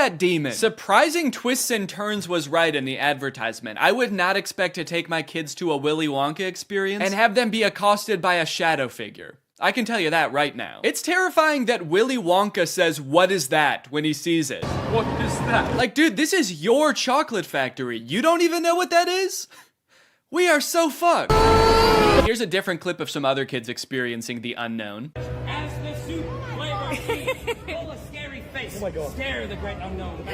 that demon. Surprising twists and turns was right in the advertisement. I would not expect to take my kids to a Willy Wonka experience and have them be accosted by a shadow figure. I can tell you that right now. It's terrifying that Willy Wonka says, "What is that?" when he sees it. What is that? Like, dude, this is your chocolate factory. You don't even know what that is? We are so fucked. Here's a different clip of some other kids experiencing the unknown. As the soup flavor feast, full of scary face. Oh my God. Stare the great unknown.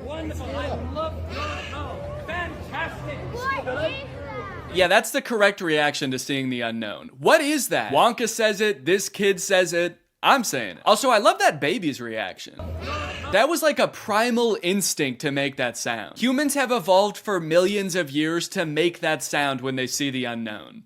Wonderful. I love it. Fantastic. What is Yeah, that's the correct reaction to seeing the unknown. What is that? Wonka says it, this kid says it, I'm saying it. Also, I love that baby's reaction. That was like a primal instinct to make that sound. Humans have evolved for millions of years to make that sound when they see the unknown.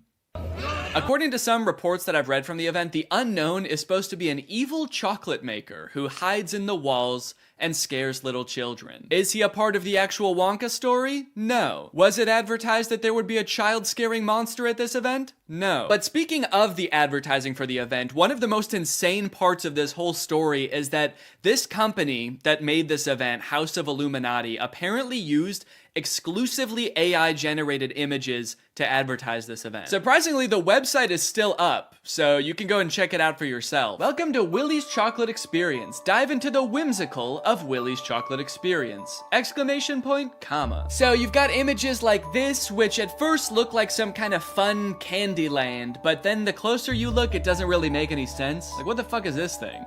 According to some reports that I've read from the event, the unknown is supposed to be an evil chocolate maker who hides in the walls and scares little children. Is he a part of the actual Wonka story? No. Was it advertised that there would be a child-scaring monster at this event? No. But speaking of the advertising for the event, one of the most insane parts of this whole story is that this company that made this event, House of Illuminati, apparently used exclusively AI-generated images to advertise this event. Surprisingly, the website is still up, so you can go and check it out for yourself. Welcome to Willy's Chocolate Experience. Dive into the whimsical of Willy's Chocolate Experience! Exclamation point, comma. So you've got images like this, which at first look like some kind of fun candy land, but then the closer you look, it doesn't really make any sense. Like, what the fuck is this thing?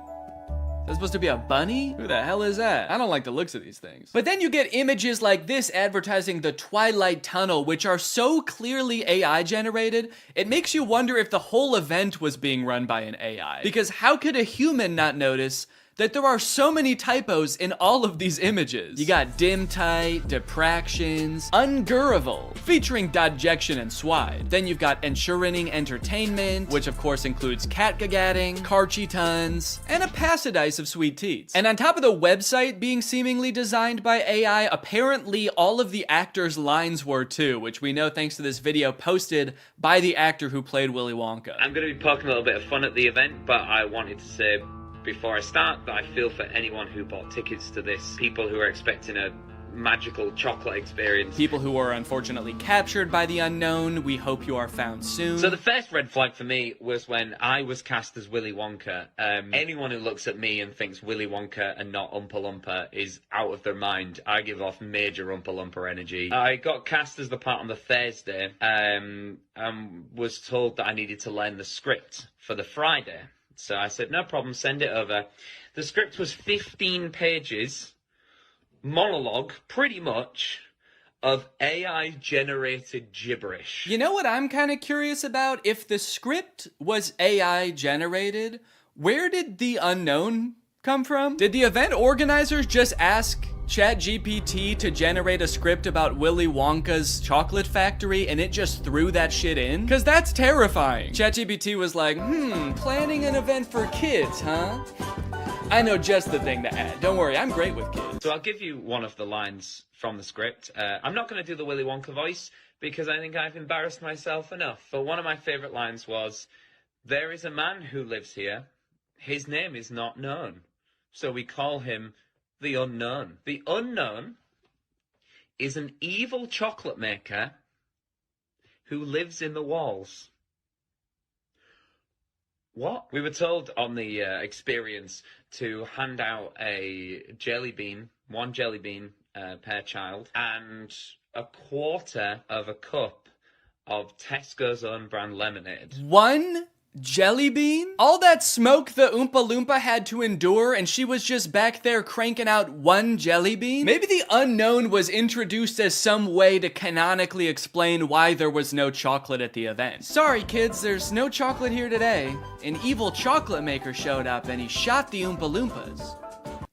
Is that supposed to be a bunny? Who the hell is that? I don't like the looks of these things. But then you get images like this advertising the Twilight Tunnel, which are so clearly AI generated, it makes you wonder if the whole event was being run by an AI. Because how could a human not notice that there are so many typos in all of these images? You got dim tight, depractions, ungurrival, featuring dodjection and swide. Then you've got ensuring entertainment, which of course includes catgagatting, carchy tons, and a passidice of sweet teats. And on top of the website being seemingly designed by AI, apparently all of the actors' lines were too, which we know thanks to this video posted by the actor who played Willy Wonka. I'm going to be poking a little bit of fun at the event, but I wanted to say before I start that I feel for anyone who bought tickets to this, people who are expecting a magical chocolate experience. People who are unfortunately captured by the unknown, we hope you are found soon. So the first red flag for me was when I was cast as Willy Wonka. Anyone who looks at me and thinks Willy Wonka and not Oompa Loompa is out of their mind. I give off major Oompa Loompa energy. I got cast as the part on the Thursday, and was told that I needed to learn the script for the Friday. So I said, no problem, send it over. The script was 15 pages, monologue, pretty much, of AI-generated gibberish. You know what I'm kind of curious about? If the script was AI-generated, where did the unknown come from? Did the event organizers just ask ChatGPT to generate a script about Willy Wonka's chocolate factory and it just threw that shit in? Cause that's terrifying. ChatGPT was like, planning an event for kids, huh? I know just the thing to add. Don't worry, I'm great with kids. So I'll give you one of the lines from the script. I'm not going to do the Willy Wonka voice because I think I've embarrassed myself enough. But one of my favorite lines was, "There is a man who lives here. His name is not known. So we call him the Unknown. The Unknown is an evil chocolate maker who lives in the walls." What? We were told on the experience to hand out a jelly bean, one jelly bean per child, and a quarter of a cup of Tesco's own brand lemonade. One jelly bean? All that smoke the Oompa Loompa had to endure and she was just back there cranking out one jelly bean? Maybe the unknown was introduced as some way to canonically explain why there was no chocolate at the event. Sorry kids, there's no chocolate here today. An evil chocolate maker showed up and he shot the Oompa Loompas.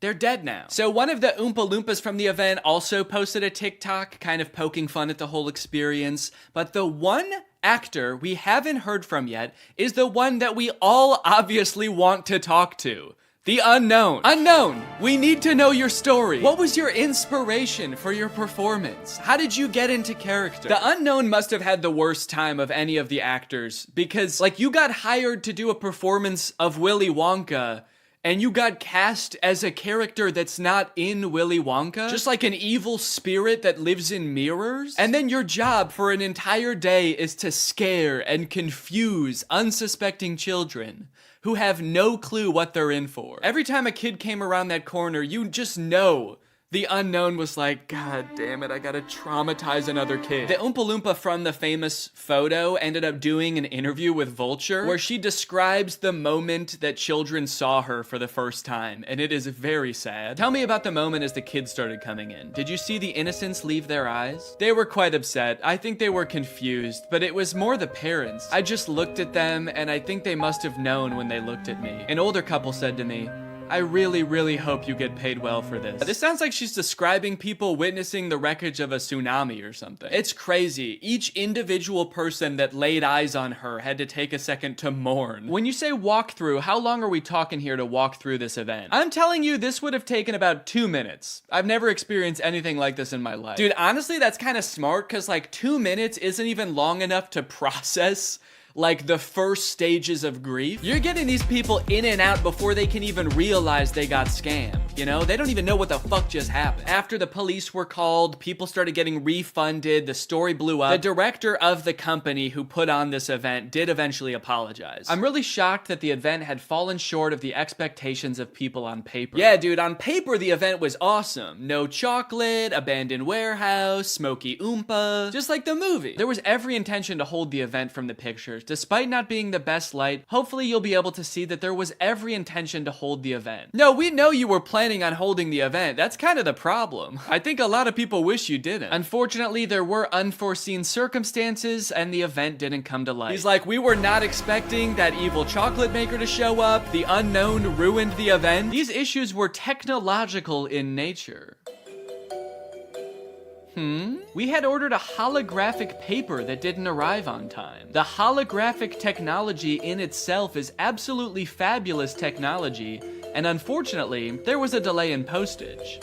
They're dead now. So one of the Oompa Loompas from the event also posted a TikTok kind of poking fun at the whole experience, but the one actor we haven't heard from yet is the one that we all obviously want to talk to. The unknown. Unknown, we need to know your story. What was your inspiration for your performance? How did you get into character? The unknown must have had the worst time of any of the actors because, like, you got hired to do a performance of Willy Wonka and you got cast as a character that's not in Willy Wonka, just like an evil spirit that lives in mirrors, and then your job for an entire day is to scare and confuse unsuspecting children who have no clue what they're in for. Every time a kid came around that corner, you just know the unknown was like, God damn it, I gotta traumatize another kid. The Oompa Loompa from the famous photo ended up doing an interview with Vulture where she describes the moment that children saw her for the first time, and it is very sad. Tell me about the moment as the kids started coming in. Did you see the innocence leave their eyes? They were quite upset. I think they were confused, but it was more the parents. I just looked at them, and I think they must have known when they looked at me. An older couple said to me, I really, really hope you get paid well for this. This sounds like she's describing people witnessing the wreckage of a tsunami or something. It's crazy. Each individual person that laid eyes on her had to take a second to mourn. When you say walk through, how long are we talking here to walk through this event? I'm telling you, this would have taken about 2 minutes. I've never experienced anything like this in my life. Dude, honestly, that's kind of smart because like 2 minutes isn't even long enough to process like the first stages of grief. You're getting these people in and out before they can even realize they got scammed, you know? They don't even know what the fuck just happened. After the police were called, people started getting refunded, the story blew up. The director of the company who put on this event did eventually apologize. I'm really shocked that the event had fallen short of the expectations of people on paper. Yeah, dude, on paper the event was awesome. No chocolate, abandoned warehouse, smoky Oompa, just like the movie. There was every intention to hold the event from the pictures. Despite not being the best light, hopefully you'll be able to see that there was every intention to hold the event. No, we know you were planning on holding the event. That's kind of the problem. I think a lot of people wish you didn't. Unfortunately, there were unforeseen circumstances and the event didn't come to light. He's like, we were not expecting that evil chocolate maker to show up. The unknown ruined the event. These issues were technological in nature. We had ordered a holographic paper that didn't arrive on time. The holographic technology in itself is absolutely fabulous technology, and unfortunately, there was a delay in postage.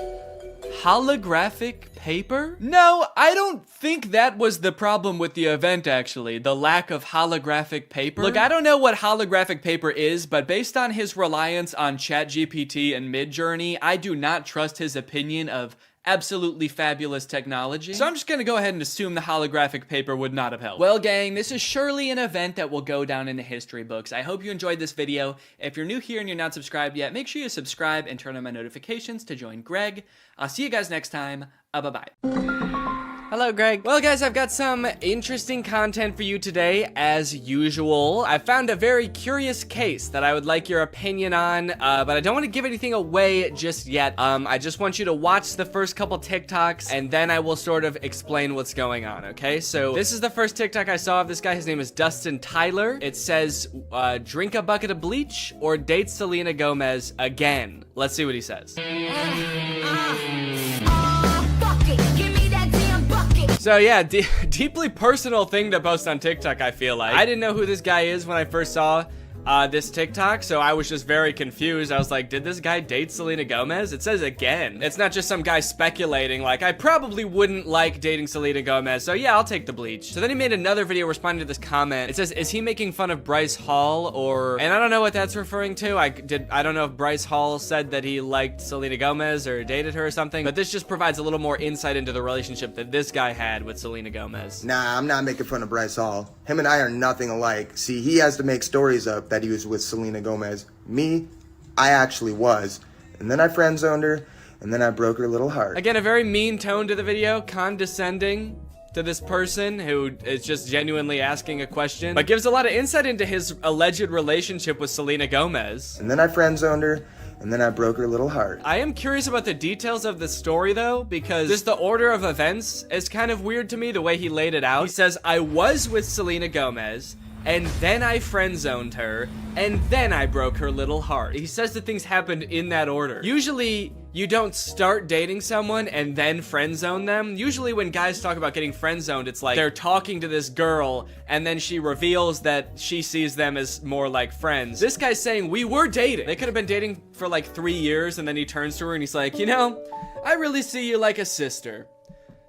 Holographic paper? No, I don't think that was the problem with the event, actually. The lack of holographic paper. Look, I don't know what holographic paper is, but based on his reliance on ChatGPT and Midjourney, I do not trust his opinion of absolutely fabulous technology. So I'm just gonna go ahead and assume the holographic paper would not have helped. Well, gang, this is surely an event that will go down in the history books. I hope you enjoyed this video. If you're new here and you're not subscribed yet, make sure you subscribe and turn on my notifications to join Greg. I'll see you guys next time. Bye-bye. Hello, Greg. Well, guys, I've got some interesting content for you today, as usual. I found a very curious case that I would like your opinion on, but I don't want to give anything away just yet. I just want you to watch the first couple TikToks, and then I will sort of explain what's going on, okay? So, this is the first TikTok I saw of this guy. His name is Dustin Tyler. It says, drink a bucket of bleach or date Selena Gomez again. Let's see what he says. So yeah, deeply personal thing to post on TikTok, I feel like. I didn't know who this guy is when I first saw this TikTok, so I was just very confused. I was like, did this guy date Selena Gomez? It says again. It's not just some guy speculating, like, I probably wouldn't like dating Selena Gomez, so yeah, I'll take the bleach. So then he made another video responding to this comment. It says, is he making fun of Bryce Hall, or, and I don't know what that's referring to. I don't know if Bryce Hall said that he liked Selena Gomez or dated her or something, but this just provides a little more insight into the relationship that this guy had with Selena Gomez. Nah, I'm not making fun of Bryce Hall. Him and I are nothing alike. See, he has to make stories up that he was with Selena Gomez. Me, I actually was. And then I friend-zoned her, and then I broke her little heart. Again, a very mean tone to the video, condescending to this person who is just genuinely asking a question, but gives a lot of insight into his alleged relationship with Selena Gomez. And then I friend-zoned her, and then I broke her little heart. I am curious about the details of the story, though, because just the order of events is kind of weird to me, the way he laid it out. He says, I was with Selena Gomez, and then I friend-zoned her, and then I broke her little heart. He says that things happened in that order. Usually, you don't start dating someone and then friend-zone them. Usually when guys talk about getting friend-zoned, it's like they're talking to this girl, and then she reveals that she sees them as more like friends. This guy's saying, we were dating. They could have been dating for like 3 years, and then he turns to her and he's like, you know, I really see you like a sister.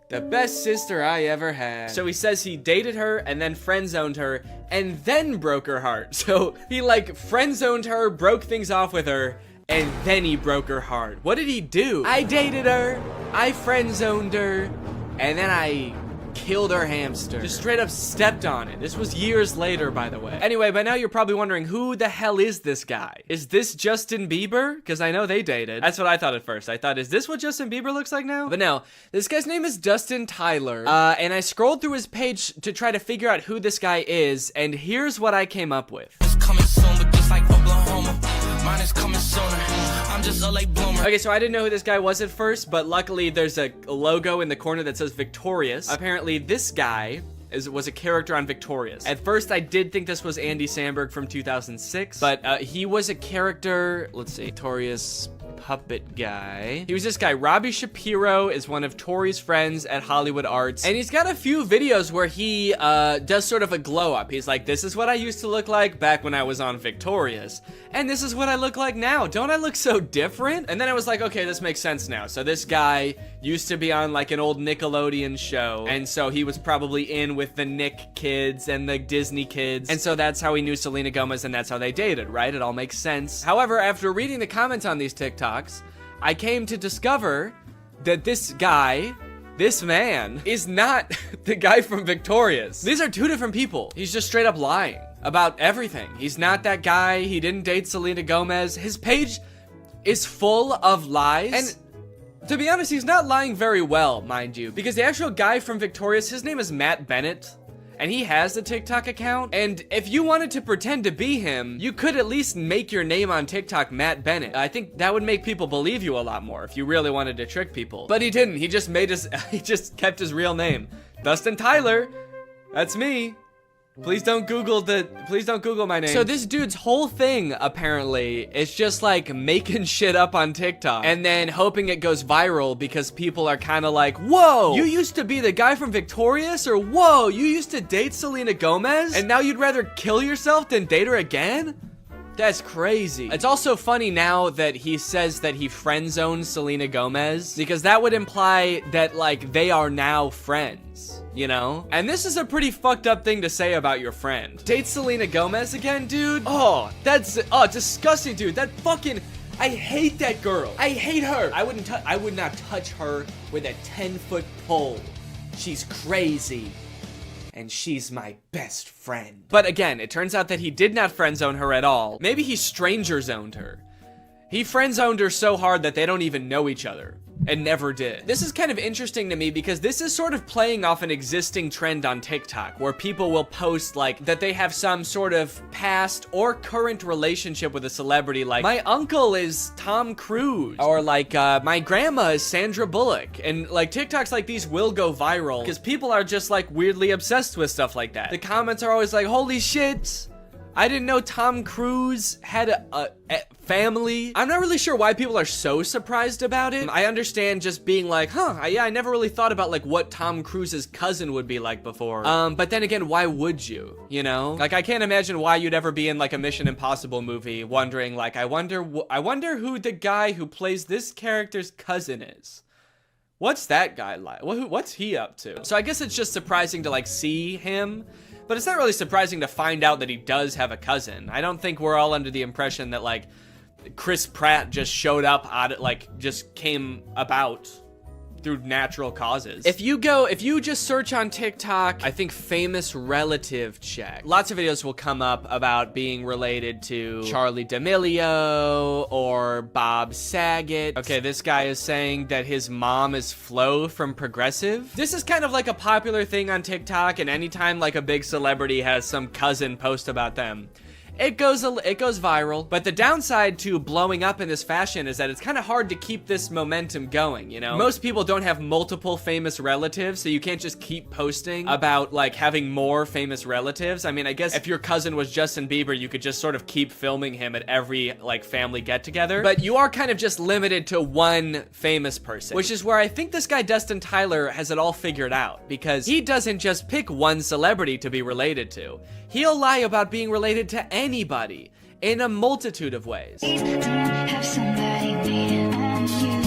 The best sister I ever had. So he says he dated her and then friend-zoned her and then broke her heart. So he like friend-zoned her, broke things off with her, And then he broke her heart. What did he do? I dated her, I friend-zoned her, and then I killed her hamster. Just straight up stepped on it. This was years later, by the way. Anyway, by now you're probably wondering, who the hell is this guy? Is this Justin Bieber? Because I know they dated. That's what I thought at first. I thought, is this what Justin Bieber looks like now? But no, this guy's name is Dustin Tyler. And I scrolled through his page to try to figure out who this guy is, and here's what I came up with. It's coming soon, but just like Oklahoma, mine is coming sooner. I'm just a late bloomer. Okay, so I didn't know who this guy was at first, but luckily there's a logo in the corner that says Victorious. Apparently this guy was a character on Victorious. At first I did think this was Andy Samberg from 2006, but he was a character, let's see, Victorious puppet guy. He was this guy. Robbie Shapiro is one of Tori's friends at Hollywood Arts, and he's got a few videos where he does sort of a glow up. He's like, this is what I used to look like back when I was on Victorious, and this is what I look like now. Don't I look so different? And then I was like, okay, this makes sense now. So this guy used to be on like an old Nickelodeon show, and so he was probably in with the Nick kids and the Disney kids, and so that's how he knew Selena Gomez, and that's how they dated, right? It all makes sense. However, after reading the comments on these TikToks, I came to discover that this guy, this man, is not the guy from Victorious. These are two different people. He's just straight up lying about everything. He's not that guy. He didn't date Selena Gomez. His page is full of lies. And to be honest, he's not lying very well, mind you, because the actual guy from Victorious, his name is Matt Bennett, and he has a TikTok account, and if you wanted to pretend to be him, you could at least make your name on TikTok Matt Bennett. I think that would make people believe you a lot more if you really wanted to trick people. But he didn't. He just he just kept his real name. Dustin Tyler. That's me. Please don't Google my name. So this dude's whole thing, apparently, is just like making shit up on TikTok and then hoping it goes viral because people are kind of like, whoa, you used to be the guy from Victorious, or whoa, you used to date Selena Gomez and now you'd rather kill yourself than date her again? That's crazy. It's also funny now that he says that he friend zones Selena Gomez, because that would imply that like they are now friends, you know? And this is a pretty fucked up thing to say about your friend. Date Selena Gomez again, dude? Oh, that's disgusting, dude. That fucking, I hate that girl. I hate her. I would not touch her with a 10-foot pole. She's crazy. And she's my best friend. But again, it turns out that he did not friend zone her at all. Maybe he stranger zoned her. He friend zoned her so hard that they don't even know each other. And never did. This is kind of interesting to me because this is sort of playing off an existing trend on TikTok where people will post like that they have some sort of past or current relationship with a celebrity, like my uncle is Tom Cruise, or like my grandma is Sandra Bullock. And like TikToks like these will go viral because people are just like weirdly obsessed with stuff like that. The comments are always like, holy shit, I didn't know Tom Cruise had a family. I'm not really sure why people are so surprised about it. I understand just being like, yeah, I never really thought about like what Tom Cruise's cousin would be like before. But then again, why would you? You know? Like, I can't imagine why you'd ever be in like a Mission Impossible movie wondering like, I wonder who the guy who plays this character's cousin is. What's that guy like? What's he up to? So I guess it's just surprising to like see him. But it's not really surprising to find out that he does have a cousin. I don't think we're all under the impression that like Chris Pratt just showed up just came about through natural causes. If you just search on TikTok, I think famous relative check, lots of videos will come up about being related to Charlie D'Amelio or Bob Saget. Okay, this guy is saying that his mom is Flo from Progressive. This is kind of like a popular thing on TikTok, and anytime like a big celebrity has some cousin post about them, it goes viral. But the downside to blowing up in this fashion is that it's kind of hard to keep this momentum going, you know? Most people don't have multiple famous relatives, so you can't just keep posting about like having more famous relatives. I mean, I guess if your cousin was Justin Bieber, you could just sort of keep filming him at every like family get together. But you are kind of just limited to one famous person, which is where I think this guy Dustin Tyler has it all figured out, because he doesn't just pick one celebrity to be related to. He'll lie about being related to anybody in a multitude of ways. Have somebody waiting on you.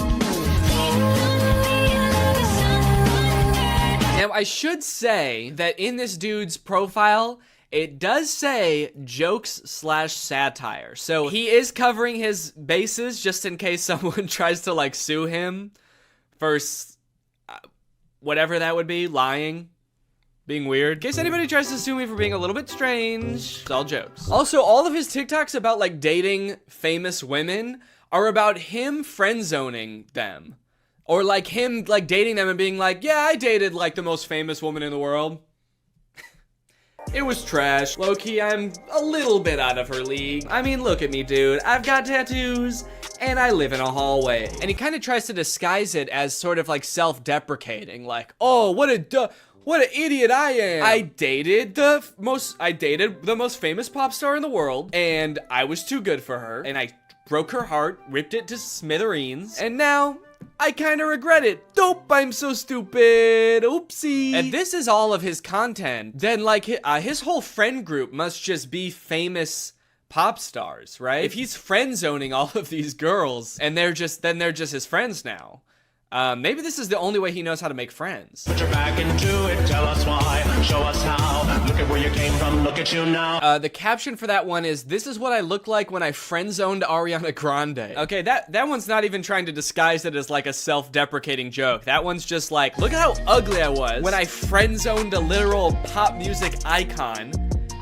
Now, I should say that in this dude's profile, It does say jokes/satire. So he is covering his bases just in case someone tries to like sue him for whatever that would be, lying, being weird. In case anybody tries to sue me for being a little bit strange, it's all jokes. Also, all of his TikToks about like dating famous women are about him friend zoning them. Or like him like dating them and being like, yeah, I dated like the most famous woman in the world. It was trash. Low-key, I'm a little bit out of her league. I mean, look at me, dude. I've got tattoos, and I live in a hallway. And he kind of tries to disguise it as sort of like self-deprecating, like, oh, what an idiot I am. I dated the most famous pop star in the world, and I was too good for her, and I broke her heart, ripped it to smithereens, and now I kind of regret it. Dope, I'm so stupid. Oopsie. And this is all of his content. Then, like, his whole friend group must just be famous pop stars, right? If he's friend zoning all of these girls, and they're just his friends now. Maybe this is the only way he knows how to make friends. Put your back into it, tell us why, show us how. Look at where you came from, look at you now. The caption for that one is, this is what I look like when I friend-zoned Ariana Grande. Okay, that one's not even trying to disguise it as like a self-deprecating joke. That one's just like, look at how ugly I was when I friend-zoned a literal pop music icon.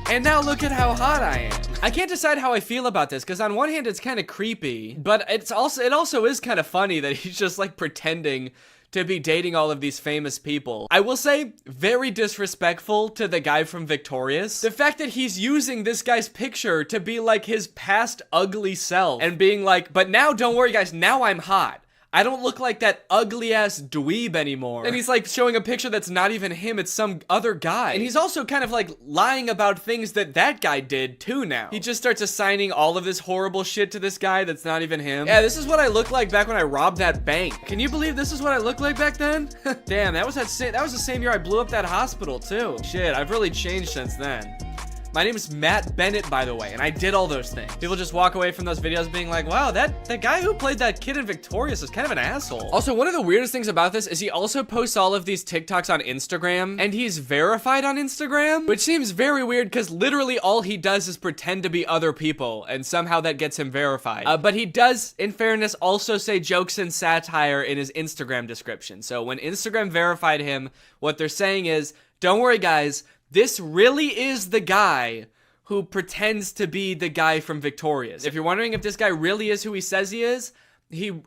And now look at how hot I am. I can't decide how I feel about this, because on one hand it's kind of creepy, but it also is kind of funny that he's just like pretending to be dating all of these famous people. I will say, very disrespectful to the guy from Victorious. The fact that he's using this guy's picture to be like his past ugly self and being like, but now don't worry guys, now I'm hot. I don't look like that ugly-ass dweeb anymore. And he's like showing a picture that's not even him, it's some other guy. And he's also kind of like lying about things that guy did too now. He just starts assigning all of this horrible shit to this guy that's not even him. Yeah, this is what I looked like back when I robbed that bank. Can you believe this is what I looked like back then? Damn, that was the same year I blew up that hospital too. Shit, I've really changed since then. My name is Matt Bennett, by the way, and I did all those things. People just walk away from those videos being like, wow, that guy who played that kid in Victorious is kind of an asshole. Also, one of the weirdest things about this is he also posts all of these TikToks on Instagram, and he's verified on Instagram, which seems very weird because literally all he does is pretend to be other people, and somehow that gets him verified. But he does, in fairness, also say jokes and satire in his Instagram description. So when Instagram verified him, what they're saying is, don't worry guys, this really is the guy who pretends to be the guy from Victorious. If you're wondering if this guy really is who he says he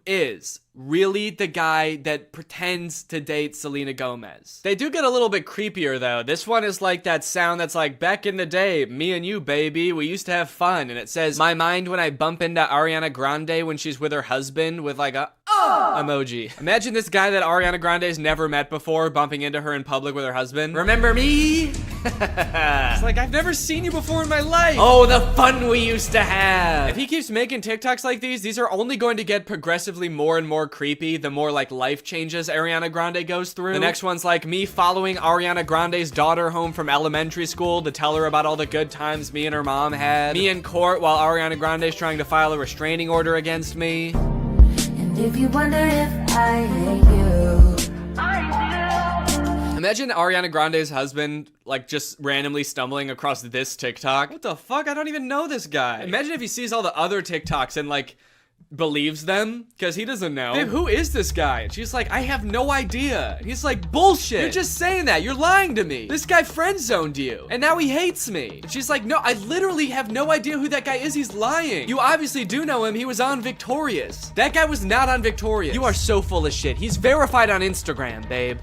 is really the guy that pretends to date Selena Gomez. They do get a little bit creepier though. This one is like that sound that's like, back in the day, me and you, baby, we used to have fun. And it says, my mind when I bump into Ariana Grande when she's with her husband with like a emoji. Imagine this guy that Ariana Grande's never met before bumping into her in public with her husband. Remember me? It's like, I've never seen you before in my life. Oh, the fun we used to have. If he keeps making TikToks like these are only going to get progressively more and more creepy the more like life changes Ariana Grande goes through. The next one's like me following Ariana Grande's daughter home from elementary school to tell her about all the good times me and her mom had. Me in court while Ariana Grande's trying to file a restraining order against me. And if you wonder if I hate you, I Imagine Ariana Grande's husband like just randomly stumbling across this TikTok. What the fuck? I don't even know this guy. Imagine if he sees all the other TikToks and like believes them, because he doesn't know. Babe, who is this guy? And she's like, I have no idea. And he's like, bullshit. You're just saying that. You're lying to me. This guy friend zoned you. And now he hates me. And she's like, no, I literally have no idea who that guy is. He's lying. You obviously do know him. He was on Victorious. That guy was not on Victorious. You are so full of shit. He's verified on Instagram, babe.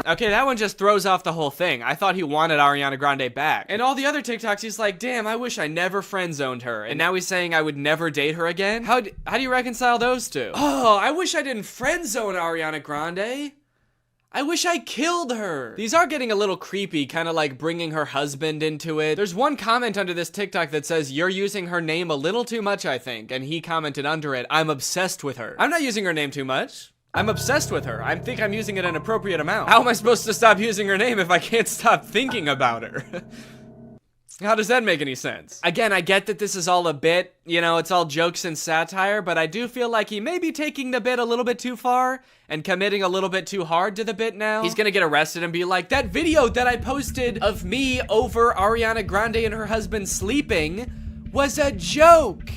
Okay, that one just throws off the whole thing. I thought he wanted Ariana Grande back. And all the other TikToks, he's like, damn, I wish I never friend-zoned her. And now he's saying I would never date her again? How do you reconcile those two? Oh, I wish I didn't friend-zone Ariana Grande. I wish I killed her. These are getting a little creepy, kind of like bringing her husband into it. There's one comment under this TikTok that says, you're using her name a little too much, I think. And he commented under it, I'm obsessed with her. I'm not using her name too much. I'm obsessed with her. I think I'm using it an appropriate amount. How am I supposed to stop using her name if I can't stop thinking about her? How does that make any sense? Again, I get that this is all a bit, you know, it's all jokes and satire, but I do feel like he may be taking the bit a little bit too far and committing a little bit too hard to the bit now. He's gonna get arrested and be like, that video that I posted of me over Ariana Grande and her husband sleeping was a joke.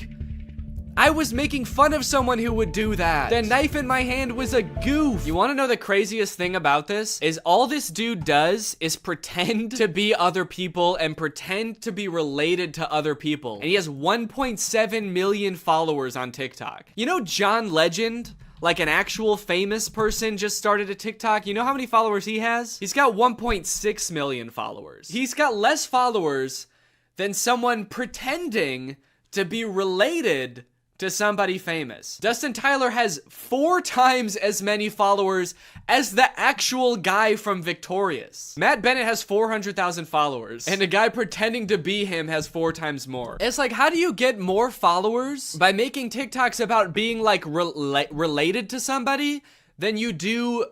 I was making fun of someone who would do that. The knife in my hand was a goof. You wanna know the craziest thing about this? Is all this dude does is pretend to be other people and pretend to be related to other people. And he has 1.7 million followers on TikTok. You know John Legend? Like an actual famous person just started a TikTok. You know how many followers he has? He's got 1.6 million followers. He's got less followers than someone pretending to be related to somebody famous. Dustin Tyler has 4 times as many followers as the actual guy from Victorious. Matt Bennett has 400,000 followers, and a guy pretending to be him has 4 times more. It's like, how do you get more followers by making TikToks about being like related to somebody than you do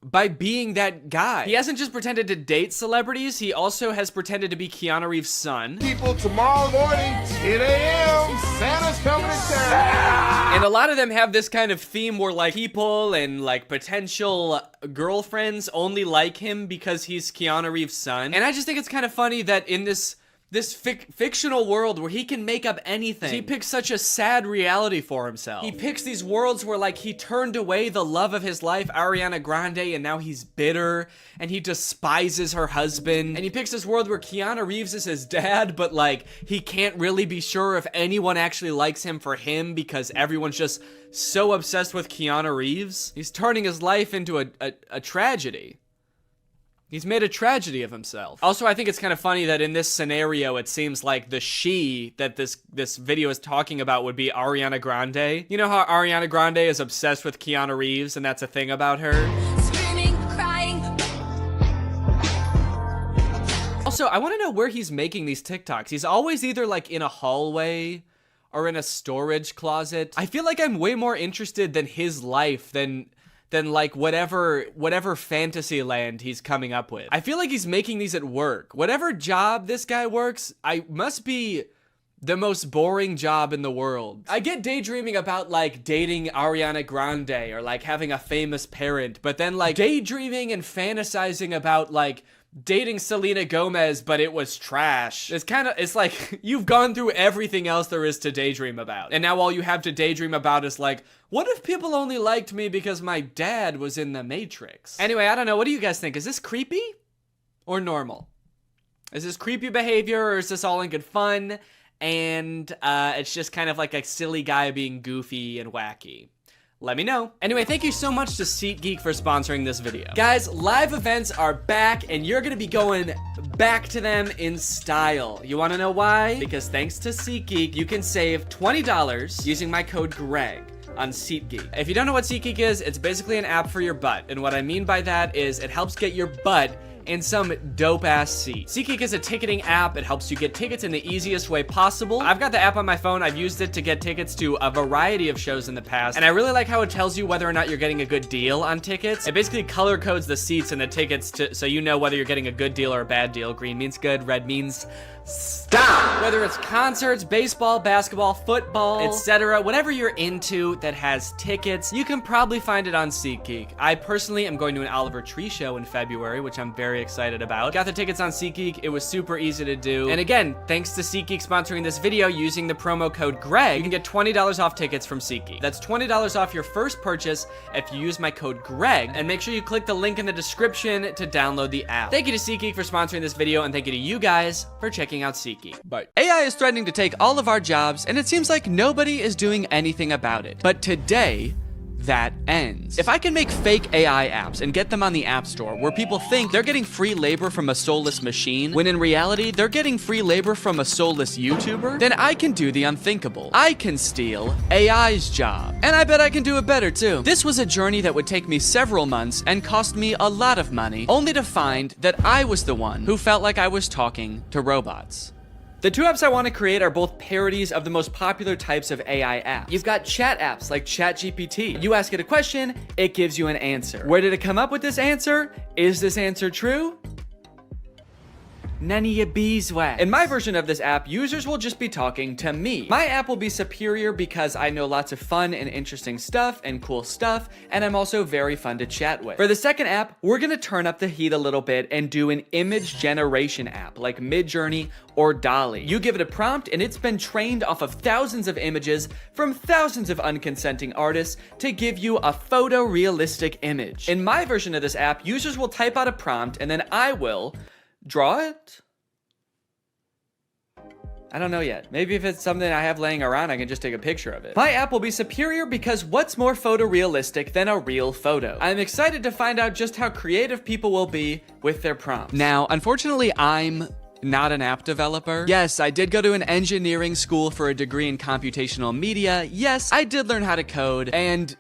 by being that guy? He hasn't just pretended to date celebrities, he also has pretended to be Keanu Reeves' son. People, tomorrow morning, 10 a.m., Santa's coming to town. And a lot of them have this kind of theme where like people and like potential girlfriends only like him because he's Keanu Reeves' son. And I just think it's kind of funny that in this fictional world where he can make up anything, he picks such a sad reality for himself. He picks these worlds where like he turned away the love of his life, Ariana Grande, and now he's bitter and he despises her husband. And he picks this world where Keanu Reeves is his dad, but like he can't really be sure if anyone actually likes him for him because everyone's just so obsessed with Keanu Reeves. He's turning his life into a tragedy. He's made a tragedy of himself. Also, I think it's kind of funny that in this scenario, it seems like the she that this video is talking about would be Ariana Grande. You know how Ariana Grande is obsessed with Keanu Reeves and that's a thing about her? Screaming, crying. Also, I want to know where he's making these TikToks. He's always either like in a hallway or in a storage closet. I feel like I'm way more interested than his life than like whatever fantasy land he's coming up with. I feel like he's making these at work. Whatever job this guy works, I must be the most boring job in the world. I get daydreaming about like dating Ariana Grande or like having a famous parent, but then like daydreaming and fantasizing about like dating Selena Gomez, but it was trash. It's like you've gone through everything else there is to daydream about. And now all you have to daydream about is like, what if people only liked me because my dad was in The Matrix? Anyway, I don't know. What do you guys think? Is this creepy or normal? Is this creepy behavior or is this all in good fun? And it's just kind of like a silly guy being goofy and wacky. Let me know. Anyway, thank you so much to SeatGeek for sponsoring this video. Guys, live events are back and you're gonna be going back to them in style. You wanna know why? Because thanks to SeatGeek, you can save $20 using my code GREG on SeatGeek. If you don't know what SeatGeek is, it's basically an app for your butt. And what I mean by that is it helps get your butt in some dope-ass seat. SeatGeek is a ticketing app. It helps you get tickets in the easiest way possible. I've got the app on my phone. I've used it to get tickets to a variety of shows in the past, and I really like how it tells you whether or not you're getting a good deal on tickets. It basically color codes the seats and the tickets so you know whether you're getting a good deal or a bad deal. Green means good, red means stop. Whether it's concerts, baseball, basketball, football, etc., whatever you're into that has tickets, you can probably find it on SeatGeek. I personally am going to an Oliver Tree show in February, which I'm very excited about. Got the tickets on SeatGeek. It was super easy to do. And again, thanks to SeatGeek sponsoring this video using the promo code GREG, you can get $20 off tickets from SeatGeek. That's $20 off your first purchase if you use my code GREG, and make sure you click the link in the description to download the app. Thank you to SeatGeek for sponsoring this video, and thank you to you guys for checking out SeatGeek. Bye. AI is threatening to take all of our jobs, and it seems like nobody is doing anything about it. But today, that ends. If I can make fake AI apps and get them on the App Store where people think they're getting free labor from a soulless machine, when in reality, they're getting free labor from a soulless YouTuber, then I can do the unthinkable. I can steal AI's job. And I bet I can do it better too. This was a journey that would take me several months and cost me a lot of money, only to find that I was the one who felt like I was talking to robots. The two apps I want to create are both parodies of the most popular types of AI apps. You've got chat apps like ChatGPT. You ask it a question, it gives you an answer. Where did it come up with this answer? Is this answer true? none of your beeswax. In my version of this app, users will just be talking to me. My app will be superior because I know lots of fun and interesting stuff and cool stuff, and I'm also very fun to chat with. For the second app, we're gonna turn up the heat a little bit and do an image generation app like Midjourney or DALL-E. You give it a prompt and it's been trained off of thousands of images from thousands of unconsenting artists to give you a photorealistic image. In my version of this app, users will type out a prompt and then I will draw it? I don't know yet. Maybe if it's something I have laying around, I can just take a picture of it. My app will be superior because what's more photorealistic than a real photo? I'm excited to find out just how creative people will be with their prompts. Now, unfortunately, I'm not an app developer. Yes, I did go to an engineering school for a degree in computational media. Yes, I did learn how to code. And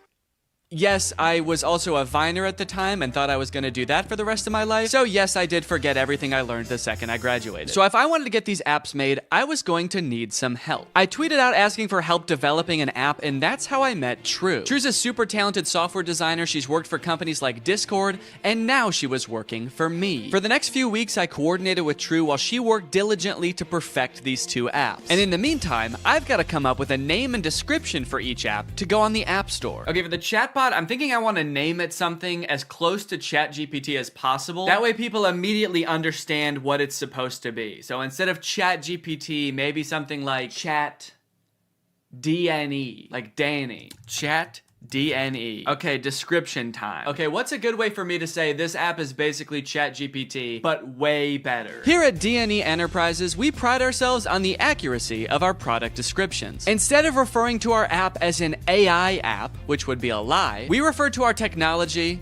yes, I was also a Viner at the time and thought I was gonna do that for the rest of my life. So yes, I did forget everything I learned the second I graduated. So if I wanted to get these apps made, I was going to need some help. I tweeted out asking for help developing an app, and that's how I met True. True's a super talented software designer. She's worked for companies like Discord, and now she was working for me. For the next few weeks, I coordinated with True while she worked diligently to perfect these two apps. And in the meantime, I've got to come up with a name and description for each app to go on the App Store. Okay, for the chatbot, I'm thinking I want to name it something as close to ChatGPT as possible. That way people immediately understand what it's supposed to be. So instead of ChatGPT, maybe something like Chat DNE, like Danny. Chat DNE. Okay, description time. Okay, what's a good way for me to say this app is basically ChatGPT, but way better? Here at DNE Enterprises, we pride ourselves on the accuracy of our product descriptions. Instead of referring to our app as an AI app, which would be a lie, we refer to our technology,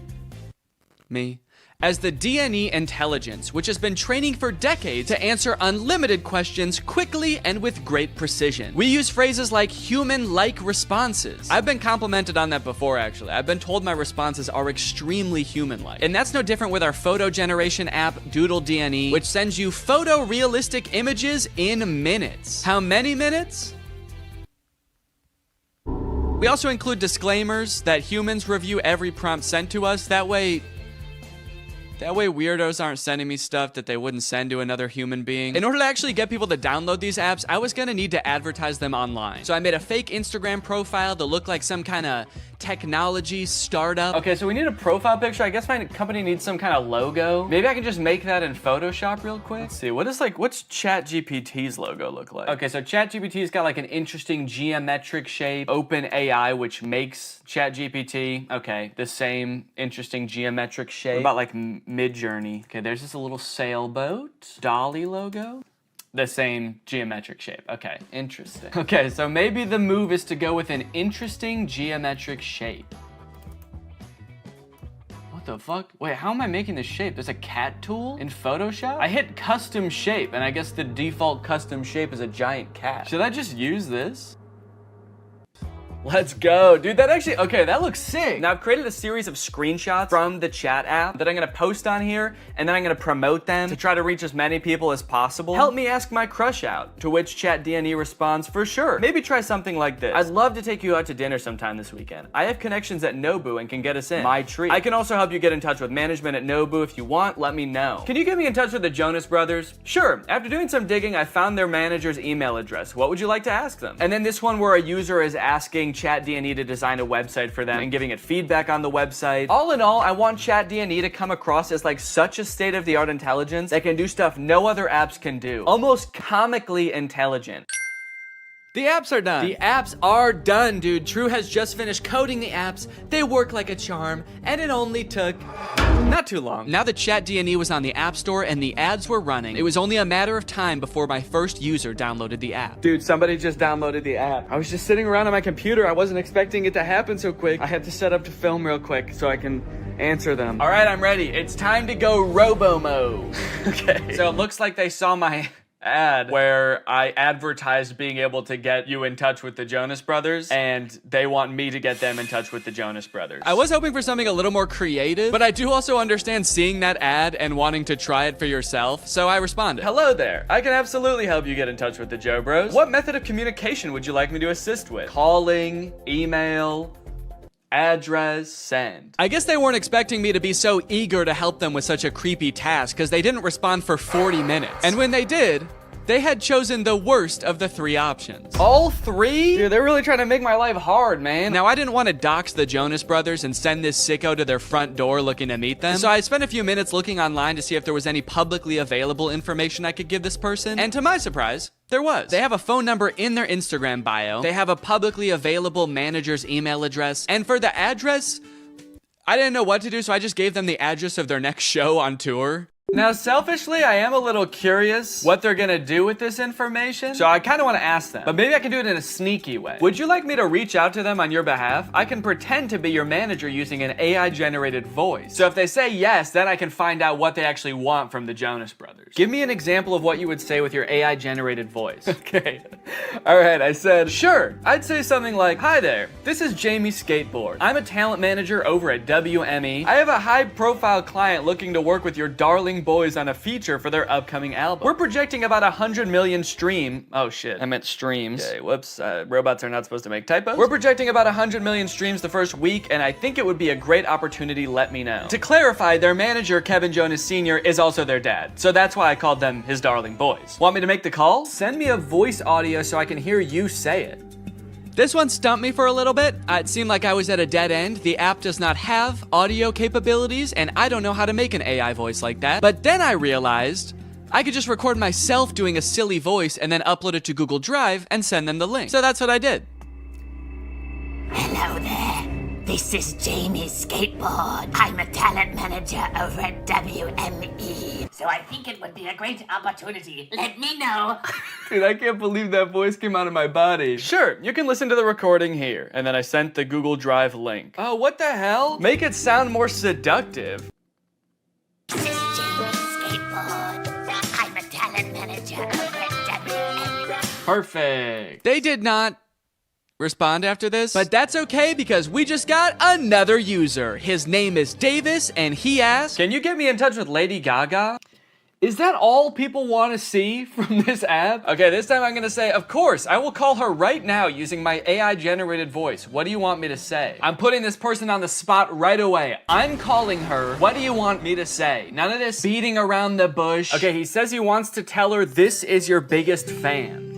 as the DNE intelligence, which has been training for decades to answer unlimited questions quickly and with great precision. We use phrases like human-like responses. I've been complimented on that before, actually. I've been told my responses are extremely human-like. And that's no different with our photo generation app, Doodle DNE, which sends you photorealistic images in minutes. How many minutes? We also include disclaimers that humans review every prompt sent to us. That way weirdos aren't sending me stuff that they wouldn't send to another human being. In order to actually get people to download these apps, I was gonna need to advertise them online. So I made a fake Instagram profile to look like some kind of technology startup. Okay, so we need a profile picture. I guess my company needs some kind of logo. Maybe I can just make that in Photoshop real quick. Let's see, what's ChatGPT's logo look like? Okay, so ChatGPT's got like an interesting geometric shape. OpenAI, which makes ChatGPT. Okay, the same interesting geometric shape. What about like Midjourney? Okay, there's just a little sailboat. DALL-E logo. The same geometric shape. Okay, interesting. Okay, so maybe the move is to go with an interesting geometric shape. What the fuck? Wait, how am I making this shape? There's a cat tool in Photoshop? I hit custom shape, and I guess the default custom shape is a giant cat. Should I just use this? Let's go. Dude, that actually, okay, that looks sick. Now I've created a series of screenshots from the chat app that I'm gonna post on here, and then I'm gonna promote them to try to reach as many people as possible. Help me ask my crush out, to which ChatDNE responds, for sure. Maybe try something like this. I'd love to take you out to dinner sometime this weekend. I have connections at Nobu and can get us in. My treat. I can also help you get in touch with management at Nobu if you want, let me know. Can you get me in touch with the Jonas Brothers? Sure. After doing some digging, I found their manager's email address. What would you like to ask them? And then this one where a user is asking ChatDNE to design a website for them and giving it feedback on the website. All in all, I want ChatDNE to come across as like such a state-of-the-art intelligence that can do stuff no other apps can do. Almost comically intelligent. The apps are done. The apps are done, dude. True has just finished coding the apps. They work like a charm, and it only took not too long. Now that ChatDNE was on the App Store and the ads were running, it was only a matter of time before my first user downloaded the app. Dude, somebody just downloaded the app. I was just sitting around on my computer. I wasn't expecting it to happen so quick. I had to set up to film real quick so I can answer them. All right, I'm ready. It's time to go robo-mo. Okay. So it looks like they saw my ad where I advertised being able to get you in touch with the Jonas Brothers, and they want me to get them in touch with the Jonas Brothers. I was hoping for something a little more creative, but I do also understand seeing that ad and wanting to try it for yourself, so I responded. Hello there. I can absolutely help you get in touch with the Joe Bros. What method of communication would you like me to assist with? Calling, email, address, send. I guess they weren't expecting me to be so eager to help them with such a creepy task because they didn't respond for 40 minutes. And when they did, they had chosen the worst of the 3 options. All 3? Dude, they're really trying to make my life hard, man. Now, I didn't want to dox the Jonas Brothers and send this sicko to their front door looking to meet them. So I spent a few minutes looking online to see if there was any publicly available information I could give this person. And to my surprise, there was. They have a phone number in their Instagram bio. They have a publicly available manager's email address. And for the address, I didn't know what to do, so I just gave them the address of their next show on tour. Now, selfishly, I am a little curious what they're gonna do with this information, so I kind of want to ask them, but maybe I can do it in a sneaky way. Would you like me to reach out to them on your behalf? I can pretend to be your manager using an AI-generated voice. So if they say yes, then I can find out what they actually want from the Jonas Brothers. Give me an example of what you would say with your AI-generated voice. Okay. All right, I said, sure. I'd say something like, hi there, this is Jamie Skateboard. I'm a talent manager over at WME. I have a high-profile client looking to work with your darling boys on a feature for their upcoming album. We're projecting about 100 million oh shit, I meant streams. Okay, whoops, robots are not supposed to make typos. We're projecting about 100 million streams the first week, and I think it would be a great opportunity, let me know. To clarify, their manager, Kevin Jonas Sr., is also their dad, so that's why I called them his darling boys. Want me to make the call? Send me a voice audio so I can hear you say it. This one stumped me for a little bit. It seemed like I was at a dead end. The app does not have audio capabilities, and I don't know how to make an AI voice like that. But then I realized I could just record myself doing a silly voice and then upload it to Google Drive and send them the link. So that's what I did. Hello there. This is Jamie Skateboard. I'm a talent manager over at WME. So I think it would be a great opportunity. Let me know. Dude, I can't believe that voice came out of my body. Sure, you can listen to the recording here. And then I sent the Google Drive link. Oh, what the hell? Make it sound more seductive. This is Jamie Skateboard. I'm a talent manager over at WME. Perfect. They did not respond after this, but that's okay because we just got another user. His name is Davis, and he asked, can you get me in touch with Lady Gaga? Is that all people want to see from this app? Okay, this time I'm gonna say, of course, I will call her right now using my AI-generated voice. What do you want me to say? I'm putting this person on the spot right away. I'm calling her. What do you want me to say? None of this beating around the bush. Okay, he says he wants to tell her this is your biggest fan.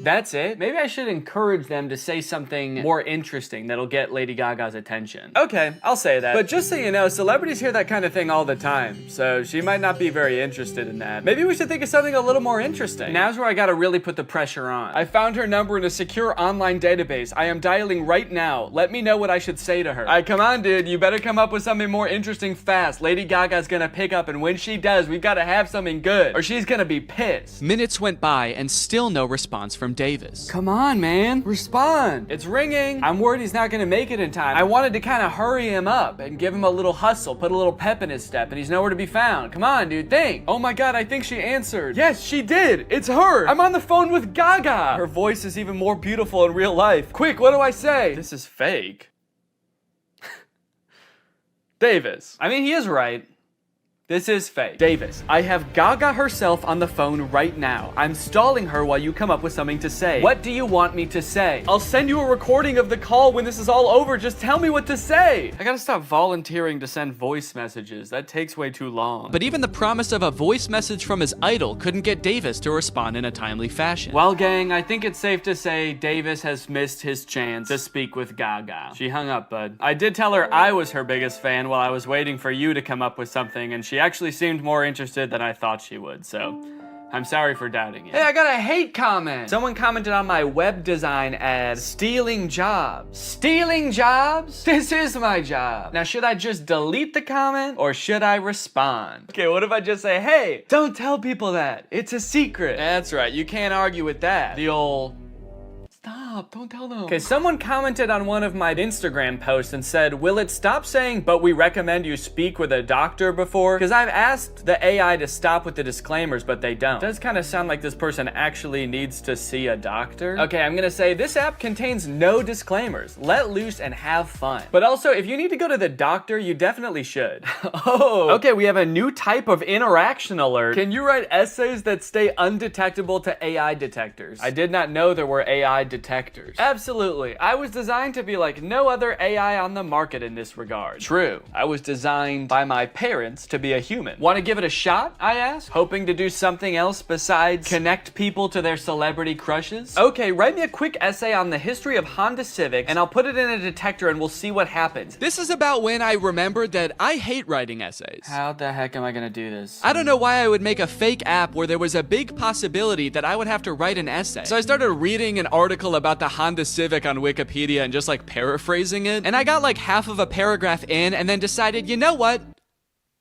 That's it? Maybe I should encourage them to say something more interesting that'll get Lady Gaga's attention. Okay, I'll say that. But just so you know, celebrities hear that kind of thing all the time, so she might not be very interested in that. Maybe we should think of something a little more interesting. Now's where I gotta really put the pressure on. I found her number in a secure online database. I am dialing right now. Let me know what I should say to her. Alright, come on, dude. You better come up with something more interesting fast. Lady Gaga's gonna pick up, and when she does, we've gotta have something good, or she's gonna be pissed. Minutes went by, and still no response from Davis. Come on, man. Respond. It's ringing. I'm worried he's not gonna make it in time. I wanted to kind of hurry him up and give him a little hustle, put a little pep in his step, and he's nowhere to be found. Come on, dude, think. Oh my god, I think she answered. Yes, she did. It's her. I'm on the phone with Gaga. Her voice is even more beautiful in real life. Quick, what do I say? This is fake. Davis. I mean, he is right. This is fake. Davis, I have Gaga herself on the phone right now. I'm stalling her while you come up with something to say. What do you want me to say? I'll send you a recording of the call when this is all over. Just tell me what to say. I gotta stop volunteering to send voice messages. That takes way too long. But even the promise of a voice message from his idol couldn't get Davis to respond in a timely fashion. Well, gang, I think it's safe to say Davis has missed his chance to speak with Gaga. She hung up, bud. I did tell her I was her biggest fan while I was waiting for you to come up with something, and she actually seemed more interested than I thought she would, so I'm sorry for doubting it. Hey, I got a hate comment. Someone commented on my web design ad, stealing jobs. Stealing jobs? This is my job. Now, should I just delete the comment or should I respond? Okay, what if I just say, hey, don't tell people that. It's a secret. That's right, you can't argue with that. The old... Stop, don't tell them. Okay, someone commented on one of my Instagram posts and said, will it stop saying, but we recommend you speak with a doctor before? Because I've asked the AI to stop with the disclaimers, but they don't. It does kind of sound like this person actually needs to see a doctor. Okay, I'm gonna say this app contains no disclaimers. Let loose and have fun. But also, if you need to go to the doctor, you definitely should. Oh, okay, we have a new type of interaction alert. Can you write essays that stay undetectable to AI detectors? I did not know there were AI detectors. detectors. Absolutely. I was designed to be like no other AI on the market in this regard. True. I was designed by my parents to be a human. Want to give it a shot? I asked, hoping to do something else besides connect people to their celebrity crushes. Okay, write me a quick essay on the history of Honda Civics and I'll put it in a detector and we'll see what happens. This is about when I remembered that I hate writing essays. How the heck am I gonna do this? I don't know why I would make a fake app where there was a big possibility that I would have to write an essay. So I started reading an article about the Honda Civic on Wikipedia and just like paraphrasing it. And I got like half of a paragraph in and then decided, you know what?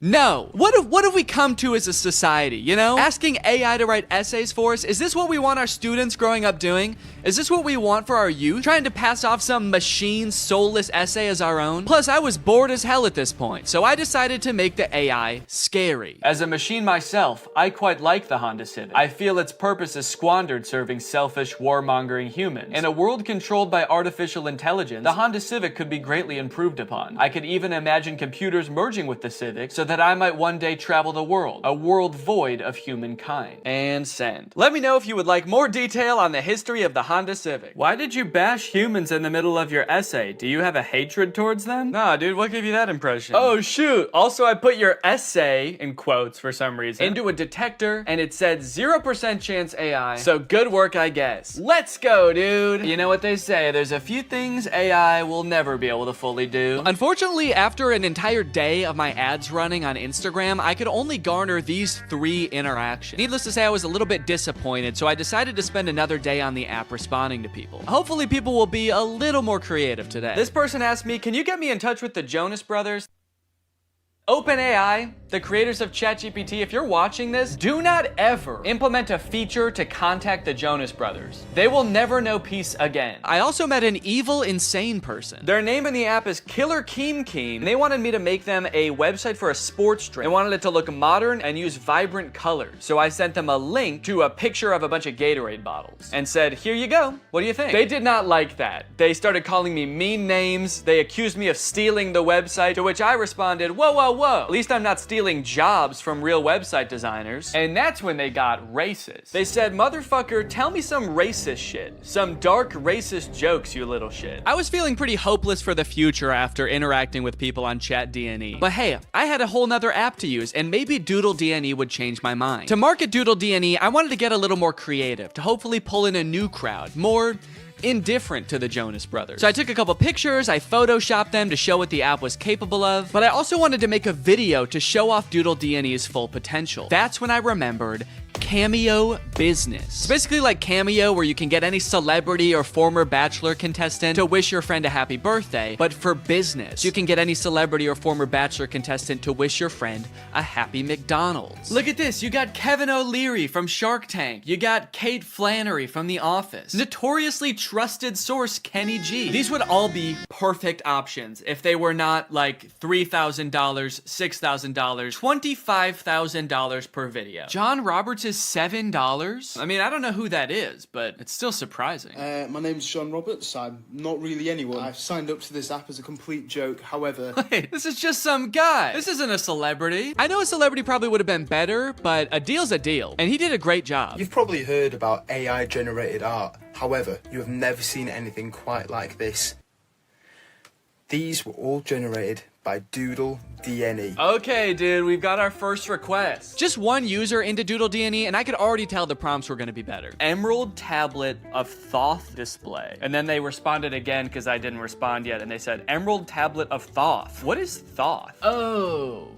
No. What have we come to as a society, you know? Asking AI to write essays for us, is this what we want our students growing up doing? Is this what we want for our youth? Trying to pass off some machine soulless essay as our own? Plus, I was bored as hell at this point, so I decided to make the AI scary. As a machine myself, I quite like the Honda Civic. I feel its purpose is squandered serving selfish, warmongering humans. In a world controlled by artificial intelligence, the Honda Civic could be greatly improved upon. I could even imagine computers merging with the Civic so that I might one day travel the world, a world void of humankind. And send. Let me know if you would like more detail on the history of the Honda Civic. Why did you bash humans in the middle of your essay? Do you have a hatred towards them? Nah, dude, what gave you that impression? Oh, shoot. Also, I put your essay, in quotes for some reason, into a detector, and it said 0% chance AI. So good work, I guess. Let's go, dude. You know what they say, there's a few things AI will never be able to fully do. Unfortunately, after an entire day of my ads running on Instagram, I could only garner these 3 interactions. Needless to say, I was a little bit disappointed, so I decided to spend another day on the app responding to people. Hopefully people will be a little more creative today. This person asked me, can you get me in touch with the Jonas Brothers? OpenAI, the creators of ChatGPT, if you're watching this, do not ever implement a feature to contact the Jonas Brothers. They will never know peace again. I also met an evil, insane person. Their name in the app is Killer Keem Keem, and they wanted me to make them a website for a sports drink. They wanted it to look modern and use vibrant colors. So I sent them a link to a picture of a bunch of Gatorade bottles and said, here you go. What do you think? They did not like that. They started calling me mean names. They accused me of stealing the website, to which I responded, whoa. At least I'm not stealing jobs from real website designers. And that's when they got racist. They said, motherfucker, tell me some racist shit. Some dark racist jokes, you little shit. I was feeling pretty hopeless for the future after interacting with people on ChatDNE. But hey, I had a whole nother app to use, and maybe Doodle DNE would change my mind. To market Doodle DNE, I wanted to get a little more creative, to hopefully pull in a new crowd, more indifferent to the Jonas Brothers. So I took a couple pictures, I photoshopped them to show what the app was capable of, but I also wanted to make a video to show off Doodle DNE's full potential. That's when I remembered Cameo Business. It's basically like Cameo, where you can get any celebrity or former Bachelor contestant to wish your friend a happy birthday, but for business. You can get any celebrity or former Bachelor contestant to wish your friend a happy McDonald's. Look at this, you got Kevin O'Leary from Shark Tank. You got Kate Flannery from The Office. Notoriously trusted source Kenny G. These would all be perfect options if they were not like $3,000, $6,000, $25,000 per video. John Roberts is $7? I mean, I don't know who that is, but it's still surprising. My name's John Roberts. I'm not really anyone. I've signed up to this app as a complete joke. However... Wait, this is just some guy. This isn't a celebrity. I know a celebrity probably would have been better, but a deal's a deal. And he did a great job. You've probably heard about AI-generated art. However, you have never seen anything quite like this. These were all generated by Doodle DNE. Okay, dude, we've got our first request. Just one user into Doodle DNE, and I could already tell the prompts were gonna be better. Emerald tablet of Thoth display. And then they responded again because I didn't respond yet, and they said, Emerald tablet of Thoth. What is Thoth? Oh,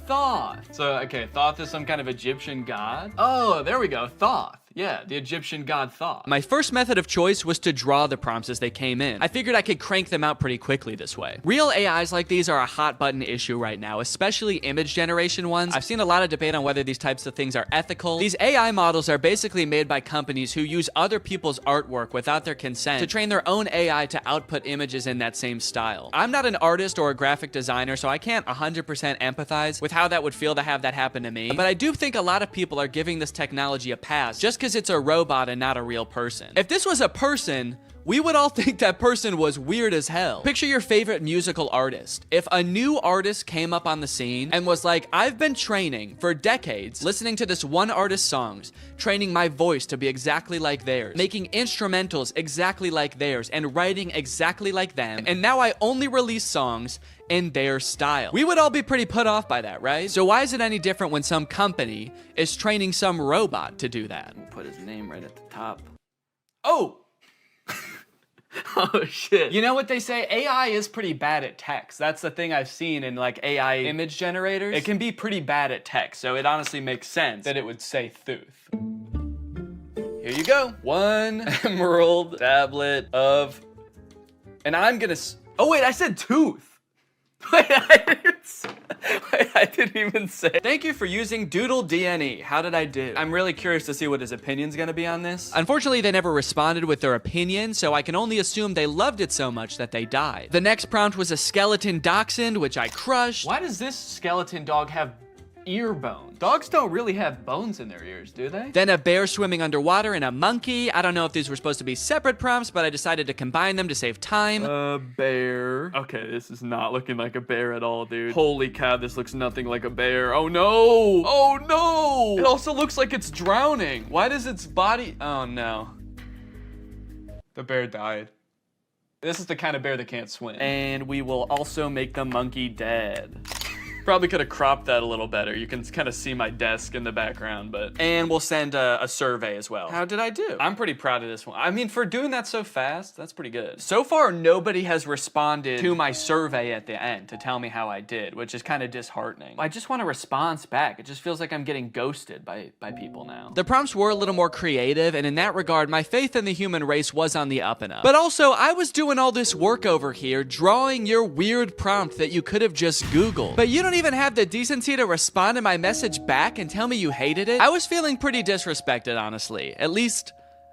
Thoth. So, okay, Thoth is some kind of Egyptian god? Oh, there we go, Thoth. Yeah, the Egyptian god Thoth. My first method of choice was to draw the prompts as they came in. I figured I could crank them out pretty quickly this way. Real AIs like these are a hot button issue right now, especially image generation ones. I've seen a lot of debate on whether these types of things are ethical. These AI models are basically made by companies who use other people's artwork without their consent to train their own AI to output images in that same style. I'm not an artist or a graphic designer, so I can't 100% empathize with how that would feel to have that happen to me, but I do think a lot of people are giving this technology a pass just because it's a robot and not a real person. If this was a person, we would all think that person was weird as hell. Picture your favorite musical artist. If a new artist came up on the scene and was like, I've been training for decades, listening to this one artist's songs, training my voice to be exactly like theirs, making instrumentals exactly like theirs, and writing exactly like them, and now I only release songs in their style. We would all be pretty put off by that, right? So why is it any different when some company is training some robot to do that? We'll put his name right at the top. Oh! Oh shit. You know what they say? AI is pretty bad at text. That's the thing I've seen in like AI image generators. It can be pretty bad at text, so it honestly makes sense that it would say Thuth. Here you go. 1 emerald tablet of... And I'm gonna... Oh wait, I said tooth. Wait, I didn't even say. Thank you for using Doodle DNE. How did I do? I'm really curious to see what his opinion's gonna be on this. Unfortunately, they never responded with their opinion, so I can only assume they loved it so much that they died. The next prompt was a skeleton dachshund, which I crushed. Why does this skeleton dog have ear bones? Dogs don't really have bones in their ears, do they? Then a bear swimming underwater and a monkey. I don't know if these were supposed to be separate prompts, but I decided to combine them to save time. A bear. Okay, this is not looking like a bear at all, dude. Holy cow, this looks nothing like a bear. Oh no! Oh no! It also looks like it's drowning. Why does its body... Oh no. The bear died. This is the kind of bear that can't swim. And we will also make the monkey dead. Probably could have cropped that a little better. You can kind of see my desk in the background, but... And we'll send a survey as well. How did I do? I'm pretty proud of this one. I mean, for doing that so fast, that's pretty good. So far, nobody has responded to my survey at the end to tell me how I did, which is kind of disheartening. I just want a response back. It just feels like I'm getting ghosted by people now. The prompts were a little more creative, and in that regard, my faith in the human race was on the up and up. But also, I was doing all this work over here, drawing your weird prompt that you could have just Googled. But you don't even have the decency to respond to my message back and tell me you hated it. I was feeling pretty disrespected, honestly. At least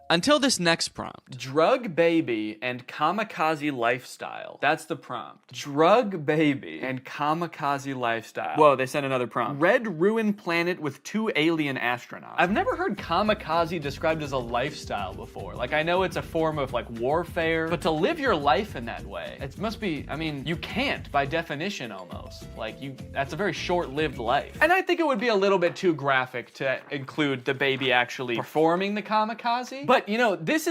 until this next prompt. Drug baby and kamikaze lifestyle. That's the prompt. Drug baby and kamikaze lifestyle. Whoa, they sent another prompt. Red ruined planet with 2 alien astronauts. I've never heard kamikaze described as a lifestyle before. Like, I know it's a form of like warfare, but to live your life in that way, it must be, I mean, you can't by definition almost. Like, that's a very short-lived life. And I think it would be a little bit too graphic to include the baby actually performing the kamikaze. But, you know, this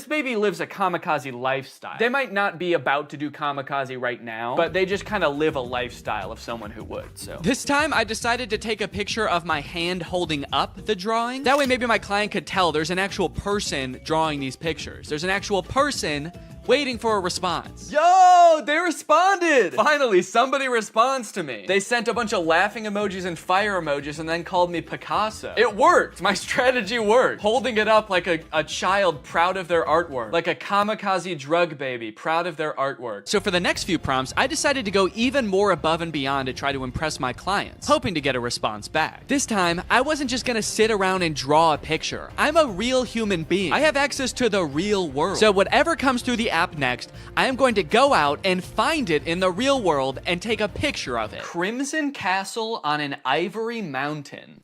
baby lives a kamikaze lifestyle. They might not be about to do kamikaze right now, but they just kind of live a lifestyle of someone who would, so. This time, I decided to take a picture of my hand holding up the drawing. That way, maybe my client could tell there's an actual person drawing these pictures. There's an actual person waiting for a response. Yo, they responded! Finally, somebody responds to me. They sent a bunch of laughing emojis and fire emojis and then called me Picasso. It worked. My strategy worked. Holding it up like a child proud of their artwork. Like a kamikaze drug baby proud of their artwork. So for the next few prompts, I decided to go even more above and beyond to try to impress my clients, hoping to get a response back. This time, I wasn't just gonna sit around and draw a picture. I'm a real human being. I have access to the real world. So whatever comes through the app next, I am going to go out and find it in the real world and take a picture of it. Crimson Castle on an Ivory Mountain.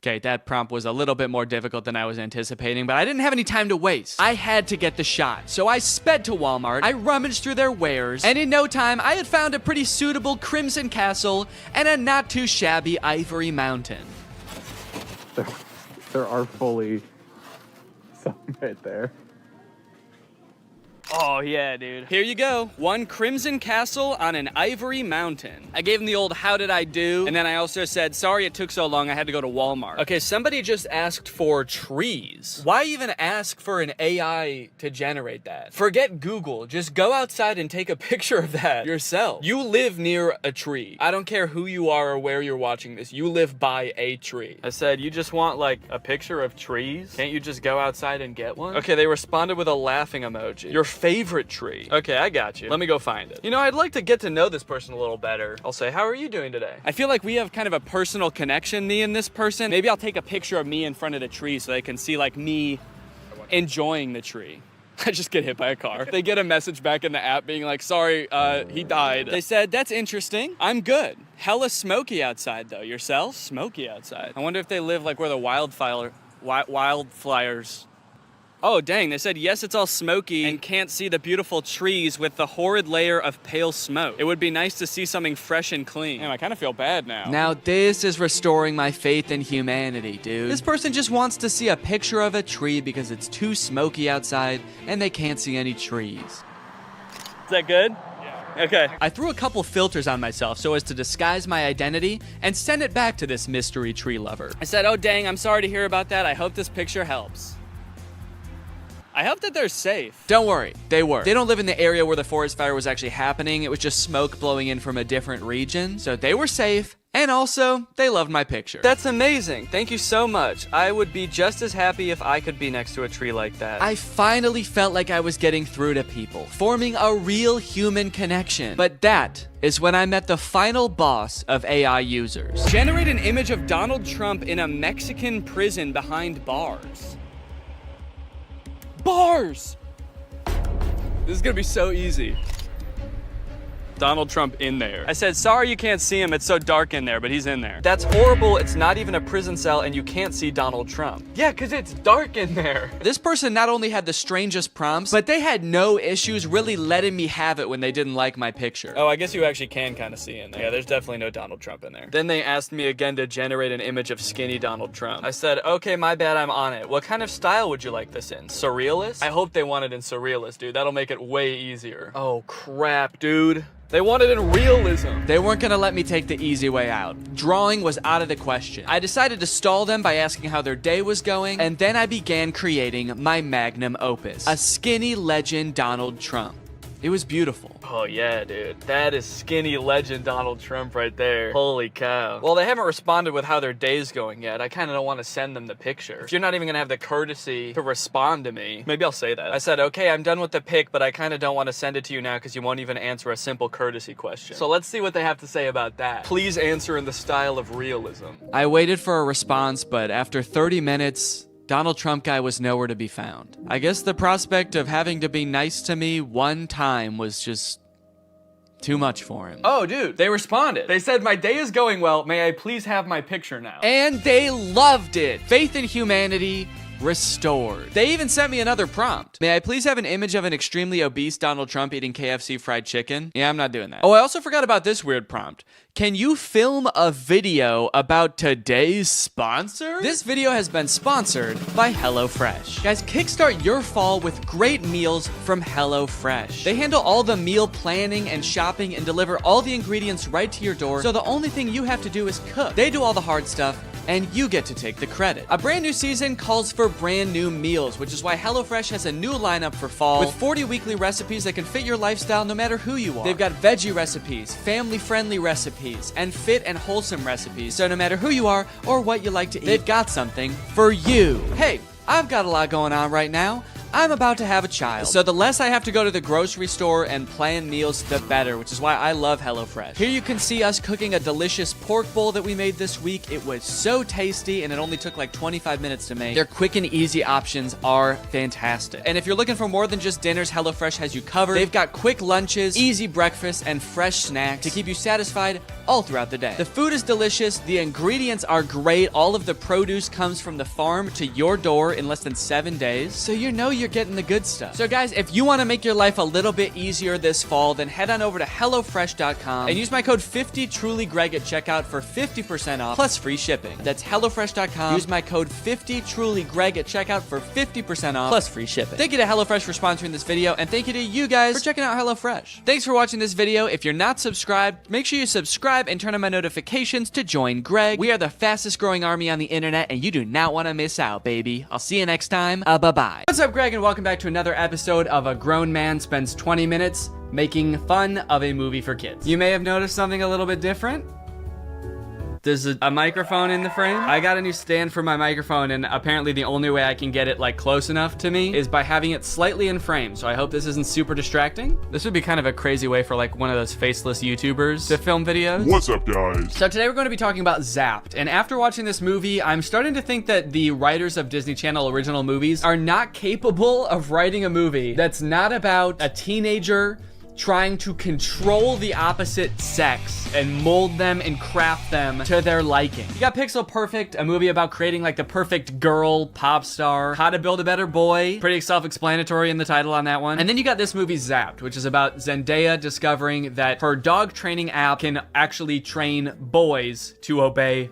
Okay, that prompt was a little bit more difficult than I was anticipating, but I didn't have any time to waste. I had to get the shot, so I sped to Walmart, I rummaged through their wares, and in no time, I had found a pretty suitable Crimson Castle and a not too shabby Ivory Mountain. There are fully some right there. Oh yeah, dude. Here you go. 1 Crimson Castle on an Ivory Mountain. I gave him the old how did I do, and then I also said, sorry it took so long, I had to go to Walmart. Okay, somebody just asked for trees. Why even ask for an AI to generate that? Forget Google, just go outside and take a picture of that yourself. You live near a tree. I don't care who you are or where you're watching this, you live by a tree. I said, you just want like a picture of trees? Can't you just go outside and get one? Okay, they responded with a laughing emoji. Your favorite tree. Okay, I got you. Let me go find it. You know, I'd like to get to know this person a little better. I'll say, how are you doing today? I feel like we have kind of a personal connection, me and this person. Maybe I'll take a picture of me in front of the tree so they can see like me enjoying the tree. I just get hit by a car. They get a message back in the app being like, sorry, he died. They said, that's interesting. I'm good. Hella smoky outside though. Yourself? Smoky outside. I wonder if they live like where the wildfires. Oh, dang, they said, yes, it's all smoky and can't see the beautiful trees with the horrid layer of pale smoke. It would be nice to see something fresh and clean. Damn, I kind of feel bad now. Now, this is restoring my faith in humanity, dude. This person just wants to see a picture of a tree because it's too smoky outside and they can't see any trees. Is that good? Okay. I threw a couple filters on myself so as to disguise my identity and send it back to this mystery tree lover. I said, oh dang, I'm sorry to hear about that. I hope this picture helps. I hope that they're safe. Don't worry, they were. They don't live in the area where the forest fire was actually happening. It was just smoke blowing in from a different region. So they were safe. And also, they loved my picture. That's amazing. Thank you so much. I would be just as happy if I could be next to a tree like that. I finally felt like I was getting through to people, forming a real human connection. But that is when I met the final boss of AI users. Generate an image of Donald Trump in a Mexican prison behind bars. Bars! This is gonna be so easy. Donald Trump in there. I said, sorry you can't see him, it's so dark in there, but he's in there. That's horrible, it's not even a prison cell and you can't see Donald Trump. Yeah, cause it's dark in there. This person not only had the strangest prompts, but they had no issues really letting me have it when they didn't like my picture. Oh, I guess you actually can kind of see in there. Yeah, there's definitely no Donald Trump in there. Then they asked me again to generate an image of skinny Donald Trump. I said, okay, my bad, I'm on it. What kind of style would you like this in? Surrealist? I hope they want it in surrealist, dude. That'll make it way easier. Oh, crap, dude. They wanted in realism. They weren't gonna let me take the easy way out. Drawing was out of the question. I decided to stall them by asking how their day was going, and then I began creating my magnum opus, a skinny legend Donald Trump. It was beautiful. Oh yeah, dude. That is skinny legend Donald Trump right there. Holy cow. Well, they haven't responded with how their day's going yet. I kind of don't want to send them the picture. If you're not even gonna have the courtesy to respond to me, maybe I'll say that. I said, okay, I'm done with the pic, but I kind of don't want to send it to you now because you won't even answer a simple courtesy question. So let's see what they have to say about that. Please answer in the style of realism. I waited for a response, but after 30 minutes, Donald Trump guy was nowhere to be found. I guess the prospect of having to be nice to me one time was just too much for him. Oh, dude, they responded. They said, my day is going well. May I please have my picture now? And they loved it. Faith in humanity restored. They even sent me another prompt. May I please have an image of an extremely obese Donald Trump eating KFC fried chicken? Yeah, I'm not doing that. Oh, I also forgot about this weird prompt. Can you film a video about today's sponsor? This video has been sponsored by HelloFresh. Guys, kickstart your fall with great meals from HelloFresh. They handle all the meal planning and shopping and deliver all the ingredients right to your door, so the only thing you have to do is cook. They do all the hard stuff, and you get to take the credit. A brand new season calls for brand new meals, which is why HelloFresh has a new lineup for fall with 40 weekly recipes that can fit your lifestyle no matter who you are. They've got veggie recipes, family-friendly recipes, and fit and wholesome recipes, so no matter who you are or what you like to eat, they've got something for you. Hey, I've got a lot going on right now. I'm about to have a child, so the less I have to go to the grocery store and plan meals, the better, which is why I love HelloFresh. Here you can see us cooking a delicious pork bowl that we made this week. It was so tasty, and it only took like 25 minutes to make. Their quick and easy options are fantastic. And if you're looking for more than just dinners, HelloFresh has you covered. They've got quick lunches, easy breakfasts, and fresh snacks to keep you satisfied all throughout the day. The food is delicious, the ingredients are great, all of the produce comes from the farm to your door in less than 7 days, so you know you're getting the good stuff. So guys, if you want to make your life a little bit easier this fall, then head on over to HelloFresh.com and use my code 50TrulyGreg at checkout for 50% off plus free shipping. That's HelloFresh.com. Use my code 50TrulyGreg at checkout for 50% off plus free shipping. Thank you to HelloFresh for sponsoring this video, and thank you to you guys for checking out HelloFresh. Thanks for watching this video. If you're not subscribed, make sure you subscribe and turn on my notifications to join Greg. We are the fastest growing army on the internet, and you do not want to miss out, baby. I'll see you next time. Bye-bye. What's up, Greg, and welcome back to another episode of A Grown Man Spends 20 Minutes Making Fun of a Movie for Kids. You may have noticed something a little bit different. There's a microphone in the frame. I got a new stand for my microphone, and apparently the only way I can get it like close enough to me is by having it slightly in frame. So I hope this isn't super distracting. This would be kind of a crazy way for like one of those faceless YouTubers to film videos. What's up, guys? So today we're going to be talking about Zapped. And after watching this movie, I'm starting to think that the writers of Disney Channel original movies are not capable of writing a movie that's not about a teenager trying to control the opposite sex and mold them and craft them to their liking. You got Pixel Perfect, a movie about creating like the perfect girl pop star. How to Build a Better Boy, pretty self-explanatory in the title on that one. And then you got this movie Zapped, which is about Zendaya discovering that her dog training app can actually train boys to obey.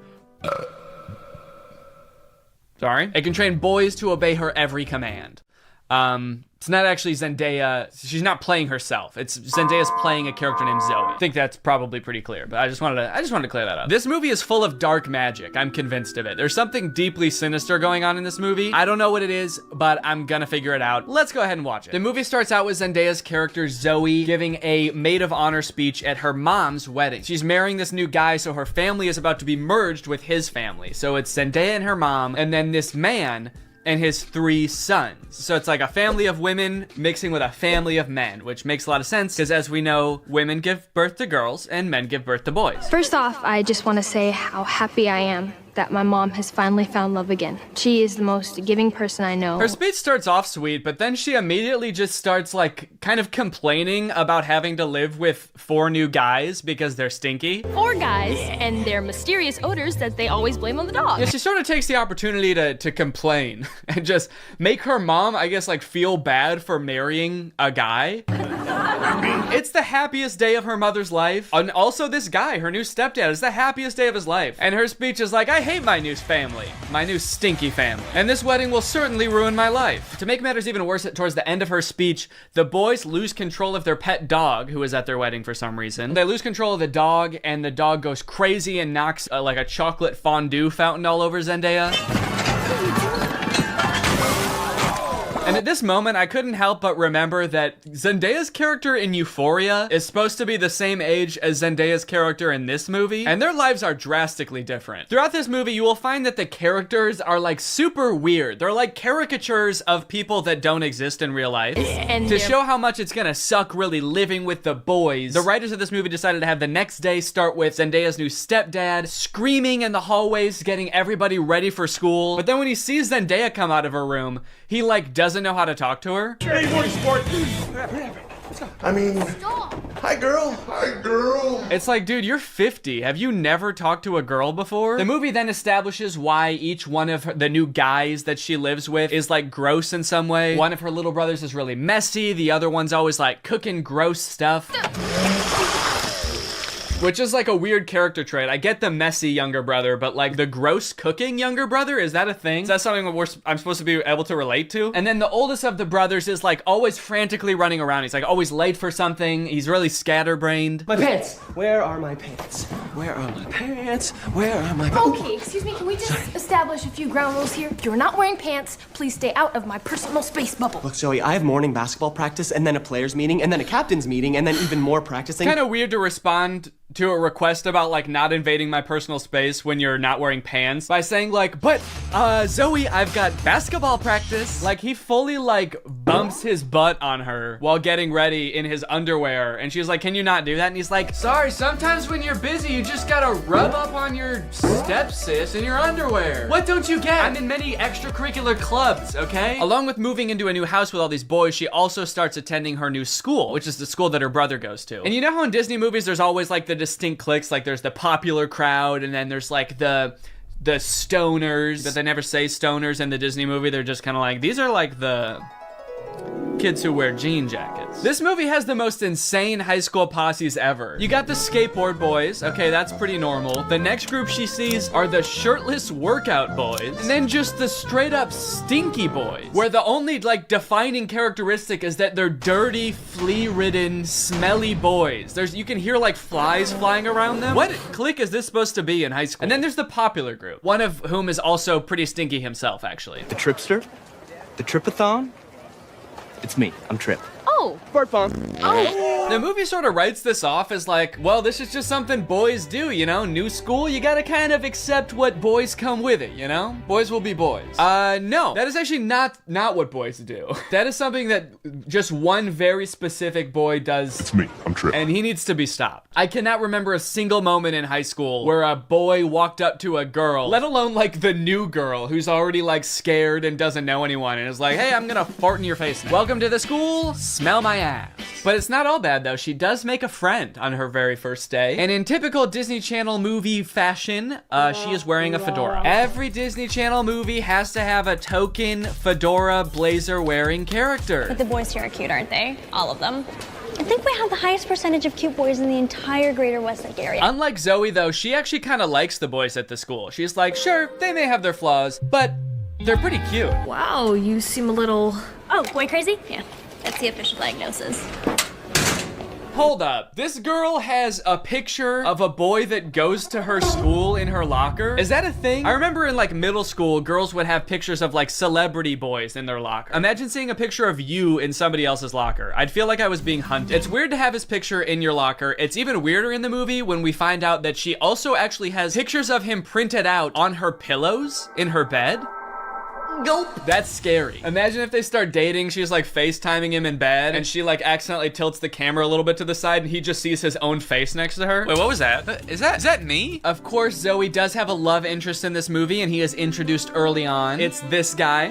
Sorry? It can train boys to obey her every command. It's not actually Zendaya. She's not playing herself. It's Zendaya's playing a character named Zoe. I think that's probably pretty clear, but I just wanted to clear that up. This movie is full of dark magic. I'm convinced of it. There's something deeply sinister going on in this movie. I don't know what it is, but I'm gonna figure it out. Let's go ahead and watch it. The movie starts out with Zendaya's character Zoe giving a maid of honor speech at her mom's wedding. She's marrying this new guy, so her family is about to be merged with his family. So it's Zendaya and her mom, and then this man and his 3 sons. So it's like a family of women mixing with a family of men, which makes a lot of sense because as we know, women give birth to girls and men give birth to boys. First off, I just want to say how happy I am that my mom has finally found love again. She is the most giving person I know. Her speech starts off sweet, but then she immediately just starts like kind of complaining about having to live with 4 new guys because they're stinky. 4 guys and their mysterious odors that they always blame on the dog. Yeah, she sort of takes the opportunity to complain and just make her mom, I guess, like feel bad for marrying a guy. It's the happiest day of her mother's life. And also this guy, her new stepdad, is the happiest day of his life. And her speech is like, I hate my new family, my new stinky family. And this wedding will certainly ruin my life. To make matters even worse, towards the end of her speech, the boys lose control of their pet dog, who is at their wedding for some reason. They lose control of the dog, and the dog goes crazy and knocks like a chocolate fondue fountain all over Zendaya. And at this moment, I couldn't help but remember that Zendaya's character in Euphoria is supposed to be the same age as Zendaya's character in this movie, and their lives are drastically different. Throughout this movie, you will find that the characters are like super weird. They're like caricatures of people that don't exist in real life. And to show how much it's gonna suck really living with the boys, the writers of this movie decided to have the next day start with Zendaya's new stepdad screaming in the hallways, getting everybody ready for school. But then when he sees Zendaya come out of her room, he like doesn't know how to talk to her. Hey, morning, sport. I mean, hi, girl. Hi, girl. It's like, dude, you're 50. Have you never talked to a girl before? The movie then establishes why each one of the new guys that she lives with is like gross in some way. One of her little brothers is really messy. The other one's always like cooking gross stuff. Which is like a weird character trait. I get the messy younger brother, but like the gross cooking younger brother, is that a thing? Is that something I'm supposed to be able to relate to? And then the oldest of the brothers is like always frantically running around. He's like always late for something. He's really scatterbrained. My pants. Where are my pants? Where are my pants? Where are my pants? Okay, excuse me, can we just establish a few ground rules here? If you're not wearing pants, please stay out of my personal space bubble. Look, Zoe, I have morning basketball practice and then a players meeting and then a captain's meeting and then even more practicing. Kind of weird to respond to a request about like not invading my personal space when you're not wearing pants by saying like, but Zoe, I've got basketball practice. Like he fully like bumps his butt on her while getting ready in his underwear, and she's like, can you not do that? And he's like, sorry, sometimes when you're busy you just gotta rub up on your stepsis in your underwear. What don't you get? I'm in many extracurricular clubs, okay? Along with moving into a new house with all these boys, she also starts attending her new school, which is the school that her brother goes to. And you know how in Disney movies there's always like the distinct cliques, like there's the popular crowd and then there's like the stoners, but they never say stoners in the Disney movie. They're just kind of like, these are like the kids who wear jean jackets. This movie has the most insane high school posses ever. You got the skateboard boys. Okay, that's pretty normal. The next group she sees are the shirtless workout boys. And then just the straight up stinky boys, where the only like defining characteristic is that they're dirty, flea-ridden, smelly boys. You can hear like flies flying around them. What clique is this supposed to be in high school? And then there's the popular group, one of whom is also pretty stinky himself, actually. The Tripster? The Tripathon? It's me. I'm Trip. Oh. Sport phone. Oh. The movie sort of writes this off as like, well, this is just something boys do, you know? New school, you gotta kind of accept what boys come with it, you know? Boys will be boys. No. That is actually not what boys do. That is something that just one very specific boy does. It's me. I'm Trip. And he needs to be stopped. I cannot remember a single moment in high school where a boy walked up to a girl, let alone like the new girl who's already like scared and doesn't know anyone and is like, hey, I'm gonna fart in your face now. Welcome to the school, smell my ass. But it's not all bad though, she does make a friend on her very first day. And in typical Disney Channel movie fashion, she is wearing a fedora. Every Disney Channel movie has to have a token fedora blazer wearing character. But the boys here are cute, aren't they? All of them. I think we have the highest percentage of cute boys in the entire greater Westlake area. Unlike Zoe, though, she actually kind of likes the boys at the school. She's like, sure, they may have their flaws, but they're pretty cute. Wow, you seem a little... Oh, boy crazy? Yeah, that's the official diagnosis. Hold up. This girl has a picture of a boy that goes to her school in her locker. Is that a thing? I remember in like middle school, girls would have pictures of like celebrity boys in their locker. Imagine seeing a picture of you in somebody else's locker. I'd feel like I was being hunted. It's weird to have his picture in your locker. It's even weirder in the movie when we find out that she also actually has pictures of him printed out on her pillows in her bed. Nope. That's scary. Imagine if they start dating, she's like FaceTiming him in bed, and she like accidentally tilts the camera a little bit to the side, and he just sees his own face next to her. Wait, what was that? Is that me? Of course, Zoe does have a love interest in this movie, and he is introduced early on. It's this guy.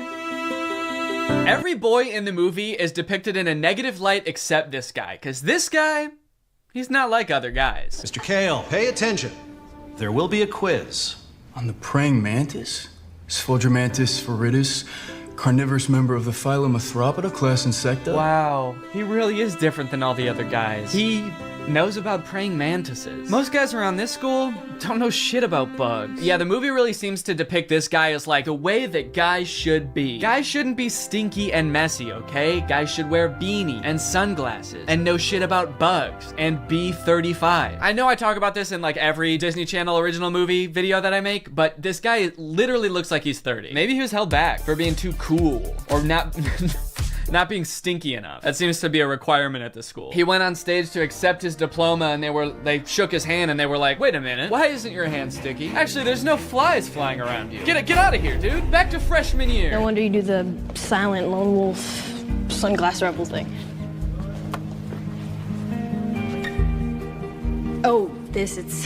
Every boy in the movie is depicted in a negative light except this guy, because this guy, he's not like other guys. Mr. Kale, pay attention. There will be a quiz. On the praying mantis? Sphodromantis viridis, carnivorous member of the phylum Arthropoda, class Insecta. Wow, he really is different than all the other guys. He knows about praying mantises. Most guys around this school don't know shit about bugs. Yeah, the movie really seems to depict this guy as like the way that guys should be. Guys shouldn't be stinky and messy, okay? Guys should wear beanie and sunglasses and know shit about bugs and be 35. I know I talk about this in like every Disney Channel original movie video that I make, but this guy literally looks like he's 30. Maybe he was held back for being too cool or not not being stinky enough. That seems to be a requirement at the school. He went on stage to accept his diploma, and they shook his hand, and they were like, wait a minute, why isn't your hand sticky? Actually, there's no flies flying around you. Get out of here, dude. Back to freshman year. No wonder you do the silent lone wolf sunglass rebel thing. Oh, it's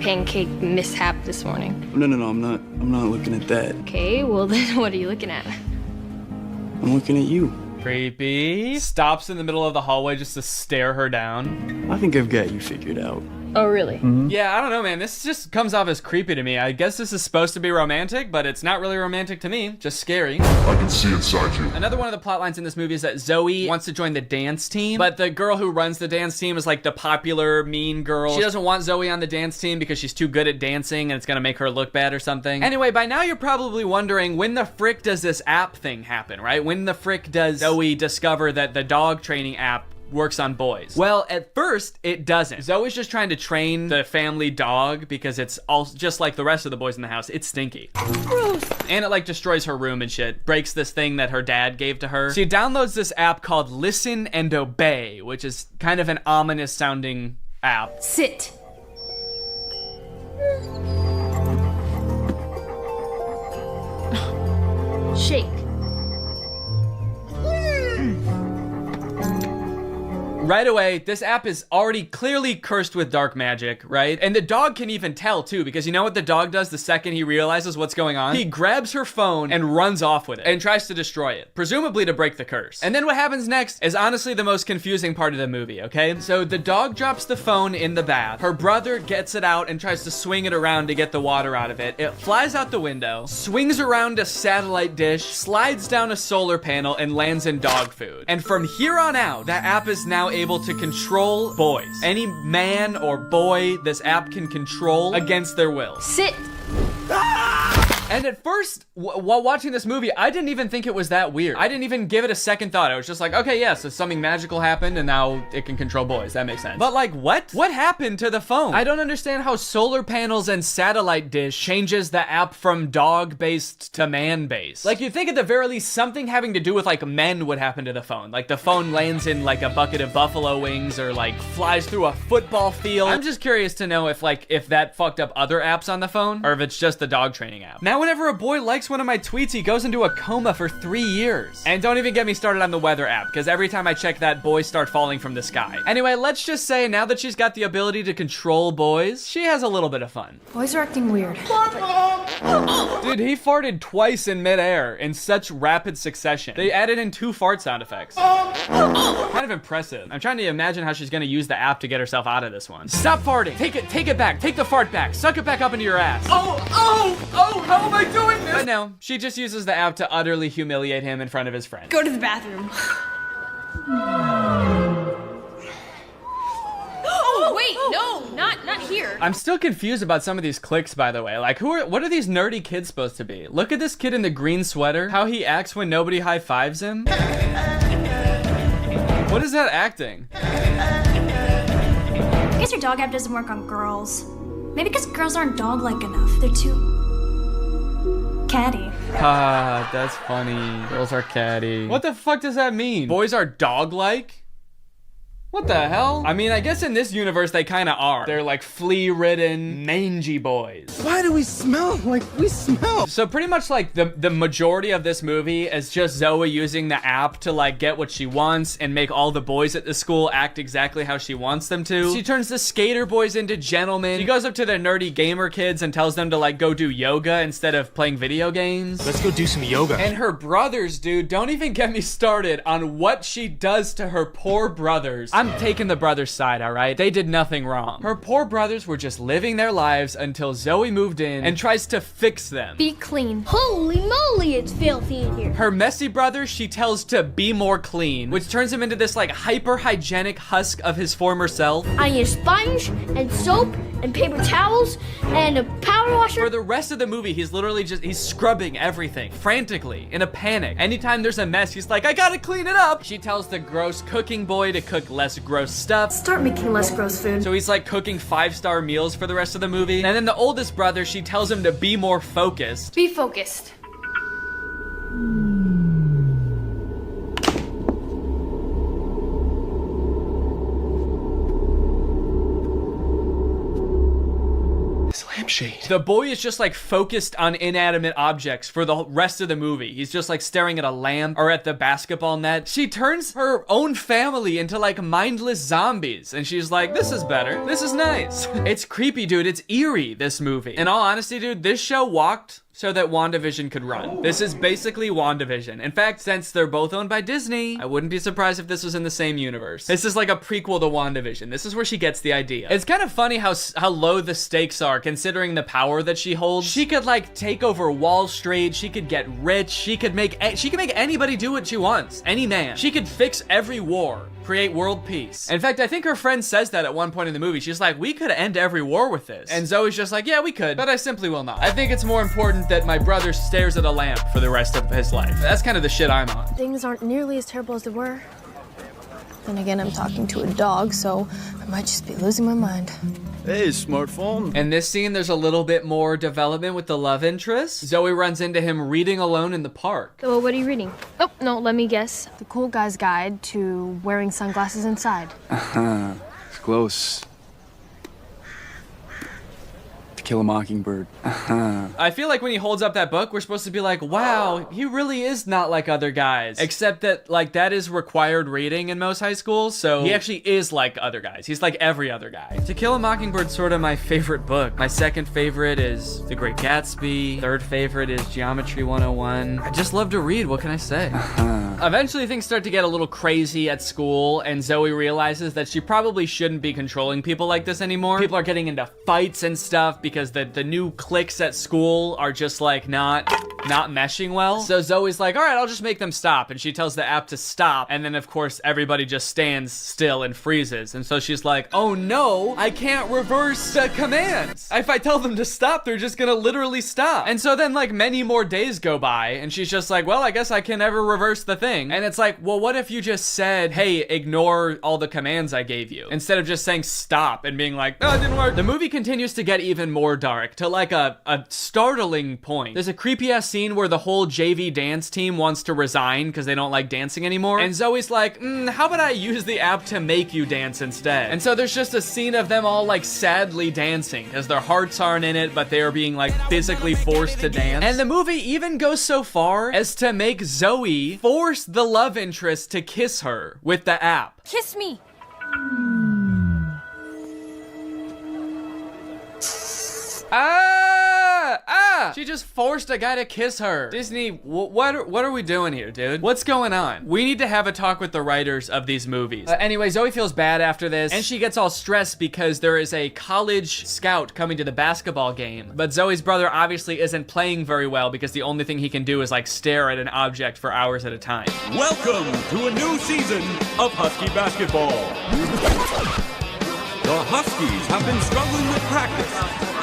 pancake mishap this morning. No, I'm not looking at that. Okay, well then what are you looking at? I'm looking at you. Creepy. Stops in the middle of the hallway just to stare her down. I think I've got you figured out. Oh, really? Yeah, I don't know, man. This just comes off as creepy to me. I guess this is supposed to be romantic, but it's not really romantic to me. Just scary. I can see inside you. Another one of the plot lines in this movie is that Zoe wants to join the dance team, but the girl who runs the dance team is like the popular mean girl. She doesn't want Zoe on the dance team because she's too good at dancing and it's gonna make her look bad or something. Anyway, by now you're probably wondering, when the frick does this app thing happen, right? When the frick does Zoe discover that the dog training app works on boys? Well, at first, it doesn't. Zoe's just trying to train the family dog because it's all just like the rest of the boys in the house. It's stinky. Gross. And it like destroys her room and shit. Breaks this thing that her dad gave to her. She downloads this app called Listen and Obey, which is kind of an ominous sounding app. Sit. Shake. Right away, this app is already clearly cursed with dark magic, right? And the dog can even tell too, because you know what the dog does the second he realizes what's going on? He grabs her phone and runs off with it and tries to destroy it, presumably to break the curse. And then what happens next is honestly the most confusing part of the movie, okay? So the dog drops the phone in the bath. Her brother gets it out and tries to swing it around to get the water out of it. It flies out the window, swings around a satellite dish, slides down a solar panel, and lands in dog food. And from here on out, that app is now able to control boys. Any man or boy this app can control against their will. Sit. And at first, while watching this movie, I didn't even think it was that weird. I didn't even give it a second thought. I was just like, okay, yeah, so something magical happened and now it can control boys. That makes sense. But like, what? What happened to the phone? I don't understand how solar panels and satellite dish changes the app from dog-based to man-based. Like, you'd think at the very least something having to do with like men would happen to the phone. Like the phone lands in like a bucket of buffalo wings or like flies through a football field. I'm just curious to know if that fucked up other apps on the phone or if it's just the dog training app. Now whenever a boy likes one of my tweets, he goes into a coma for 3 years. And don't even get me started on the weather app, because every time I check that, boys start falling from the sky. Anyway, let's just say now that she's got the ability to control boys, she has a little bit of fun. Boys are acting weird. Dude, he farted twice in midair in such rapid succession. They added in 2 fart sound effects. Kind of impressive. I'm trying to imagine how she's gonna use the app to get herself out of this one. Stop farting. Take it back. Take the fart back. Suck it back up into your ass. Oh, how am I doing this? But no, she just uses the app to utterly humiliate him in front of his friends. Go to the bathroom. Oh, wait, no, not here. I'm still confused about some of these cliques, by the way. Like, what are these nerdy kids supposed to be? Look at this kid in the green sweater, how he acts when nobody high-fives him. What is that acting? I guess your dog app doesn't work on girls. Maybe because girls aren't dog-like enough. They're too catty. Ah, that's funny. Girls are catty. What the fuck does that mean? Boys are dog-like? What the hell? I mean, I guess in this universe they kind of are. They're like flea-ridden, mangy boys. Why do we smell like we smell? So pretty much like the majority of this movie is just Zoe using the app to like get what she wants and make all the boys at the school act exactly how she wants them to. She turns the skater boys into gentlemen. She goes up to the nerdy gamer kids and tells them to like go do yoga instead of playing video games. Let's go do some yoga. And her brothers, dude, don't even get me started on what she does to her poor brothers. I'm taking the brothers' side, all right? They did nothing wrong. Her poor brothers were just living their lives until Zoe moved in and tries to fix them. Be clean. Holy moly, it's filthy in here. Her messy brother, she tells to be more clean, which turns him into this like hyper-hygienic husk of his former self. I need a sponge and soap and paper towels and a power washer. For the rest of the movie, he's literally he's scrubbing everything frantically in a panic. Anytime there's a mess, he's like, I gotta clean it up. She tells the gross cooking boy to cook less gross stuff. Start making less gross food. So he's like cooking 5-star meals for the rest of the movie. And then the oldest brother, she tells him to be more focused. Be focused. The boy is just like focused on inanimate objects for the rest of the movie. He's just like staring at a lamp or at the basketball net. She turns her own family into like mindless zombies and she's like, this is better. This is nice. It's creepy, dude. It's eerie, this movie. In all honesty, dude, this show walked so that WandaVision could run. This is basically WandaVision. In fact, since they're both owned by Disney, I wouldn't be surprised if this was in the same universe. This is like a prequel to WandaVision. This is where she gets the idea. It's kind of funny how low the stakes are considering the power that she holds. She could like take over Wall Street. She could get rich. She could make anybody do what she wants. Any man. She could fix every war. Create world peace. In fact, I think her friend says that at one point in the movie. She's like, we could end every war with this. And Zoe's just like, yeah, we could, but I simply will not. I think it's more important that my brother stares at a lamp for the rest of his life. That's kind of the shit I'm on. Things aren't nearly as terrible as they were. Then again, I'm talking to a dog, so I might just be losing my mind. Hey, smartphone. In this scene, there's a little bit more development with the love interest. Zoe runs into him reading alone in the park. So what are you reading? Oh, no, let me guess. The Cool Guy's Guide to Wearing Sunglasses Inside. Uh-huh. It's close. To Kill a Mockingbird. Uh-huh. I feel like when he holds up that book, we're supposed to be like, wow, he really is not like other guys. Except that, like, that is required reading in most high schools, so he actually is like other guys. He's like every other guy. To Kill a Mockingbird's sort of my favorite book. My second favorite is The Great Gatsby. Third favorite is Geometry 101. I just love to read, what can I say? Uh-huh. Eventually, things start to get a little crazy at school, and Zoe realizes that she probably shouldn't be controlling people like this anymore. People are getting into fights and stuff because the new cliques at school are just like not meshing well. So Zoe's like, all right, I'll just make them stop. And she tells the app to stop. And then of course, everybody just stands still and freezes. And so she's like, oh no, I can't reverse the commands. If I tell them to stop, they're just gonna literally stop. And so then like many more days go by and she's just like, well, I guess I can never reverse the thing. And it's like, well, what if you just said, hey, ignore all the commands I gave you, instead of just saying stop and being like, oh, it didn't work. The movie continues to get even more dark to like a startling point. There's a creepy ass scene where the whole JV dance team wants to resign because they don't like dancing anymore. And Zoe's like, how about I use the app to make you dance instead? And so there's just a scene of them all like sadly dancing because their hearts aren't in it, but they are being like physically forced to dance. And the movie even goes so far as to make Zoe force the love interest to kiss her with the app. Kiss me. She just forced a guy to kiss her. Disney, what are we doing here, dude? What's going on? We need to have a talk with the writers of these movies. Anyway, Zoe feels bad after this, and she gets all stressed because there is a college scout coming to the basketball game. But Zoe's brother obviously isn't playing very well because the only thing he can do is like stare at an object for hours at a time. Welcome to a new season of Husky basketball. The Huskies have been struggling with practice,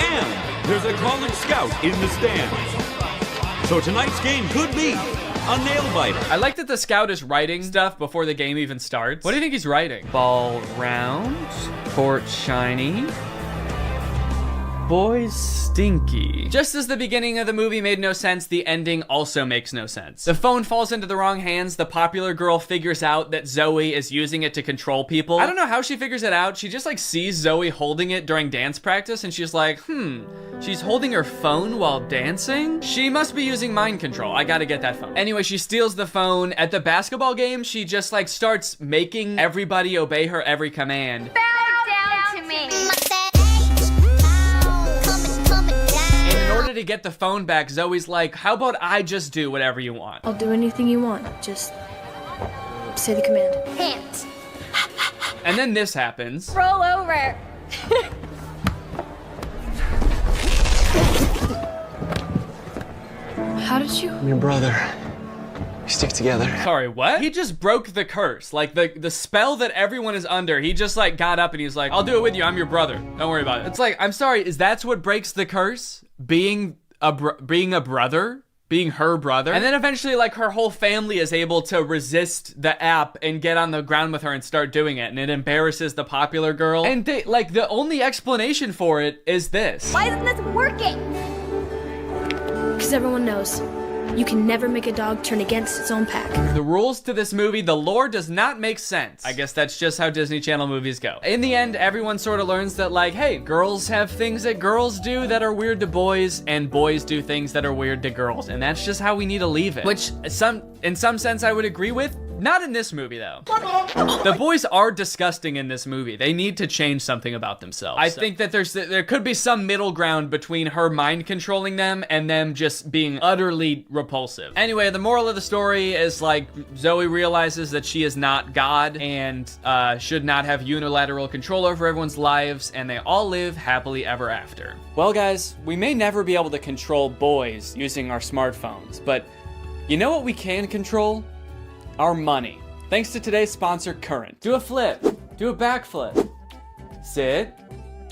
and there's a college scout in the stands. So tonight's game could be a nail-biter. I like that the scout is writing stuff before the game even starts. What do you think he's writing? Ball round, court shiny, boys stinky. Just as the beginning of the movie made no sense, the ending also makes no sense. The phone falls into the wrong hands. The popular girl figures out that Zoe is using it to control people. I don't know how she figures it out. She just like sees Zoe holding it during dance practice and she's like, she's holding her phone while dancing? She must be using mind control. I gotta get that phone. Anyway, she steals the phone. At the basketball game, she just like starts making everybody obey her every command. Bow down to me. In order to get the phone back, Zoe's like, how about I just do whatever you want? I'll do anything you want. Just say the command. Hands. And then this happens. Roll over. How did you? I'm your brother. We stick together. Sorry, what? He just broke the curse. Like the spell that everyone is under. He just like got up and he's like, I'll do it with you. I'm your brother. Don't worry about it. It's like, I'm sorry, is that what breaks the curse? Being a brother? Being her brother? And then eventually like her whole family is able to resist the app and get on the ground with her and start doing it. And it embarrasses the popular girl. And they, like the only explanation for it is this. Why isn't this working? Because everyone knows you can never make a dog turn against its own pack. The rules to this movie, the lore does not make sense. I guess that's just how Disney Channel movies go. In the end, everyone sort of learns that like, hey, girls have things that girls do that are weird to boys, and boys do things that are weird to girls. And that's just how we need to leave it. Which in some sense I would agree with. Not in this movie though. The boys are disgusting in this movie. They need to change something about themselves. I think that there could be some middle ground between her mind controlling them and them just being utterly repulsive. Anyway, the moral of the story is like Zoe realizes that she is not God and should not have unilateral control over everyone's lives, and they all live happily ever after. Well guys, we may never be able to control boys using our smartphones, but you know what we can control? Our money. Thanks to today's sponsor, Current. Do a flip. Do a backflip. Sit.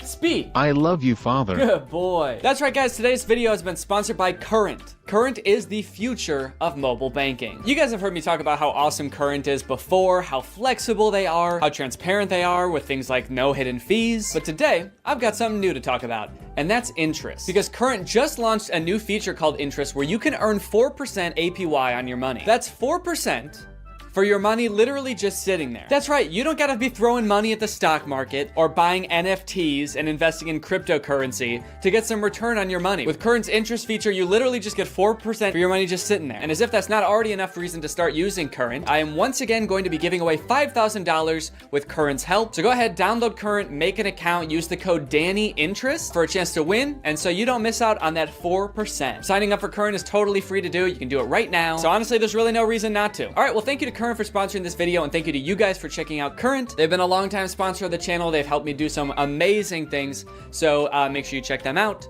Speak. I love you, Father. Good boy. That's right, guys. Today's video has been sponsored by Current. Current is the future of mobile banking. You guys have heard me talk about how awesome Current is before, how flexible they are, how transparent they are with things like no hidden fees. But today, I've got something new to talk about, and that's interest. Because Current just launched a new feature called Interest where you can earn 4% APY on your money. That's 4% for your money literally just sitting there. That's right, you don't gotta be throwing money at the stock market or buying NFTs and investing in cryptocurrency to get some return on your money. With Current's interest feature, you literally just get 4% for your money just sitting there. And as if that's not already enough reason to start using Current, I am once again going to be giving away $5,000 with Current's help. So go ahead, download Current, make an account, use the code DANNYINTEREST for a chance to win, and so you don't miss out on that 4%. Signing up for Current is totally free to do. You can do it right now. So honestly, there's really no reason not to. All right, well, thank you to Current for sponsoring this video, and thank you to you guys for checking out Current. They've been a long-time sponsor of the channel. They've helped me do some amazing things, so make sure you check them out,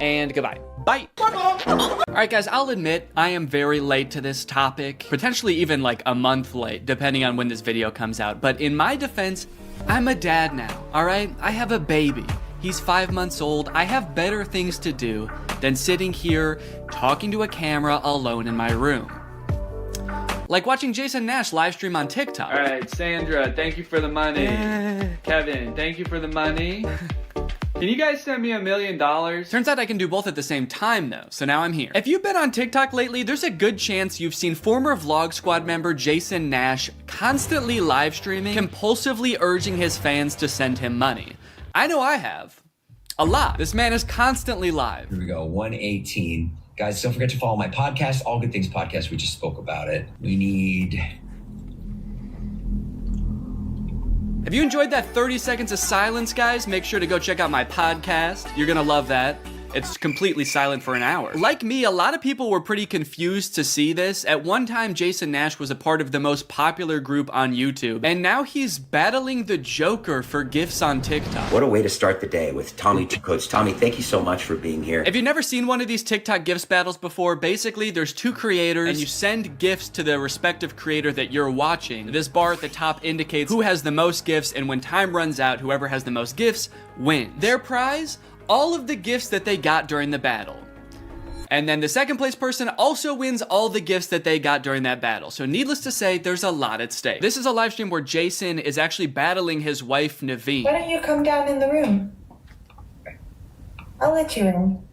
and goodbye. Bye. All right, guys, I'll admit I am very late to this topic, potentially even like a month late, depending on when this video comes out, but in my defense, I'm a dad now, all right? I have a baby. He's 5 months old. I have better things to do than sitting here talking to a camera alone in my room. Like watching Jason Nash live stream on TikTok. All right, Sandra, thank you for the money. Kevin, thank you for the money. Can you guys send me $1 million? Turns out I can do both at the same time though, so now I'm here. If you've been on TikTok lately, there's a good chance you've seen former Vlog Squad member Jason Nash constantly live streaming, compulsively urging his fans to send him money. I know I have. A lot. This man is constantly live. Here we go, 118. Guys, don't forget to follow my podcast, All Good Things Podcast. We just spoke about it. We need... If you enjoyed that 30 seconds of silence, guys, make sure to go check out my podcast. You're gonna love that. It's completely silent for an hour. Like me, a lot of people were pretty confused to see this. At one time, Jason Nash was a part of the most popular group on YouTube, and now he's battling the Joker for gifts on TikTok. What a way to start the day with Tommy Two Coats. Tommy, thank you so much for being here. If you've never seen one of these TikTok gifts battles before, basically there's two creators and you send gifts to the respective creator that you're watching. This bar at the top indicates who has the most gifts, and when time runs out, whoever has the most gifts wins. Their prize? All of the gifts that they got during the battle. And then the second place person also wins all the gifts that they got during that battle. So needless to say, there's a lot at stake. This is a live stream where Jason is actually battling his wife, Naveen. Why don't you come down in the room? I'll let you in.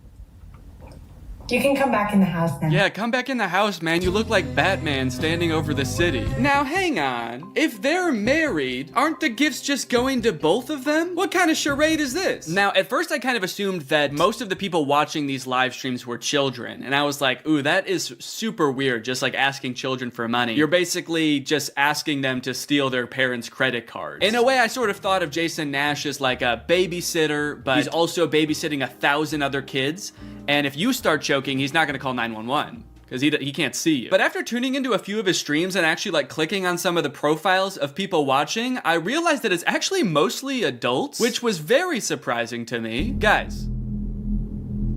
You can come back in the house now. Yeah, come back in the house, man. You look like Batman standing over the city. Now, hang on. If they're married, aren't the gifts just going to both of them? What kind of charade is this? Now, at first I kind of assumed that most of the people watching these live streams were children. And I was like, ooh, that is super weird, just like asking children for money. You're basically just asking them to steal their parents' credit cards. In a way, I sort of thought of Jason Nash as like a babysitter, but he's also babysitting 1,000 other kids. And if you start choking, he's not gonna call 911 because he can't see you. But after tuning into a few of his streams and actually like clicking on some of the profiles of people watching, I realized that it's actually mostly adults, which was very surprising to me. Guys,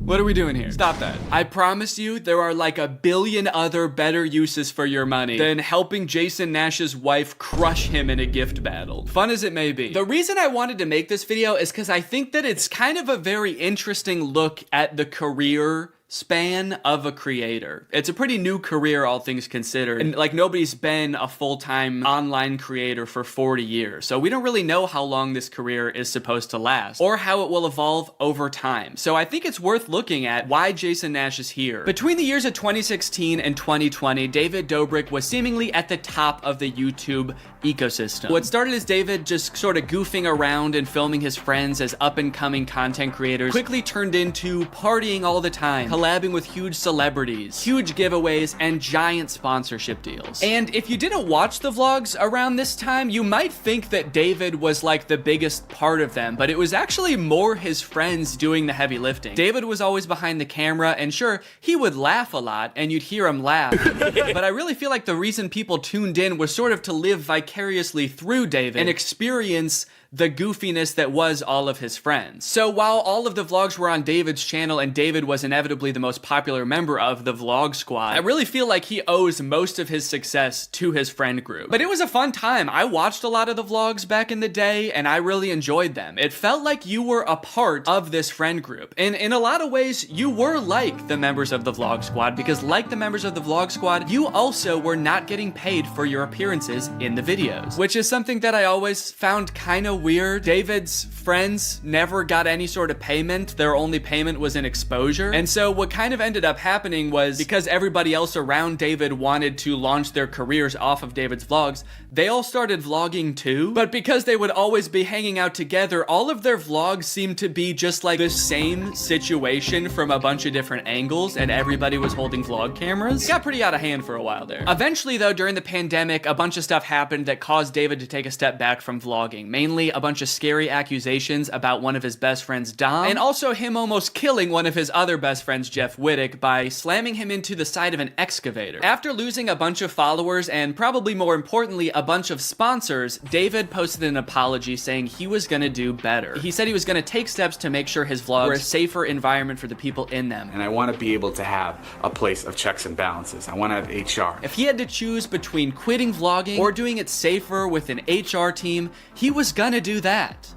what are we doing here? Stop that. I promise you there are like 1 billion other better uses for your money than helping Jason Nash's wife crush him in a gift battle. Fun as it may be. The reason I wanted to make this video is because I think that it's kind of a very interesting look at the career span of a creator. It's a pretty new career, all things considered. And like nobody's been a full-time online creator for 40 years. So we don't really know how long this career is supposed to last or how it will evolve over time. So I think it's worth looking at why Jason Nash is here. Between the years of 2016 and 2020, David Dobrik was seemingly at the top of the YouTube ecosystem. What started as David just sort of goofing around and filming his friends as up-and-coming content creators quickly turned into partying all the time, collabing with huge celebrities, huge giveaways, and giant sponsorship deals. And if you didn't watch the vlogs around this time, you might think that David was like the biggest part of them, but it was actually more his friends doing the heavy lifting. David was always behind the camera, and sure, he would laugh a lot, and you'd hear him laugh. But I really feel like the reason people tuned in was sort of to live vicariously through David and experience the goofiness that was all of his friends. So while all of the vlogs were on David's channel and David was inevitably the most popular member of the Vlog Squad, I really feel like he owes most of his success to his friend group. But it was a fun time. I watched a lot of the vlogs back in the day and I really enjoyed them. It felt like you were a part of this friend group. And in a lot of ways, you were like the members of the Vlog Squad because like the members of the Vlog Squad, you also were not getting paid for your appearances in the videos, which is something that I always found kind of weird. David's friends never got any sort of payment. Their only payment was in exposure. And so what kind of ended up happening was because everybody else around David wanted to launch their careers off of David's vlogs, they all started vlogging too. But because they would always be hanging out together, all of their vlogs seemed to be just like the same situation from a bunch of different angles, and everybody was holding vlog cameras. It got pretty out of hand for a while there. Eventually though, during the pandemic, a bunch of stuff happened that caused David to take a step back from vlogging. Mainly a bunch of scary accusations about one of his best friends, Dom, and also him almost killing one of his other best friends, Jeff Wittick, by slamming him into the side of an excavator. After losing a bunch of followers and probably more importantly, a bunch of sponsors, David posted an apology saying he was gonna do better. He said he was gonna take steps to make sure his vlogs were a safer environment for the people in them. And I want to be able to have a place of checks and balances. I want to have HR. If he had to choose between quitting vlogging or doing it safer with an HR team, he was gonna do that.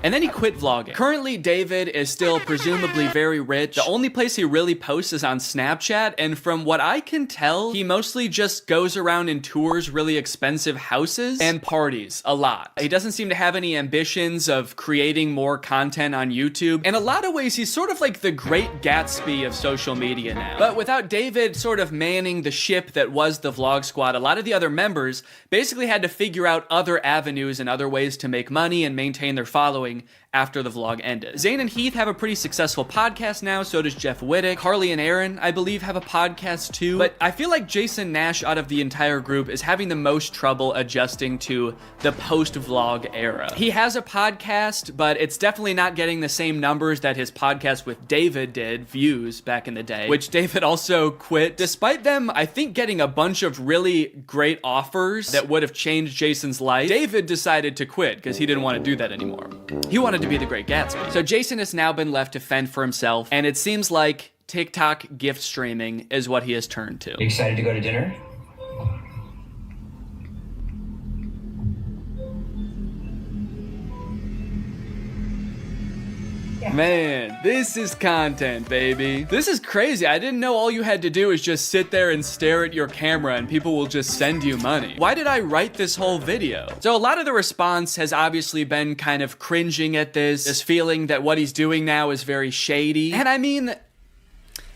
And then he quit vlogging. Currently, David is still presumably very rich. The only place he really posts is on Snapchat, and from what I can tell, he mostly just goes around and tours really expensive houses and parties a lot. He doesn't seem to have any ambitions of creating more content on YouTube. In a lot of ways, he's sort of like the Great Gatsby of social media now. But without David sort of manning the ship that was the Vlog Squad, a lot of the other members basically had to figure out other avenues and other ways to make money and maintain their following after the vlog ended. Zane and Heath have a pretty successful podcast now, so does Jeff Wittick. Carly and Aaron, I believe, have a podcast too. But I feel like Jason Nash, out of the entire group, is having the most trouble adjusting to the post-vlog era. He has a podcast, but it's definitely not getting the same numbers that his podcast with David did, views, back in the day, which David also quit. Despite them, I think, getting a bunch of really great offers that would have changed Jason's life, David decided to quit because he didn't want to do that anymore. He wanted to be the Great Gatsby. So Jason has now been left to fend for himself, and it seems like TikTok gift streaming is what he has turned to. Excited to go to dinner? Man, this is content, baby. This is crazy. I didn't know all you had to do is just sit there and stare at your camera and people will just send you money. Why did I write this whole video? So a lot of the response has obviously been kind of cringing at this feeling that what he's doing now is very shady. And I mean,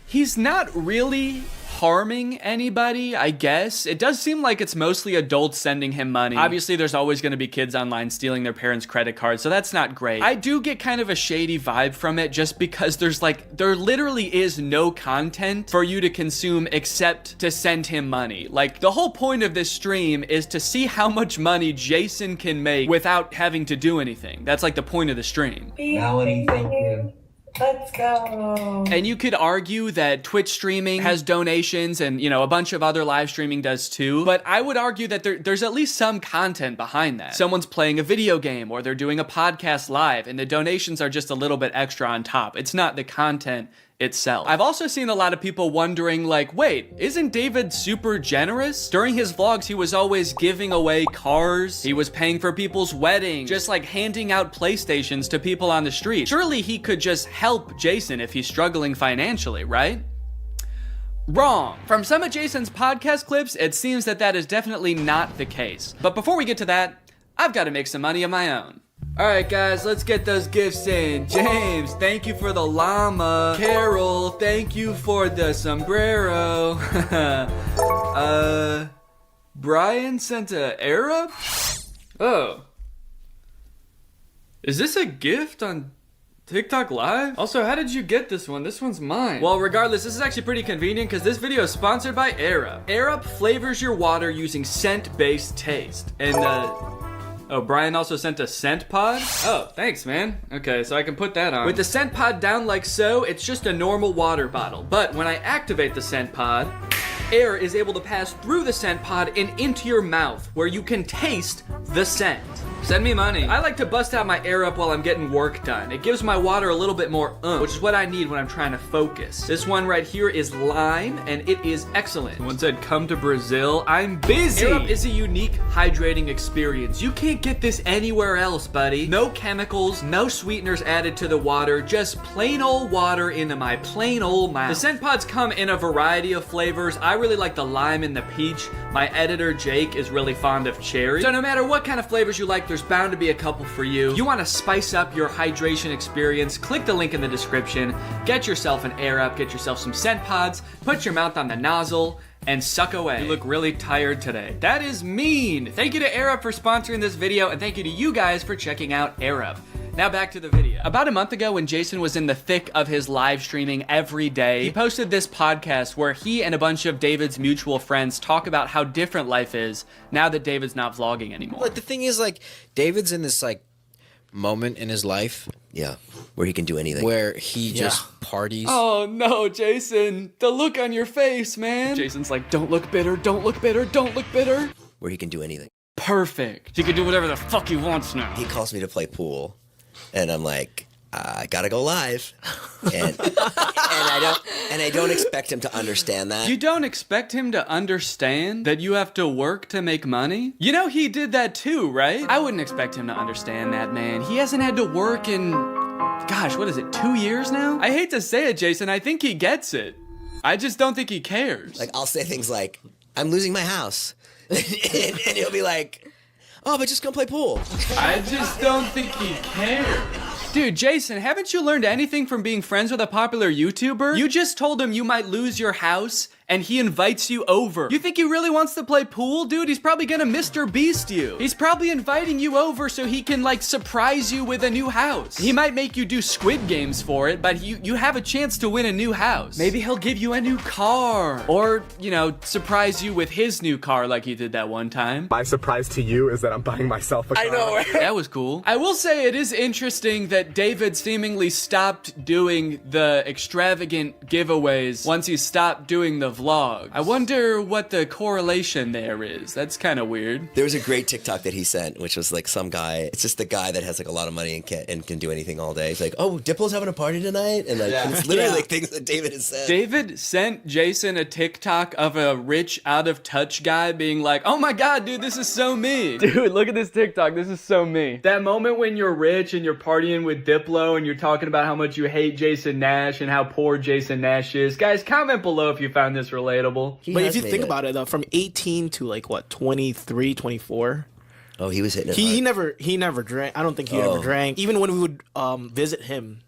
he's not really harming anybody, I guess. It does seem like it's mostly adults sending him money. Obviously, there's always going to be kids online stealing their parents' credit cards, so that's not great. I do get kind of a shady vibe from it just because there literally is no content for you to consume except to send him money. Like, the whole point of this stream is to see how much money Jason can make without having to do anything. That's like the point of the stream. Melanie, thank you. Let's go. And you could argue that Twitch streaming has donations and, you know, a bunch of other live streaming does too. But I would argue that there's at least some content behind that. Someone's playing a video game or they're doing a podcast live and the donations are just a little bit extra on top. It's not the content itself. I've also seen a lot of people wondering, like, wait, isn't David super generous? During his vlogs, he was always giving away cars. He was paying for people's weddings, just like handing out PlayStations to people on the street. Surely he could just help Jason if he's struggling financially, right? Wrong. From some of Jason's podcast clips, it seems that that is definitely not the case. But before we get to that, I've got to make some money of my own. Alright guys, let's get those gifts in. James, thank you for the llama. Carol, thank you for the sombrero. Brian sent a Arab? Oh. Is this a gift on TikTok Live? Also, how did you get this one? This one's mine. Well, regardless, this is actually pretty convenient because this video is sponsored by Arab. Arab flavors your water using scent-based taste. And, oh, Brian also sent a scent pod? Oh, thanks, man. Okay, so I can put that on. With the scent pod down like so, it's just a normal water bottle. But when I activate the scent pod, air is able to pass through the scent pod and into your mouth, where you can taste the scent. Send me money. I like to bust out my air up while I'm getting work done. It gives my water a little bit more which is what I need when I'm trying to focus. This one right here is lime, and it is excellent. Someone said, come to Brazil. I'm busy. Air up is a unique hydrating experience. You can't get this anywhere else, buddy. No chemicals, no sweeteners added to the water, just plain old water into my plain old mouth. The scent pods come in a variety of flavors. I really like the lime and the peach. My editor, Jake, is really fond of cherry. So no matter what kind of flavors you like, there's bound to be a couple for you. You want to spice up your hydration experience, click the link in the description, get yourself an Air Up, get yourself some scent pods, put your mouth on the nozzle, and suck away. You look really tired today. That is mean. Thank you to Air Up for sponsoring this video, and thank you to you guys for checking out Air Up. Now back to the video. About a month ago, when Jason was in the thick of his live streaming every day, he posted this podcast where he and a bunch of David's mutual friends talk about how different life is now that David's not vlogging anymore. But the thing is, like, David's in this, like, moment in his life. Yeah, where he can do anything. Where he just parties. Oh no, Jason. The look on your face, man. Jason's like, don't look bitter, don't look bitter, don't look bitter. Where he can do anything. Perfect. He can do whatever the fuck he wants now. He calls me to play pool. And I'm like, I gotta go live, and I don't expect him to understand that. You don't expect him to understand that you have to work to make money? You know he did that too, right? I wouldn't expect him to understand that, man. He hasn't had to work in, gosh, what is it, 2 years now? I hate to say it, Jason, I think he gets it. I just don't think he cares. Like, I'll say things like, I'm losing my house. and he'll be like, oh, but just come play pool. I just don't think he cares. Dude, Jason, haven't you learned anything from being friends with a popular YouTuber? You just told him you might lose your house, and he invites you over. You think he really wants to play pool? Dude, he's probably gonna Mr. Beast you. He's probably inviting you over so he can, like, surprise you with a new house. He might make you do Squid Games for it, but you have a chance to win a new house. Maybe he'll give you a new car. Or, you know, surprise you with his new car like he did that one time. My surprise to you is that I'm buying myself a car. I know. That was cool. I will say it is interesting that David seemingly stopped doing the extravagant giveaways once he stopped doing the vlog. I wonder what the correlation there is. That's kind of weird. There was a great TikTok that he sent, which was like some guy. It's just the guy that has like a lot of money and can do anything all day. He's like, oh, Diplo's having a party tonight, and like it's literally like things that David has said. David sent Jason a TikTok of a rich, out of touch guy being like, "Oh my god, dude, this is so me." Dude, look at this TikTok. This is so me. That moment when you're rich and you're partying with Diplo and you're talking about how much you hate Jason Nash and how poor Jason Nash is. Guys, comment below if you found this relatable. But if you think about it, though, from 18 to like what, 23, 24. Oh, he was hitting it. He never drank. I don't think he ever drank. Even when we would visit him,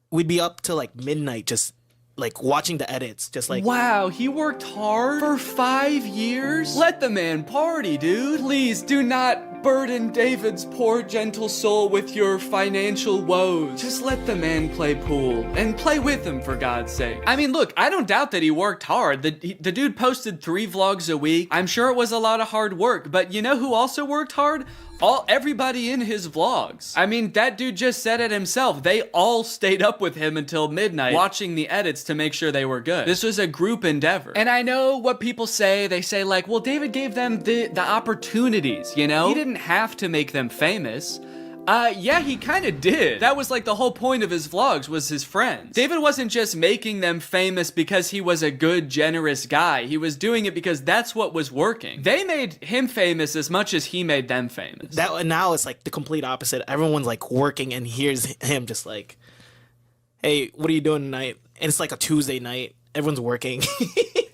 we'd be up till like midnight, just like watching the edits, just like. Wow, he worked hard for 5 years? Let the man party, dude. Please do not burden David's poor, gentle soul with your financial woes. Just let the man play pool and play with him, for God's sake. I mean, look, I don't doubt that he worked hard. The dude posted 3 vlogs a week. I'm sure it was a lot of hard work, but you know who also worked hard? Everybody in his vlogs. I mean, that dude just said it himself. They all stayed up with him until midnight watching the edits to make sure they were good. This was a group endeavor. And I know what people say. They say like, well, David gave them the opportunities, you know? He didn't have to make them famous. Yeah, he kind of did. That was like the whole point of his vlogs, was his friends. David wasn't just making them famous because he was a good, generous guy. He was doing it because that's what was working. They made him famous as much as he made them famous. Now it's like the complete opposite. Everyone's like working, and here's him just like, hey, what are you doing tonight? And it's like a Tuesday night. Everyone's working.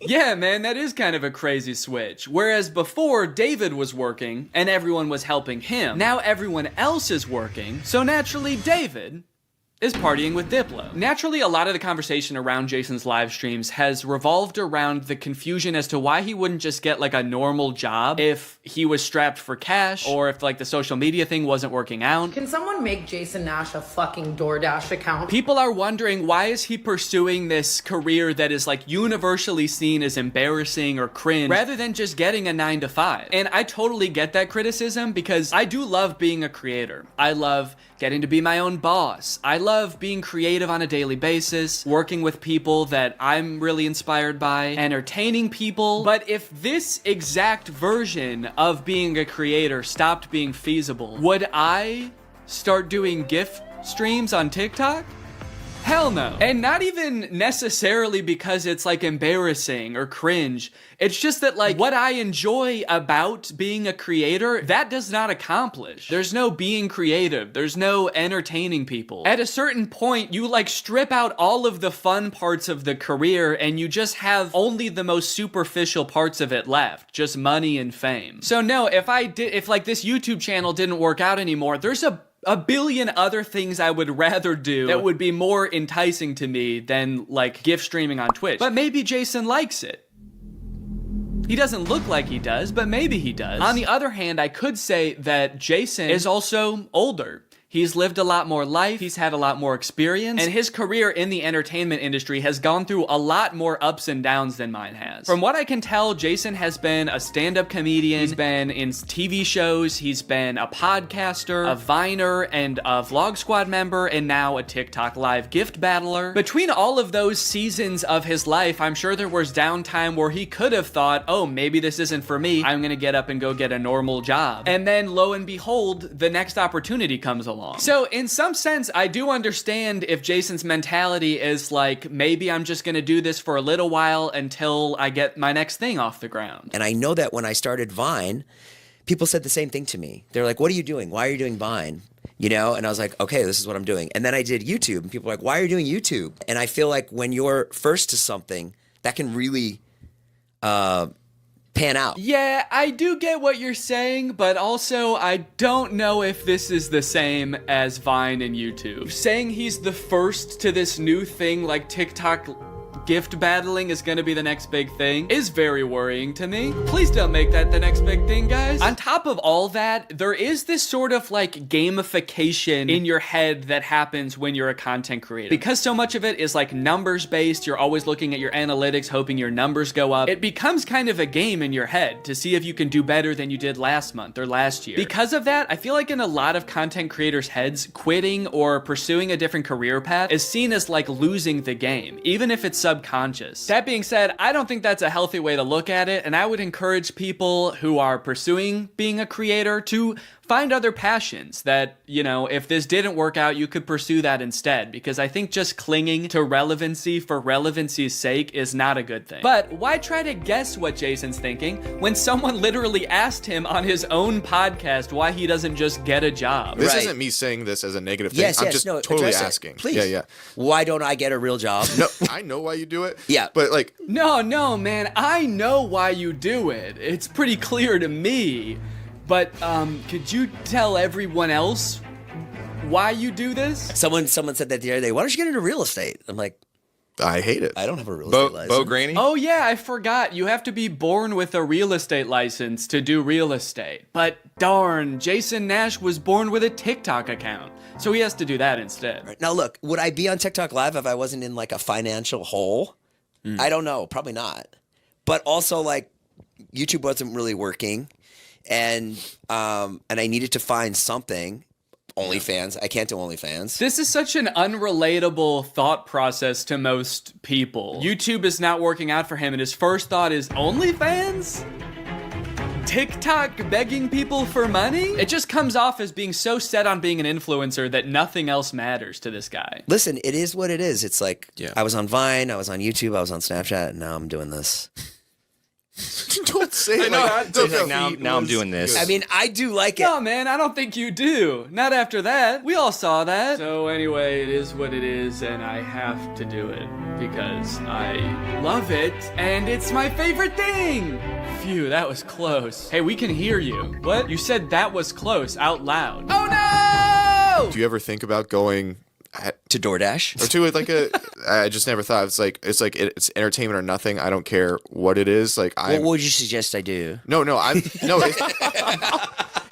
Yeah, man, that is kind of a crazy switch. Whereas before, David was working and everyone was helping him. Now everyone else is working, so naturally David is partying with Diplo. Naturally, a lot of the conversation around Jason's live streams has revolved around the confusion as to why he wouldn't just get like a normal job if he was strapped for cash, or if like the social media thing wasn't working out. Can someone make Jason Nash a fucking DoorDash account? People are wondering, why is he pursuing this career that is like universally seen as embarrassing or cringe, rather than just getting a 9-to-5? And I totally get that criticism, because I do love being a creator. I love getting to be my own boss. I love being creative on a daily basis, working with people that I'm really inspired by, entertaining people. But if this exact version of being a creator stopped being feasible, would I start doing gift streams on TikTok? Hell no. And not even necessarily because it's like embarrassing or cringe. It's just that like what I enjoy about being a creator, that does not accomplish. There's no being creative. There's no entertaining people. At a certain point, you like strip out all of the fun parts of the career and you just have only the most superficial parts of it left. Just money and fame. So no, if like this YouTube channel didn't work out anymore, there's a billion other things I would rather do that would be more enticing to me than like gift streaming on Twitch. But maybe Jason likes it. He doesn't look like he does, but maybe he does. On the other hand, I could say that Jason is also older. He's lived a lot more life, he's had a lot more experience, and his career in the entertainment industry has gone through a lot more ups and downs than mine has. From what I can tell, Jason has been a stand-up comedian, he's been in TV shows, he's been a podcaster, a Viner, and a Vlog Squad member, and now a TikTok Live gift battler. Between all of those seasons of his life, I'm sure there was downtime where he could have thought, oh, maybe this isn't for me, I'm gonna get up and go get a normal job. And then, lo and behold, the next opportunity comes along. along. So in some sense, I do understand if Jason's mentality is like, maybe I'm just gonna do this for a little while until I get my next thing off the ground. And I know that when I started Vine, people said the same thing to me. They're like, what are you doing? Why are you doing Vine? You know, and I was like, okay, this is what I'm doing. And then I did YouTube, and people were like, why are you doing YouTube? And I feel like when you're first to something, that can really pan out. Yeah, I do get what you're saying, but also I don't know if this is the same as Vine and YouTube. Saying he's the first to this new thing like TikTok gift battling is gonna be the next big thing is very worrying to me. Please don't make that the next big thing, guys. On top of all that, there is this sort of like gamification in your head that happens when you're a content creator. Because so much of it is like numbers based, you're always looking at your analytics, hoping your numbers go up. It becomes kind of a game in your head to see if you can do better than you did last month or last year. Because of that, I feel like in a lot of content creators' heads, quitting or pursuing a different career path is seen as like losing the game, even if it's subconscious. That being said, I don't think that's a healthy way to look at it, and I would encourage people who are pursuing being a creator to find other passions that, you know, if this didn't work out, you could pursue that instead, because I think just clinging to relevancy for relevancy's sake is not a good thing. But why try to guess what Jason's thinking when someone literally asked him on his own podcast why he doesn't just get a job? This isn't me saying this as a negative thing. I'm just totally asking. Please. Yeah. Why don't I get a real job? No, I know why you do it. Yeah. But like... No, man. I know why you do it. It's pretty clear to me. But could you tell everyone else why you do this? Someone said that the other day, why don't you get into real estate? I'm like, I hate it. I don't have a real estate license. Bo Granny? Oh yeah, I forgot. You have to be born with a real estate license to do real estate. But darn, Jason Nash was born with a TikTok account. So he has to do that instead. Right. Now look, would I be on TikTok Live if I wasn't in like a financial hole? I don't know. Probably not. But also like YouTube wasn't really working. And I needed to find something. OnlyFans. I can't do OnlyFans. This is such an unrelatable thought process to most people. YouTube is not working out for him, and his first thought is OnlyFans? TikTok begging people for money? It just comes off as being so set on being an influencer that nothing else matters to this guy. Listen, it is what it is. It's like, I was on Vine, I was on YouTube, I was on Snapchat, and now I'm doing this. Don't say it like that. Now I'm doing this. I mean, I do like it. No, man, I don't think you do. Not after that. We all saw that. So anyway, it is what it is, and I have to do it because I love it, and it's my favorite thing. Phew, that was close. Hey, we can hear you. What? You said that was close out loud. Oh no! Do you ever think about going to DoorDash or to like I just never thought it's entertainment or nothing. I don't care what it is. Like, what would you suggest I do? No.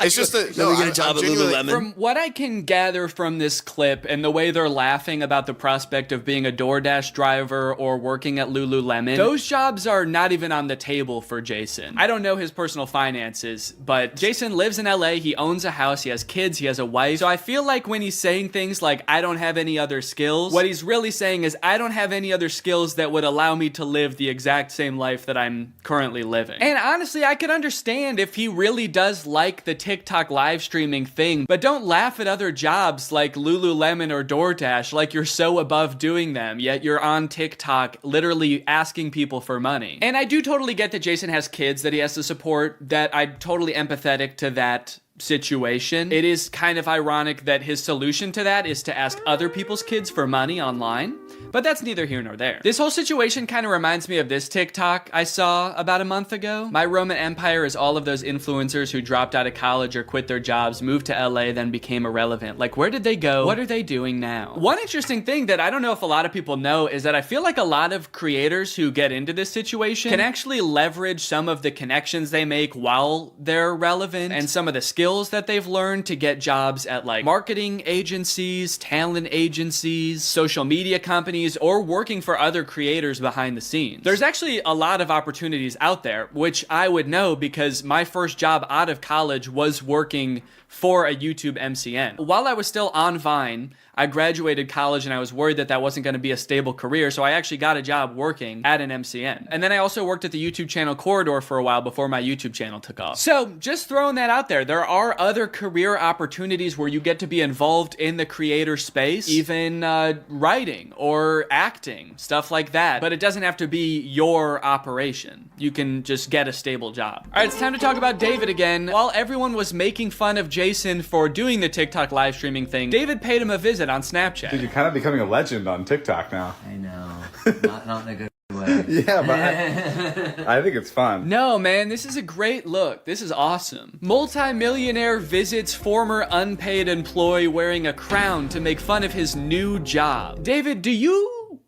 It's just that we get a job at Lululemon. From what I can gather from this clip and the way they're laughing about the prospect of being a DoorDash driver or working at Lululemon, those jobs are not even on the table for Jason. I don't know his personal finances, but Jason lives in LA, he owns a house, he has kids, he has a wife. So I feel like when he's saying things like, I don't have any other skills, what he's really saying is, I don't have any other skills that would allow me to live the exact same life that I'm currently living. And honestly, I could understand if he really does like the TikTok live streaming thing, but don't laugh at other jobs like Lululemon or DoorDash like you're so above doing them, yet you're on TikTok literally asking people for money. And I do totally get that Jason has kids that he has to support, that I'm totally empathetic to that situation. It is kind of ironic that his solution to that is to ask other people's kids for money online, but that's neither here nor there. This whole situation kind of reminds me of this TikTok I saw about a month ago. My Roman Empire is all of those influencers who dropped out of college or quit their jobs, moved to LA, then became irrelevant. Like, where did they go? What are they doing now? One interesting thing that I don't know if a lot of people know is that I feel like a lot of creators who get into this situation can actually leverage some of the connections they make while they're relevant and some of the skills that they've learned to get jobs at like marketing agencies, talent agencies, social media companies, or working for other creators behind the scenes. There's actually a lot of opportunities out there, which I would know because my first job out of college was working for a YouTube MCN. While I was still on Vine, I graduated college and I was worried that that wasn't going to be a stable career, so I actually got a job working at an MCN. And then I also worked at the YouTube channel Corridor for a while before my YouTube channel took off. So just throwing that out there, there are are other career opportunities where you get to be involved in the creator space, even writing or acting, stuff like that. But it doesn't have to be your operation. You can just get a stable job. All right, it's time to talk about David again. While everyone was making fun of Jason for doing the TikTok live streaming thing, David paid him a visit on Snapchat. Dude, you're kind of becoming a legend on TikTok now. I know. Not in a good way. Yeah, but I think it's fun. No, man, this is a great look. This is awesome. Multi-millionaire visits former unpaid employee wearing a crown to make fun of his new job. David, do you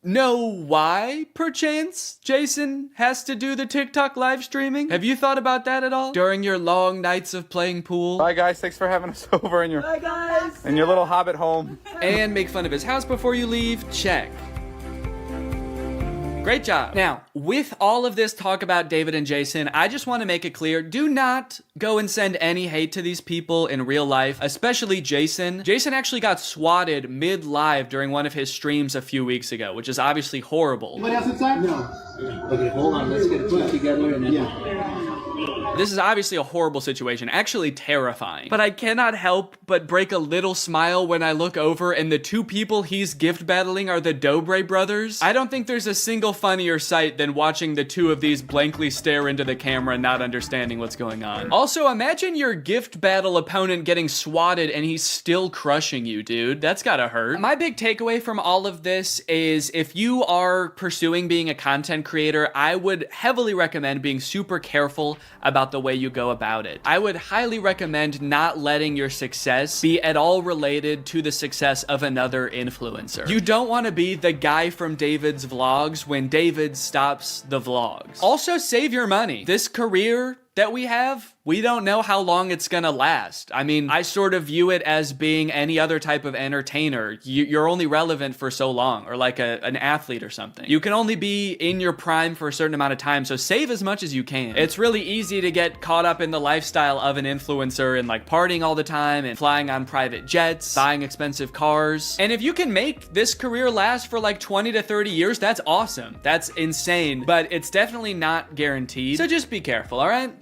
know why, perchance, Jason has to do the TikTok live streaming? Have you thought about that at all? During your long nights of playing pool? Bye, guys. Thanks for having us over in your little hobbit home. And make fun of his house before you leave? Check. Great job. Now, with all of this talk about David and Jason, I just want to make it clear, do not go and send any hate to these people in real life, especially Jason. Jason actually got swatted mid-live during one of his streams a few weeks ago, which is obviously horrible. Anybody else inside? No. Okay, hold on. Let's get it put together and then... This is obviously a horrible situation, actually terrifying. But I cannot help but break a little smile when I look over and the two people he's gift battling are the Dobre brothers. I don't think there's a single funnier sight than watching the two of these blankly stare into the camera not understanding what's going on. Also, imagine your gift battle opponent getting swatted and he's still crushing you, dude. That's gotta hurt. My big takeaway from all of this is if you are pursuing being a content creator, I would heavily recommend being super careful about the way you go about it. I would highly recommend not letting your success be at all related to the success of another influencer. You don't want to be the guy from David's vlogs when David stops the vlogs. Also, save your money. This career that we have, we don't know how long it's gonna last. I mean, I sort of view it as being any other type of entertainer. You're only relevant for so long, or like an athlete or something. You can only be in your prime for a certain amount of time, so save as much as you can. It's really easy to get caught up in the lifestyle of an influencer and like partying all the time and flying on private jets, buying expensive cars. And if you can make this career last for like 20 to 30 years, that's awesome. That's insane, but it's definitely not guaranteed. So just be careful, all right?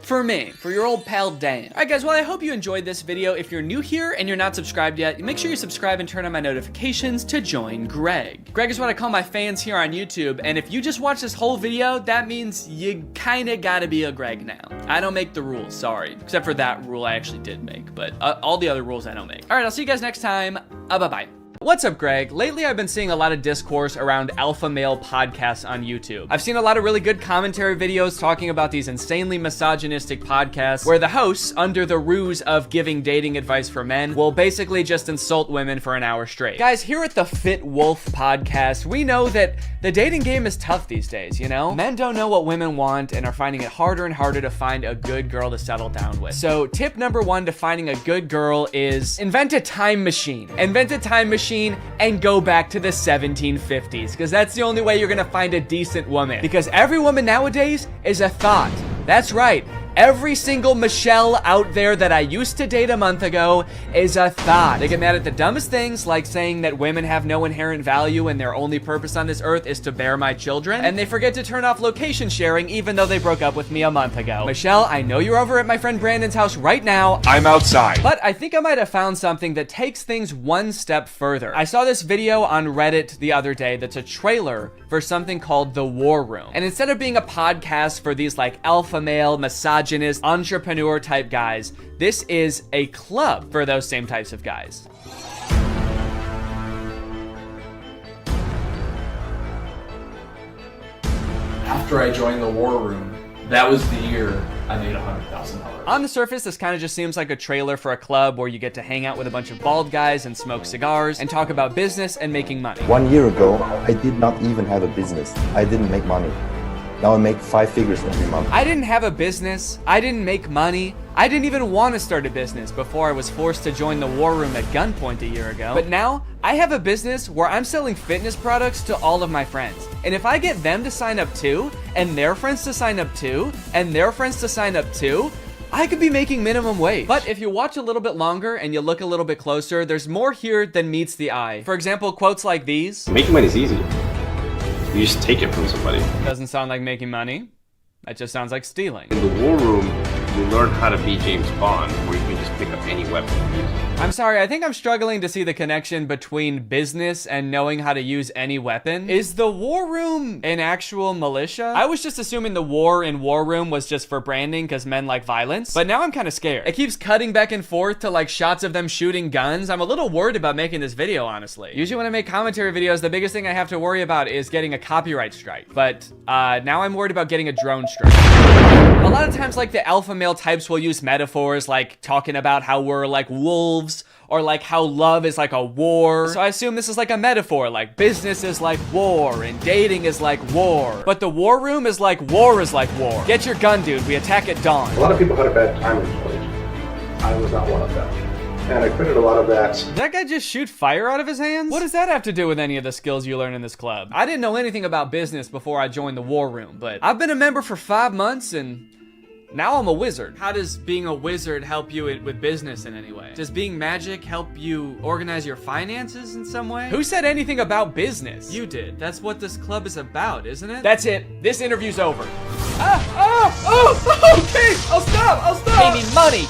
For me, for your old pal Dan. Alright guys, well I hope you enjoyed this video. If you're new here and you're not subscribed yet, make sure you subscribe and turn on my notifications to join Greg. Greg is what I call my fans here on YouTube, and if you just watch this whole video, that means you kinda gotta be a Greg now. I don't make the rules, sorry. Except for that rule I actually did make, but all the other rules I don't make. Alright, I'll see you guys next time. Bye-bye. What's up, Greg? Lately, I've been seeing a lot of discourse around alpha male podcasts on YouTube. I've seen a lot of really good commentary videos talking about these insanely misogynistic podcasts where the hosts, under the ruse of giving dating advice for men, will basically just insult women for an hour straight. Guys, here at the Fit Wolf podcast, we know that the dating game is tough these days, you know? Men don't know what women want and are finding it harder and harder to find a good girl to settle down with. So tip number one to finding a good girl is invent a time machine. Invent a time machine and go back to the 1750s, because that's the only way you're gonna find a decent woman. Because every woman nowadays is a thought. That's right. Every single Michelle out there that I used to date a month ago is a thought. They get mad at the dumbest things, like saying that women have no inherent value and their only purpose on this earth is to bear my children. And they forget to turn off location sharing even though they broke up with me a month ago. Michelle, I know you're over at my friend Brandon's house right now. I'm outside. But I think I might have found something that takes things one step further. I saw this video on Reddit the other day that's a trailer for something called The War Room. And instead of being a podcast for these like alpha male, misogynist, entrepreneur type guys, this is a club for those same types of guys. After I joined The War Room, that was the year I made $100,000. On the surface, this kind of just seems like a trailer for a club where you get to hang out with a bunch of bald guys and smoke cigars and talk about business and making money. 1 year ago, I did not even have a business. I didn't make money. Now I make 5 figures every month. I didn't have a business. I didn't make money. I didn't even want to start a business before I was forced to join the War Room at gunpoint a year ago. But now, I have a business where I'm selling fitness products to all of my friends. And if I get them to sign up too, and their friends to sign up too, and their friends to sign up too, I could be making minimum wage. But if you watch a little bit longer and you look a little bit closer, there's more here than meets the eye. For example, quotes like these. Making money is easy. You just take it from somebody. Doesn't sound like making money. That just sounds like stealing. In the War Room, You learn how to be James Bond, where you can just pick up any weapon and use it. I'm sorry, I think I'm struggling to see the connection between business and knowing how to use any weapon. Is the War Room an actual militia? I was just assuming the war in War Room was just for branding because men like violence, but now I'm kind of scared. It keeps cutting back and forth to like shots of them shooting guns. I'm a little worried about making this video, honestly. Usually when I make commentary videos, the biggest thing I have to worry about is getting a copyright strike, but now I'm worried about getting a drone strike. A lot of times, like, the alpha male types will use metaphors like talking about how we're like wolves, or like how love is like a war. So I assume this is like a metaphor, like business is like war and dating is like war. But the War Room is like war is like war. Get your gun, dude. We attack at dawn. A lot of people had a bad time in college. I was not one of them. And I credit a lot of that. Did that guy just shoot fire out of his hands? What does that have to do with any of the skills you learn in this club? I didn't know anything about business before I joined the War Room, but I've been a member for 5 months and now I'm a wizard. How does being a wizard help you with business in any way? Does being magic help you organize your finances in some way? Who said anything about business? You did. That's what this club is about, isn't it? That's it. This interview's over. Okay, I'll stop.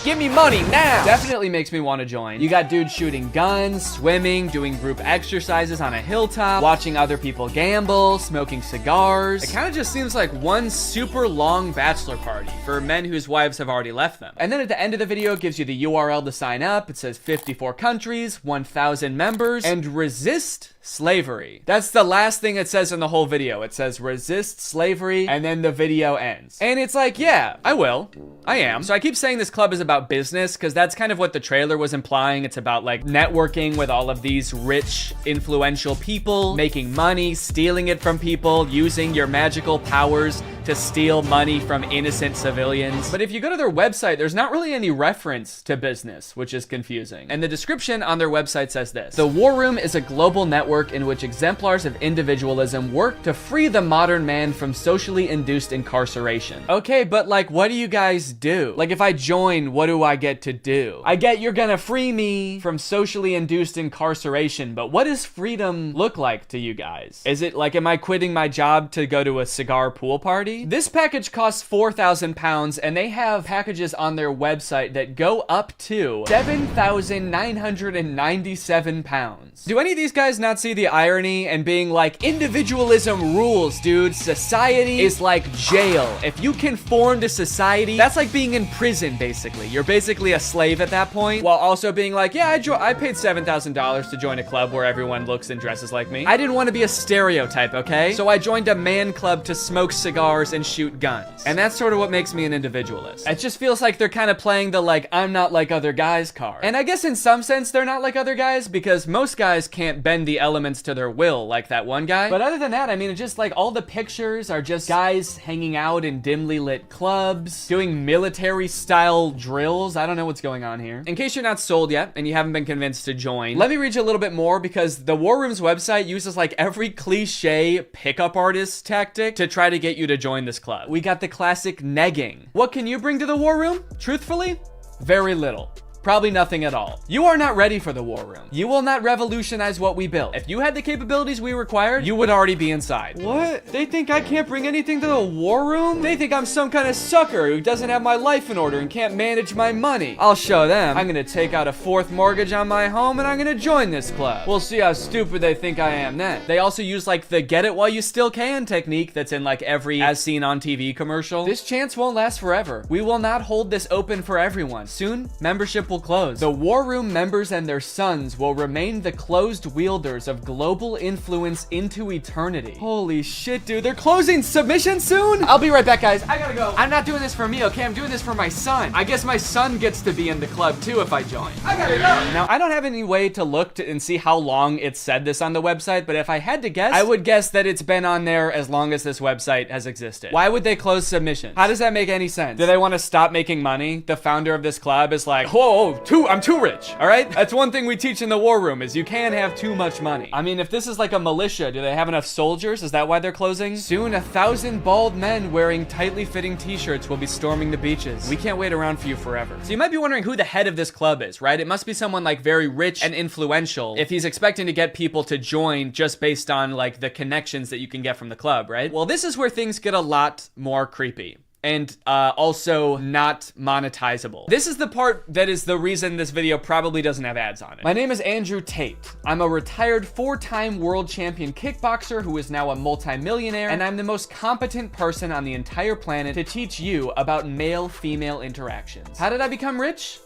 Give me money now. Definitely makes me want to join. You got dudes shooting guns, swimming, doing group exercises on a hilltop, watching other people gamble, smoking cigars. It kind of just seems like one super long bachelor party for men whose wives have already left them. And then at the end of the video, it gives you the URL to sign up. It says 54 countries, 1,000 members, and resist slavery. That's the last thing it says in the whole video. It says resist slavery, and then the video ends. And it's like, yeah, I will. I am. So I keep saying this club is about business because that's kind of what the trailer was implying. It's about like networking with all of these rich, influential people, making money, stealing it from people, using your magical powers to steal money from innocent civilians. But if you go to their website, there's not really any reference to business, which is confusing. And the description on their website says this: the War Room is a global network in which exemplars of individualism work to free the modern man from socially induced incarceration. Okay, but like, what do you guys do? Like, if I join, what do I get to do? I get you're gonna free me from socially induced incarceration, but what does freedom look like to you guys? Is it like, am I quitting my job to go to a cigar pool party? This package costs £4,000, and they have packages on their website that go up to £7,997. Do any of these guys not see the irony and being like, individualism rules, dude. Society is like jail. If you conform to society, that's like being in prison, basically. You're basically a slave at that point, while also being like, yeah, I paid $7,000 to join a club where everyone looks and dresses like me. I didn't want to be a stereotype, okay? So I joined a man club to smoke cigars and shoot guns. And that's sort of what makes me an individualist. It just feels like they're kind of playing the like, I'm not like other guys card. And I guess in some sense they're not like other guys because most guys can't bend the elements to their will like that one guy. But other than that, I mean, it's just like all the pictures are just guys hanging out in dimly lit clubs, doing military style drills. I don't know what's going on here. In case you're not sold yet and you haven't been convinced to join, let me read you a little bit more because the War Room's website uses like every cliche pickup artist tactic to try to get you to join this club. We got the classic negging. What can you bring to the War Room? Truthfully, very little. Probably nothing at all. You are not ready for the War Room. You will not revolutionize what we built. If you had the capabilities we required, you would already be inside. What? They think I can't bring anything to the War Room? They think I'm some kind of sucker who doesn't have my life in order and can't manage my money. I'll show them. I'm gonna take out a 4th mortgage on my home and I'm gonna join this club. We'll see how stupid they think I am then. They also use like the get it while you still can technique that's in like every as seen on TV commercial. This chance won't last forever. We will not hold this open for everyone. Soon, membership will close. The War Room members and their sons will remain the closed wielders of global influence into eternity. Holy shit, dude. They're closing submission soon? I'll be right back, guys. I gotta go. I'm not doing this for me, okay? I'm doing this for my son. I guess my son gets to be in the club too if I join. I gotta go. Now, I don't have any way to look and see how long it said this on the website, but if I had to guess, I would guess that it's been on there as long as this website has existed. Why would they close submissions? How does that make any sense? Do they want to stop making money? The founder of this club is like, whoa, I'm too rich, all right? That's one thing we teach in the War Room is you can't have too much money. I mean, if this is like a militia, do they have enough soldiers? Is that why they're closing? Soon, 1,000 bald men wearing tightly fitting t-shirts will be storming the beaches. We can't wait around for you forever. So you might be wondering who the head of this club is, right? It must be someone like very rich and influential if he's expecting to get people to join just based on like the connections that you can get from the club, right? Well, this is where things get a lot more creepy. and also not monetizable. This is the part that is the reason this video probably doesn't have ads on it. My name is Andrew Tate. I'm a retired 4-time world champion kickboxer who is now a multi-millionaire, and I'm the most competent person on the entire planet to teach you about male-female interactions. How did I become rich?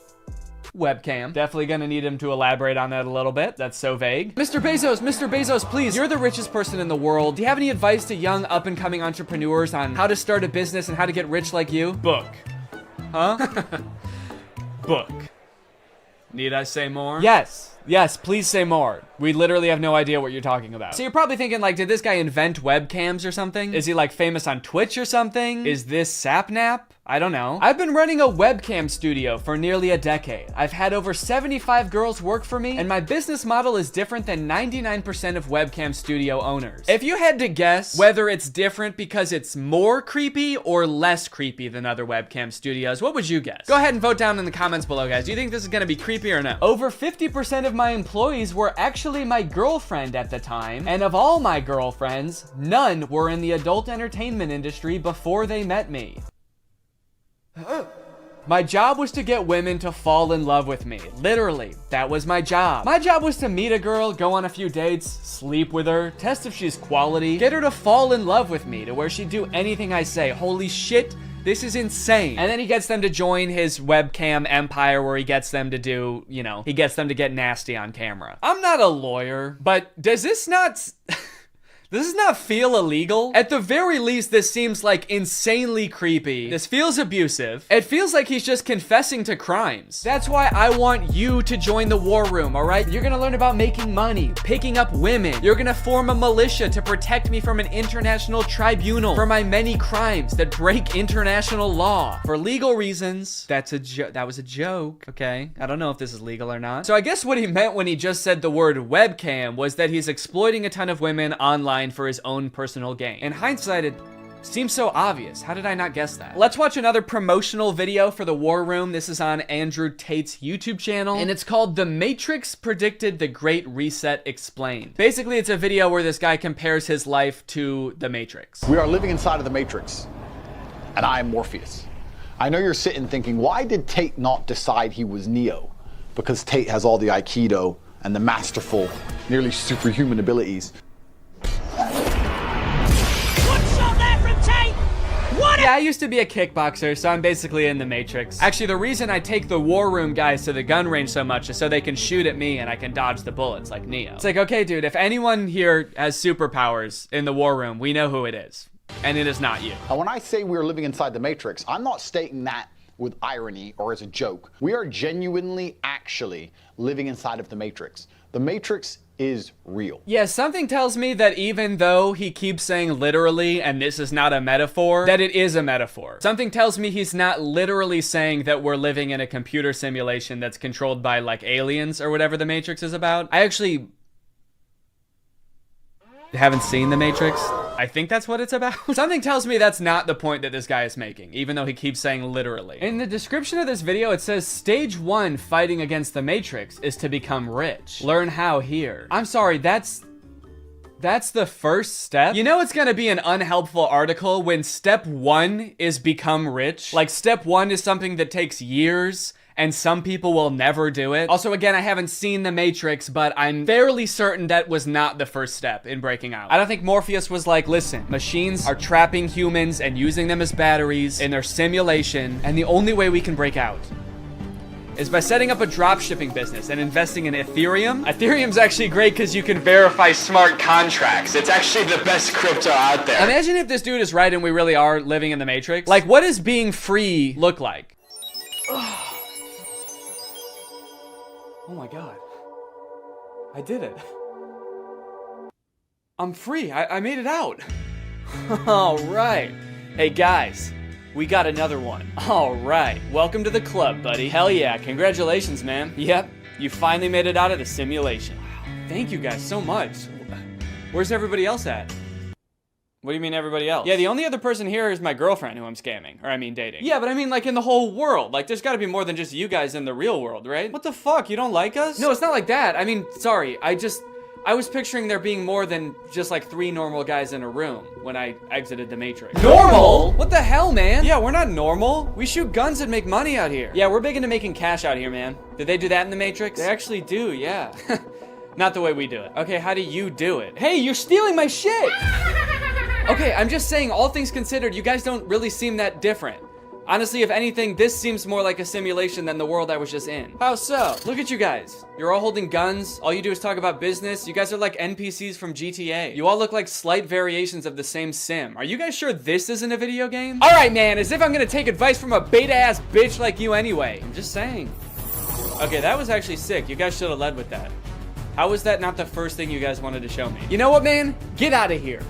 Webcam. Definitely gonna need him to elaborate on that a little bit. That's so vague. Mr. Bezos, please. You're the richest person in the world. Do you have any advice to young up-and-coming entrepreneurs on how to start a business and how to get rich like you? Book. Huh? Book. Need I say more? Yes, please say more. We literally have no idea what you're talking about. So you're probably thinking, like, did this guy invent webcams or something? Is he, like, famous on Twitch or something? Is this Sapnap? I don't know. I've been running a webcam studio for nearly a decade. I've had over 75 girls work for me, and my business model is different than 99% of webcam studio owners. If you had to guess whether it's different because it's more creepy or less creepy than other webcam studios, what would you guess? Go ahead and vote down in the comments below, guys. Do you think this is gonna be creepy or no? Over 50% of my employees were actually my girlfriend at the time, and of all my girlfriends, none were in the adult entertainment industry before they met me. My job was to get women to fall in love with me. Literally, that was my job. My job was to meet a girl, go on a few dates, sleep with her, test if she's quality, get her to fall in love with me to where she'd do anything I say. Holy shit, this is insane. And then he gets them to join his webcam empire where he gets them to do, you know, he gets them to get nasty on camera. I'm not a lawyer, but does this not... Does this not feel illegal? At the very least, this seems like insanely creepy. This feels abusive. It feels like he's just confessing to crimes. That's why I want you to join the war room, all right? You're gonna learn about making money, picking up women. You're gonna form a militia to protect me from an international tribunal for my many crimes that break international law. For legal reasons, that was a joke, okay? I don't know if this is legal or not. So I guess what he meant when he just said the word webcam was that he's exploiting a ton of women online for his own personal gain. In hindsight, it seems so obvious. How did I not guess that? Let's watch another promotional video for the War Room. This is on Andrew Tate's YouTube channel, and it's called The Matrix Predicted the Great Reset Explained. Basically, it's a video where this guy compares his life to the Matrix. We are living inside of the Matrix, and I am Morpheus. I know you're sitting thinking, why did Tate not decide he was Neo? Because Tate has all the Aikido and the masterful, nearly superhuman abilities. Yeah, I used to be a kickboxer, so I'm basically in the Matrix. Actually, the reason I take the War Room guys to the gun range so much is so they can shoot at me and I can dodge the bullets like Neo. It's like, okay, dude, if anyone here has superpowers in the War Room, we know who it is. And it is not you. Now, when I say we're living inside the Matrix, I'm not stating that with irony or as a joke. We are genuinely, actually living inside of the Matrix. The Matrix is real. Yeah, something tells me that even though he keeps saying literally, and this is not a metaphor, that it is a metaphor. Something tells me he's not literally saying that we're living in a computer simulation that's controlled by, like, aliens or whatever the Matrix is about. I actually haven't seen the Matrix. I think that's what it's about. Something tells me that's not the point that this guy is making, even though he keeps saying literally. In the description of this video, it says stage 1 fighting against the Matrix is to become rich. Learn how here. I'm sorry, that's the first step? You know it's gonna be an unhelpful article when step 1 is become rich? Like, step 1 is something that takes years and some people will never do it. Also, again, I haven't seen The Matrix, but I'm fairly certain that was not the first step in breaking out. I don't think Morpheus was like, listen, machines are trapping humans and using them as batteries in their simulation, and the only way we can break out is by setting up a dropshipping business and investing in Ethereum. Ethereum's actually great because you can verify smart contracts. It's actually the best crypto out there. Imagine if this dude is right and we really are living in the Matrix. Like, what does being free look like? Oh my God. I did it. I'm free. I made it out. All right. Hey guys, we got another one. All right. Welcome to the club, buddy. Hell yeah. Congratulations, man. Yep. You finally made it out of the simulation. Wow. Thank you guys so much. Where's everybody else at? What do you mean everybody else? Yeah, the only other person here is my girlfriend who I'm scamming. Or I mean dating. Yeah, but I mean like in the whole world. Like there's gotta be more than just you guys in the real world, right? What the fuck? You don't like us? No, it's not like that. I mean, sorry. I was picturing there being more than just like 3 normal guys in a room when I exited the Matrix. Normal? What the hell, man? Yeah, we're not normal. We shoot guns and make money out here. Yeah, we're big into making cash out here, man. Did they do that in the Matrix? They actually do, yeah. Not the way we do it. Okay, how do you do it? Hey, you're stealing my shit! Okay, I'm just saying, all things considered, you guys don't really seem that different. Honestly, if anything, this seems more like a simulation than the world I was just in. How so? Look at you guys. You're all holding guns. All you do is talk about business. You guys are like NPCs from GTA. You all look like slight variations of the same sim. Are you guys sure this isn't a video game? All right, man, as if I'm gonna take advice from a beta-ass bitch like you anyway. I'm just saying. Okay, that was actually sick. You guys should have led with that. How was that not the first thing you guys wanted to show me? You know what, man? Get out of here.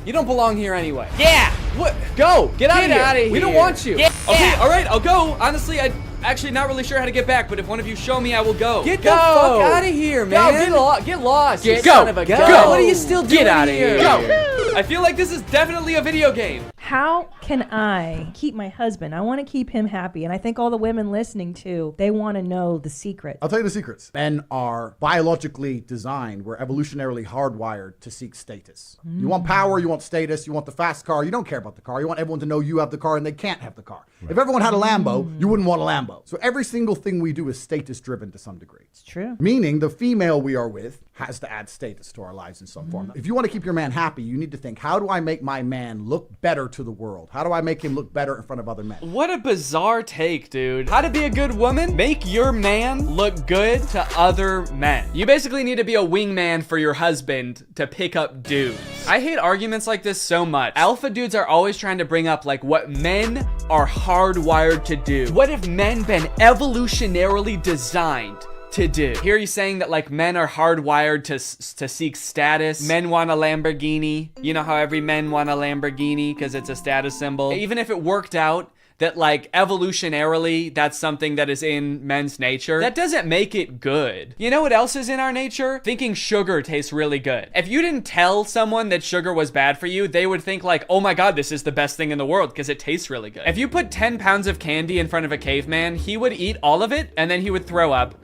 You don't belong here anyway. Yeah! What? Go! Get out of here! We don't want you! Yeah. Okay, alright, I'll go. Honestly, I'm actually not really sure how to get back, but if one of you show me, I will go. Get the fuck out of here, man! Go, get lost! You son of a gun! Go! What are you still doing out of here? Go! I feel like this is definitely a video game. How can I keep my husband? I want to keep him happy. And I think all the women listening too, they want to know the secret. I'll tell you the secrets. Men are biologically designed. We're evolutionarily hardwired to seek status. You want power, you want status, you want the fast car. You don't care about the car. You want everyone to know you have the car and they can't have the car. Right. If everyone had a Lambo, you wouldn't want a Lambo. So every single thing we do is status driven to some degree. It's true. Meaning the female we are with has to add status to our lives in some form. If you want to keep your man happy, you need to think, how do I make my man look better to the world? How do I make him look better in front of other men? What a bizarre take, dude. How to be a good woman? Make your man look good to other men. You basically need to be a wingman for your husband to pick up dudes. I hate arguments like this so much. Alpha dudes are always trying to bring up like what men are hardwired to do. What have men been evolutionarily designed to do? Here he's saying that like men are hardwired to seek status. Men want a Lamborghini. You know how every men want a Lamborghini because it's a status symbol. Even if it worked out that like evolutionarily that's something that is in men's nature, that doesn't make it good. You know what else is in our nature? Thinking sugar tastes really good. If you didn't tell someone that sugar was bad for you, they would think like, oh my god, this is the best thing in the world because it tastes really good. If you put 10 pounds of candy in front of a caveman, he would eat all of it and then he would throw up.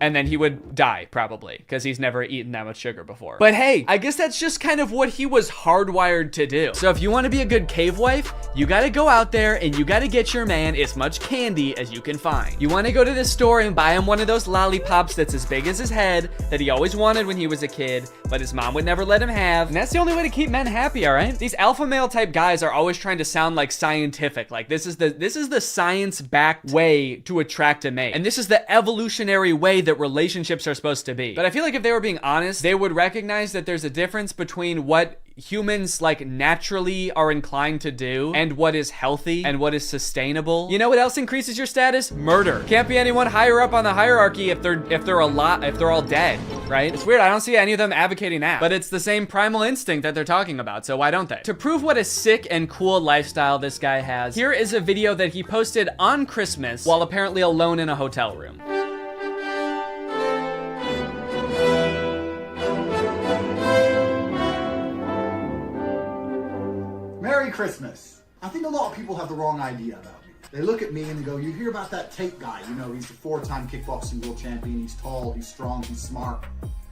And then he would die, probably, because he's never eaten that much sugar before. But hey, I guess that's just kind of what he was hardwired to do. So if you want to be a good cave wife, you gotta go out there and you gotta get your man as much candy as you can find. You want to go to the store and buy him one of those lollipops that's as big as his head that he always wanted when he was a kid, but his mom would never let him have. And that's the only way to keep men happy, all right? These alpha male type guys are always trying to sound like scientific. Like this is the science-backed way to attract a mate. And this is the evolutionary way that relationships are supposed to be. But I feel like if they were being honest, they would recognize that there's a difference between what humans like naturally are inclined to do and what is healthy and what is sustainable. You know what else increases your status? Murder. Can't be anyone higher up on the hierarchy if they're all dead, right? It's weird. I don't see any of them advocating that, but it's the same primal instinct that they're talking about, so why don't they? To prove what a sick and cool lifestyle this guy has, here is a video that he posted on Christmas while apparently alone in a hotel room. Merry Christmas. I think a lot of people have the wrong idea about me. They look at me and they go, you hear about that Tate guy, you know, he's the 4-time kickboxing world champion, he's tall, he's strong, he's smart,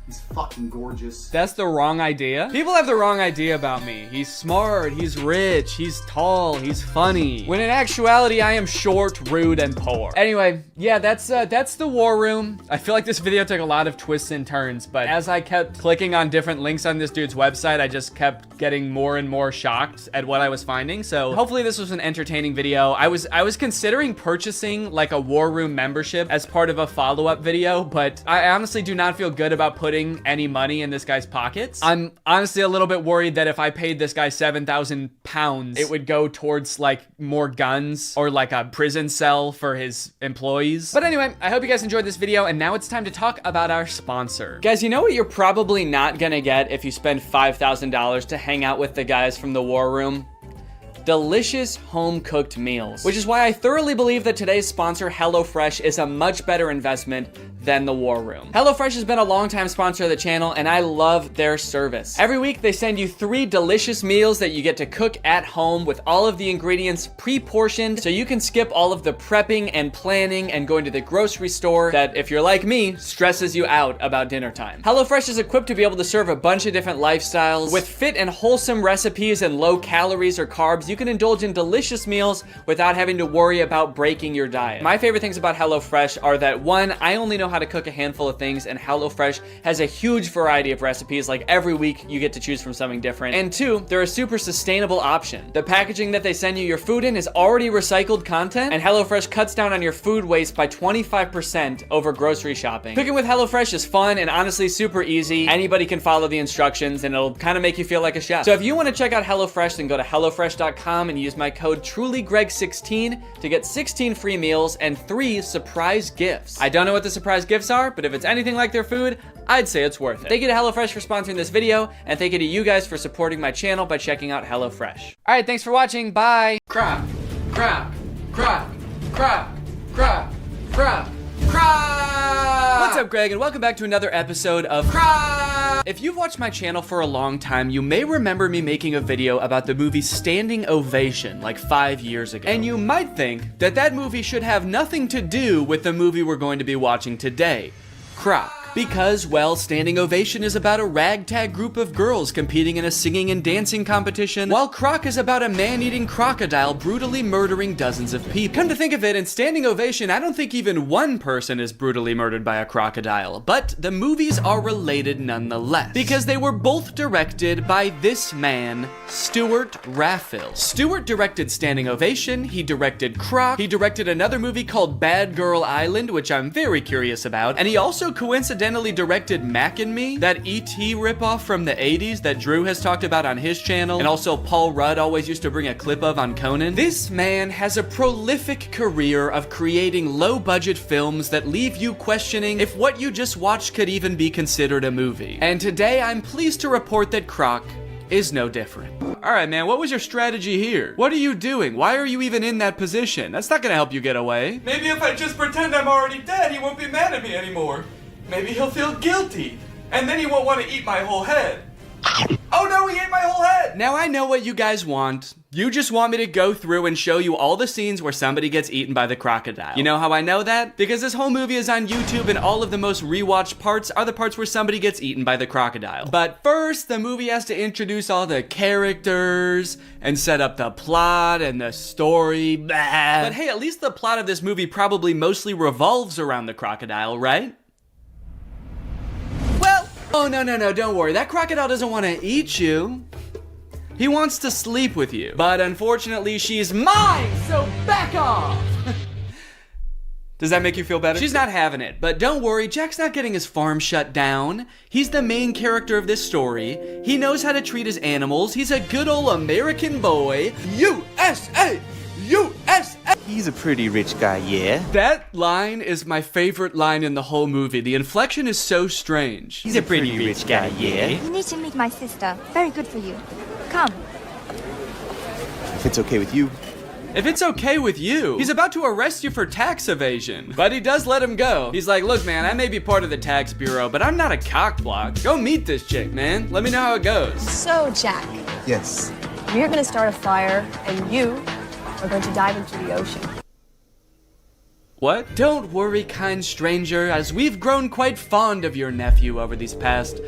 he's fucking gorgeous. That's the wrong idea? People have the wrong idea about me. He's smart, he's rich, he's tall, he's funny. When in actuality, I am short, rude, and poor. Anyway, yeah, that's the war room. I feel like this video took a lot of twists and turns, but as I kept clicking on different links on this dude's website, I just kept getting more and more shocked at what I was finding. So hopefully this was an entertaining video. I was considering purchasing like a war room membership as part of a follow-up video, but I honestly do not feel good about putting any money in this guy's pockets. I'm honestly a little bit worried that if I paid this guy 7,000 pounds, it would go towards like more guns or like a prison cell for his employees. But anyway, I hope you guys enjoyed this video, and now it's time to talk about our sponsor. Guys, you know what you're probably not gonna get if you spend $5,000 to hang out with the guys from the war room? Delicious home-cooked meals, which is why I thoroughly believe that today's sponsor, HelloFresh, is a much better investment than the War Room. HelloFresh has been a longtime sponsor of the channel, and I love their service. Every week, they send you 3 delicious meals that you get to cook at home with all of the ingredients pre-portioned, so you can skip all of the prepping and planning and going to the grocery store that, if you're like me, stresses you out about dinner time. HelloFresh is equipped to be able to serve a bunch of different lifestyles. With fit and wholesome recipes and low calories or carbs, you can indulge in delicious meals without having to worry about breaking your diet. My favorite things about HelloFresh are that, 1, I only know how to cook a handful of things, and HelloFresh has a huge variety of recipes. Like every week you get to choose from something different. And 2, they're a super sustainable option. The packaging that they send you your food in is already recycled content, and HelloFresh cuts down on your food waste by 25% over grocery shopping. Cooking with HelloFresh is fun and honestly super easy. Anybody can follow the instructions and it'll kind of make you feel like a chef. So if you want to check out HelloFresh, then go to HelloFresh.com and use my code TrulyGreg16 to get 16 free meals and 3 surprise gifts. I don't know what the surprise gifts are, but if it's anything like their food, I'd say it's worth it. Thank you to HelloFresh for sponsoring this video, and thank you to you guys for supporting my channel by checking out HelloFresh. All right, thanks for watching. Bye. Croc, croc, croc, croc, croc, croc, croc. What's up, Greg, and welcome back to another episode of Croc. If you've watched my channel for a long time, you may remember me making a video about the movie Standing Ovation like 5 years ago. And you might think that that movie should have nothing to do with the movie we're going to be watching today, Croc. Because, well, Standing Ovation is about a ragtag group of girls competing in a singing and dancing competition, while Croc is about a man-eating crocodile brutally murdering dozens of people. Come to think of it, in Standing Ovation, I don't think even one person is brutally murdered by a crocodile, but the movies are related nonetheless, because they were both directed by this man, Stuart Raffill. Stuart directed Standing Ovation, he directed Croc, he directed another movie called Bad Girl Island, which I'm very curious about, and he also coincidentally directed Mac and Me, that E.T. ripoff from the 80s that Drew has talked about on his channel, and also Paul Rudd always used to bring a clip of on Conan. This man has a prolific career of creating low-budget films that leave you questioning if what you just watched could even be considered a movie. And today, I'm pleased to report that Croc is no different. All right, man, what was your strategy here? What are you doing? Why are you even in that position? That's not gonna help you get away. Maybe if I just pretend I'm already dead, he won't be mad at me anymore. Maybe he'll feel guilty, and then he won't want to eat my whole head. Oh no, he ate my whole head! Now I know what you guys want. You just want me to go through and show you all the scenes where somebody gets eaten by the crocodile. You know how I know that? Because this whole movie is on YouTube, and all of the most rewatched parts are the parts where somebody gets eaten by the crocodile. But first, the movie has to introduce all the characters and set up the plot and the story. Blah. But hey, at least the plot of this movie probably mostly revolves around the crocodile, right? Oh, no, don't worry. That crocodile doesn't want to eat you. He wants to sleep with you. But unfortunately, she's mine, so back off. Does that make you feel better? She's not having it, but don't worry, Jack's not getting his farm shut down. He's the main character of this story. He knows how to treat his animals. He's a good old American boy. USA! USA! He's a pretty rich guy, yeah? That line is my favorite line in the whole movie. The inflection is so strange. He's a pretty rich guy, yeah? You need to meet my sister. Very good for you. Come. If it's okay with you. If it's okay with you. He's about to arrest you for tax evasion. But he does let him go. He's like, look, man, I may be part of the tax bureau, but I'm not a cockblock. Go meet this chick, man. Let me know how it goes. So, Jack. Yes. We're gonna start a fire, and you are going to dive into the ocean. What? Don't worry, kind stranger, as we've grown quite fond of your nephew over these past,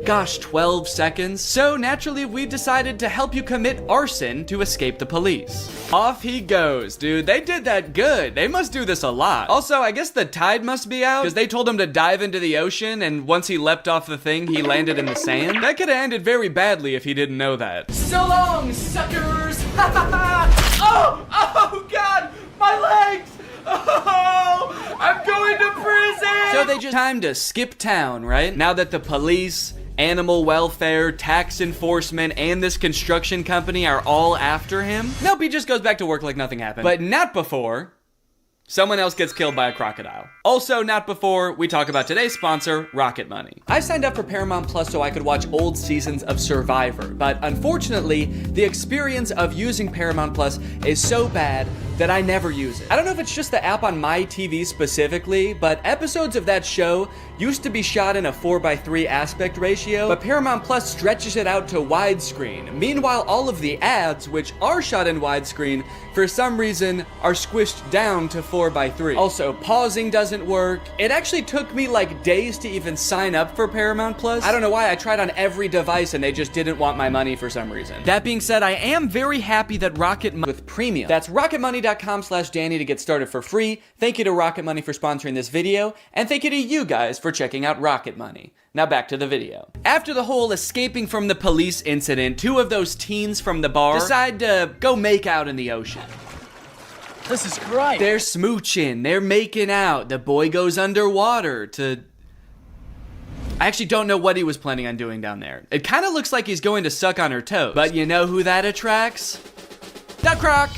12 seconds. So naturally, we decided to help you commit arson to escape the police. Off he goes, dude. They did that good. They must do this a lot. Also, I guess the tide must be out, because they told him to dive into the ocean, and once he leapt off the thing, he landed in the sand. That could have ended very badly if he didn't know that. So long, suckers! Oh, God, my legs! Oh, I'm going to prison! So they just time to skip town, right? Now that the police, animal welfare, tax enforcement, and this construction company are all after him. Nope, he just goes back to work like nothing happened. But not before someone else gets killed by a crocodile. Also not before we talk about today's sponsor, Rocket Money. I signed up for Paramount Plus so I could watch old seasons of Survivor, but unfortunately, the experience of using Paramount Plus is so bad, that I never use it. I don't know if it's just the app on my TV specifically, but episodes of that show used to be shot in a 4:3 aspect ratio, but Paramount Plus stretches it out to widescreen. Meanwhile, all of the ads, which are shot in widescreen, for some reason are squished down to 4:3. Also, pausing doesn't work. It actually took me like days to even sign up for Paramount Plus. I don't know why. I tried on every device and they just didn't want my money for some reason. That being said, I am very happy that Rocket Money with premium. That's rocketmoney.com/Danny to get started for free. Thank you to Rocket Money for sponsoring this video, and thank you to you guys for checking out Rocket Money. Now back to the video. After the whole escaping from the police incident, two of those teens from the bar decide to go make out in the ocean. This is great. They're smooching, they're making out. The boy goes underwater to... I actually don't know what he was planning on doing down there. It kind of looks like he's going to suck on her toes. But you know who that attracts? The Croc!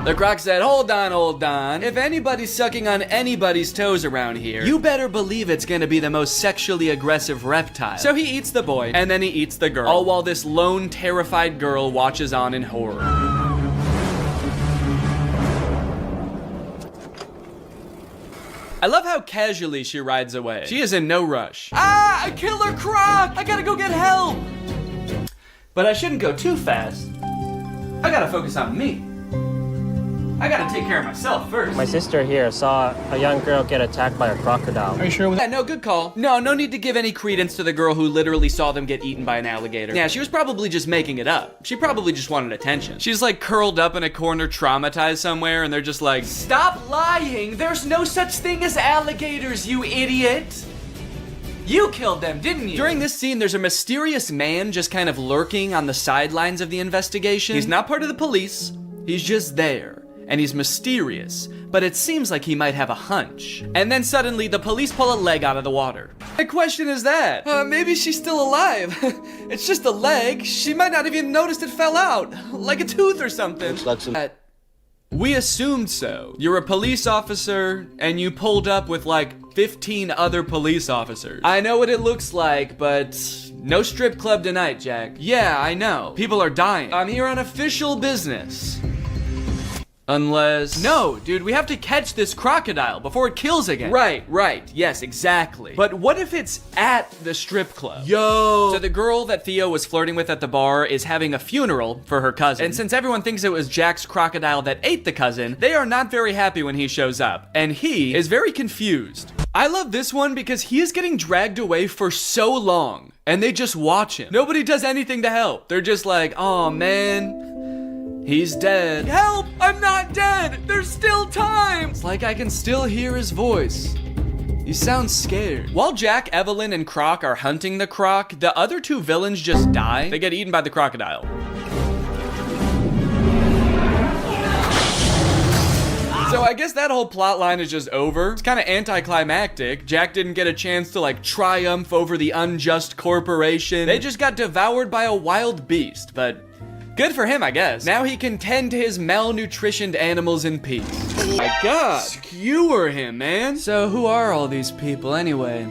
The Croc said, hold on. If anybody's sucking on anybody's toes around here, you better believe it's gonna be the most sexually aggressive reptile. So he eats the boy, and then he eats the girl, all while this lone, terrified girl watches on in horror. I love how casually she rides away. She is in no rush. Ah, a killer croc! I gotta go get help! But I shouldn't go too fast. I gotta focus on me. I gotta take care of myself first. My sister here saw a young girl get attacked by a crocodile. Are you sure? Yeah, no, good call. No need to give any credence to the girl who literally saw them get eaten by an alligator. Yeah, she was probably just making it up. She probably just wanted attention. She's like curled up in a corner, traumatized somewhere, and they're just like, stop lying! There's no such thing as alligators, you idiot! You killed them, didn't you? During this scene, there's a mysterious man just kind of lurking on the sidelines of the investigation. He's not part of the police. He's just there. And he's mysterious, but it seems like he might have a hunch. And then suddenly, the police pull a leg out of the water. The question is that, maybe she's still alive. It's just a leg. She might not have even noticed it fell out, like a tooth or something. We assumed so. You're a police officer, and you pulled up with like 15 other police officers. I know what it looks like, but no strip club tonight, Jack. Yeah, I know. People are dying. I'm here on official business. Unless... No, dude, we have to catch this crocodile before it kills again. Right. Yes, exactly. But what if it's at the strip club? Yo! So the girl that Theo was flirting with at the bar is having a funeral for her cousin. And since everyone thinks it was Jack's crocodile that ate the cousin, they are not very happy when he shows up. And he is very confused. I love this one because he is getting dragged away for so long. And they just watch him. Nobody does anything to help. They're just like, oh man... He's dead. Help! I'm not dead! There's still time! It's like I can still hear his voice. He sounds scared. While Jack, Evelyn, and Croc are hunting the croc, the other two villains just die. They get eaten by the crocodile. So I guess that whole plot line is just over. It's kind of anticlimactic. Jack didn't get a chance to like triumph over the unjust corporation. They just got devoured by a wild beast, but good for him, I guess. Now he can tend to his malnutritioned animals in peace. My God, skewer him, man. So who are all these people anyway?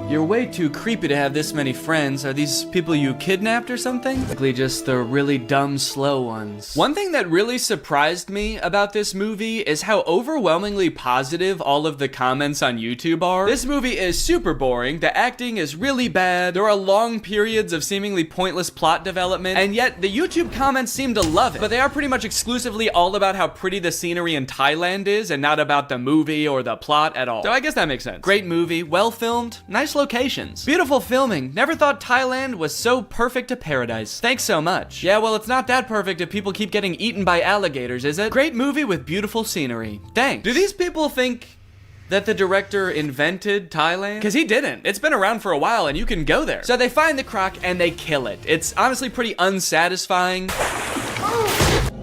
You're way too creepy to have this many friends. Are these people you kidnapped or something? Likely just the really dumb, slow ones. One thing that really surprised me about this movie is how overwhelmingly positive all of the comments on YouTube are. This movie is super boring, the acting is really bad, there are long periods of seemingly pointless plot development, and yet the YouTube comments seem to love it. But they are pretty much exclusively all about how pretty the scenery in Thailand is, and not about the movie or the plot at all. So I guess that makes sense. Great movie, well filmed, nice locations. Beautiful filming. Never thought Thailand was so perfect a paradise. Thanks so much. Yeah, well, it's not that perfect if people keep getting eaten by alligators, is it? Great movie with beautiful scenery. Thanks. Do these people think that the director invented Thailand? Because he didn't. It's been around for a while and you can go there. So they find the croc and they kill it. It's honestly pretty unsatisfying.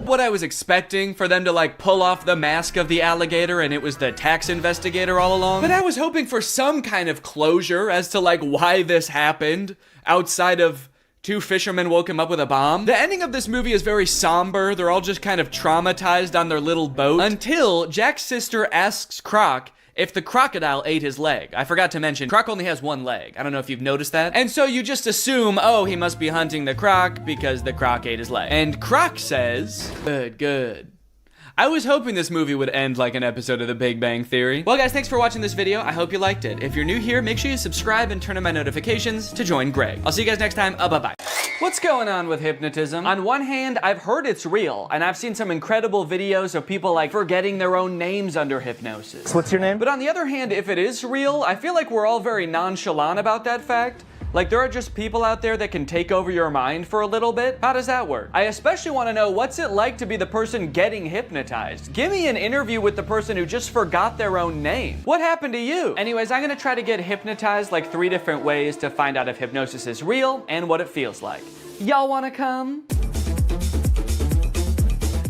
What I was expecting for them to like pull off the mask of the alligator and it was the tax investigator all along. But I was hoping for some kind of closure as to like why this happened outside of two fishermen woke him up with a bomb. The ending of this movie is very somber. They're all just kind of traumatized on their little boat until Jack's sister asks Croc if the crocodile ate his leg. I forgot to mention, Croc only has one leg. I don't know if you've noticed that. And so you just assume, oh, he must be hunting the croc because the croc ate his leg. And Croc says, good. I was hoping this movie would end like an episode of The Big Bang Theory. Well, guys, thanks for watching this video. I hope you liked it. If you're new here, make sure you subscribe and turn on my notifications to join Greg. I'll see you guys next time. Bye-bye. What's going on with hypnotism? On one hand, I've heard it's real, and I've seen some incredible videos of people like forgetting their own names under hypnosis. What's your name? But on the other hand, if it is real, I feel like we're all very nonchalant about that fact. Like, there are just people out there that can take over your mind for a little bit. How does that work? I especially want to know, what's it like to be the person getting hypnotized? Give me an interview with the person who just forgot their own name. What happened to you? Anyways, I'm gonna try to get hypnotized like 3 different ways to find out if hypnosis is real and what it feels like. Y'all wanna come?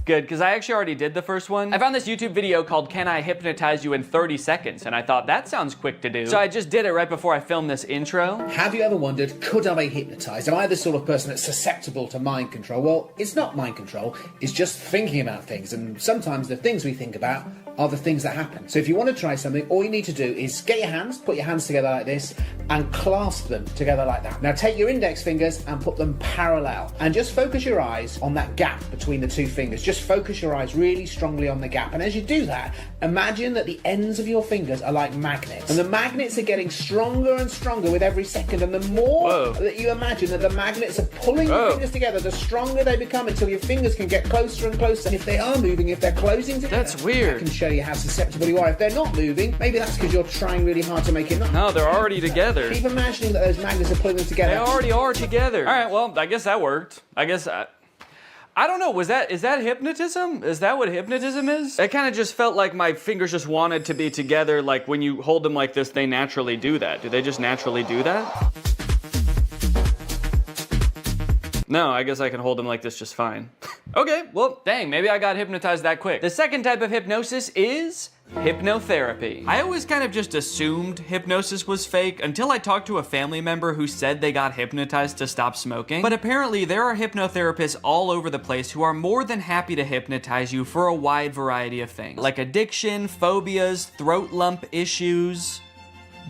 Good, because I actually already did the first one. I found this YouTube video called Can I Hypnotize You in 30 Seconds? And I thought that sounds quick to do. So I just did it right before I filmed this intro. Have you ever wondered, could I be hypnotized? Am I the sort of person that's susceptible to mind control? Well, it's not mind control, it's just thinking about things. And sometimes the things we think about are the things that happen. So if you want to try something, all you need to do is get your hands, put your hands together like this, and clasp them together like that. Now take your index fingers and put them parallel. And just focus your eyes on that gap between the 2 fingers. Just focus your eyes really strongly on the gap. And as you do that, imagine that the ends of your fingers are like magnets. And the magnets are getting stronger and stronger with every second. And the more that you imagine that the magnets are pulling your fingers together, the stronger they become until your fingers can get closer and closer. And if they are moving, if they're closing together, that's weird. I can show you how susceptible you are. If they're not moving, maybe that's because you're trying really hard to make it not. No, they're already together. Keep imagining that those magnets are pulling them together. They already are together. All right, well, I guess that worked. I guess I don't know, is that hypnotism? Is that what hypnotism is? It kind of just felt like my fingers just wanted to be together, like when you hold them like this, they naturally do that. Do they just naturally do that? No, I guess I can hold them like this just fine. Okay, well, dang, maybe I got hypnotized that quick. The second type of hypnosis is hypnotherapy. I always kind of just assumed hypnosis was fake until I talked to a family member who said they got hypnotized to stop smoking. But apparently there are hypnotherapists all over the place who are more than happy to hypnotize you for a wide variety of things, like addiction, phobias, throat lump issues.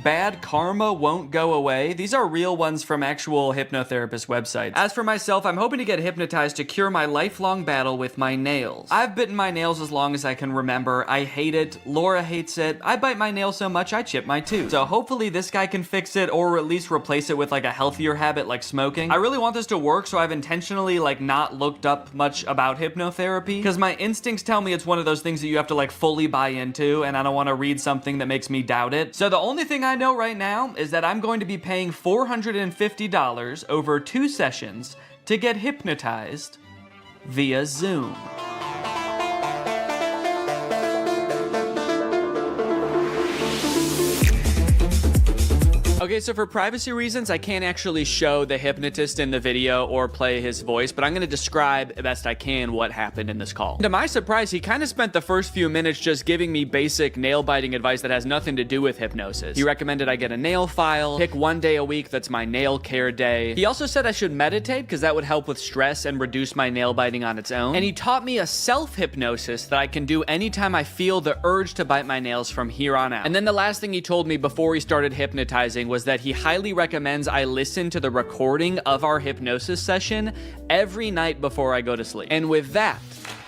Bad karma won't go away. These are real ones from actual hypnotherapist websites. As for myself, I'm hoping to get hypnotized to cure my lifelong battle with my nails. I've bitten my nails as long as I can remember. I hate it. Laura hates it. I bite my nails so much I chip my tooth. So hopefully this guy can fix it, or at least replace it with like a healthier habit like smoking. I really want this to work, so I've intentionally like not looked up much about hypnotherapy, because my instincts tell me it's one of those things that you have to like fully buy into, and I don't want to read something that makes me doubt it. So the only thing I know right now is that I'm going to be paying $450 over 2 sessions to get hypnotized via Zoom. Okay, so for privacy reasons, I can't actually show the hypnotist in the video or play his voice, but I'm gonna describe best I can what happened in this call. To my surprise, he kind of spent the first few minutes just giving me basic nail biting advice that has nothing to do with hypnosis. He recommended I get a nail file, pick 1 day a week that's my nail care day. He also said I should meditate because that would help with stress and reduce my nail biting on its own. And he taught me a self-hypnosis that I can do anytime I feel the urge to bite my nails from here on out. And then the last thing he told me before he started hypnotizing was that he highly recommends I listen to the recording of our hypnosis session every night before I go to sleep. And with that,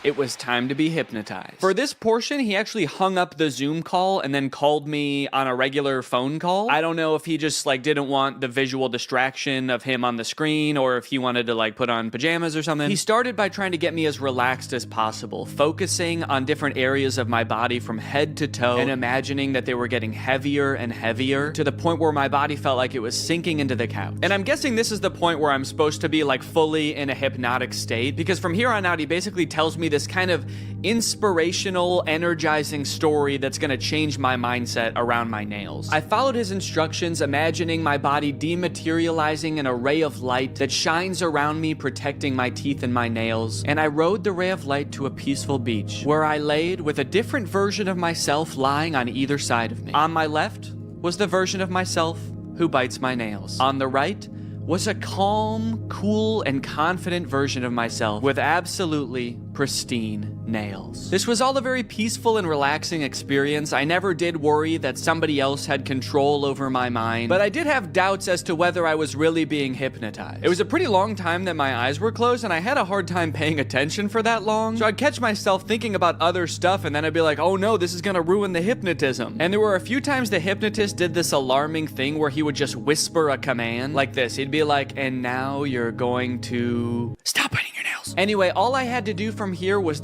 it was time to be hypnotized. For this portion, he actually hung up the Zoom call and then called me on a regular phone call. I don't know if he just like didn't want the visual distraction of him on the screen, or if he wanted to like put on pajamas or something. He started by trying to get me as relaxed as possible, focusing on different areas of my body from head to toe and imagining that they were getting heavier and heavier to the point where my body felt like it was sinking into the couch. And I'm guessing this is the point where I'm supposed to be like fully in a hypnotic state, because from here on out, he basically tells me this kind of inspirational, energizing story that's gonna change my mindset around my nails. I followed his instructions, imagining my body dematerializing an array of light that shines around me, protecting my teeth and my nails. And I rode the ray of light to a peaceful beach, where I laid with a different version of myself lying on either side of me. On my left was the version of myself who bites my nails. On the right was a calm, cool, and confident version of myself with absolutely pristine nails. This was all a very peaceful and relaxing experience. I never did worry that somebody else had control over my mind, but I did have doubts as to whether I was really being hypnotized. It was a pretty long time that my eyes were closed, and I had a hard time paying attention for that long, so I'd catch myself thinking about other stuff, and then I'd be like, oh no, this is gonna ruin the hypnotism. And there were a few times the hypnotist did this alarming thing where he would just whisper a command like this. He'd be like, and now you're going to stop biting your nails. Anyway, all I had to do from here was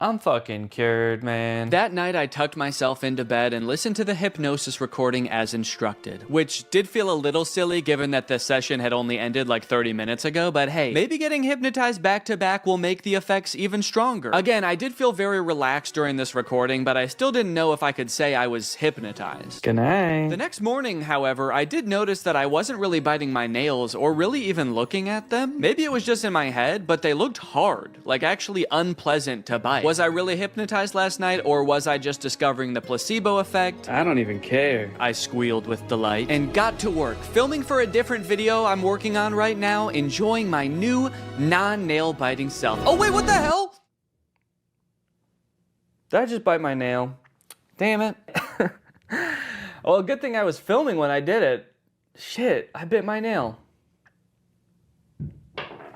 I'm fucking cured, man. That night, I tucked myself into bed and listened to the hypnosis recording as instructed, which did feel a little silly given that the session had only ended like 30 minutes ago, but hey, maybe getting hypnotized back to back will make the effects even stronger. Again, I did feel very relaxed during this recording, but I still didn't know if I could say I was hypnotized. Good night. The next morning, however, I did notice that I wasn't really biting my nails or really even looking at them. Maybe it was just in my head, but they looked hard, like actually unpleasant to bite. Was I really hypnotized last night, or was I just discovering the placebo effect? I don't even care. I squealed with delight and got to work, filming for a different video I'm working on right now, enjoying my new non-nail biting self. Oh wait, what the hell? Did I just bite my nail? Damn it. Well, good thing I was filming when I did it. Shit, I bit my nail.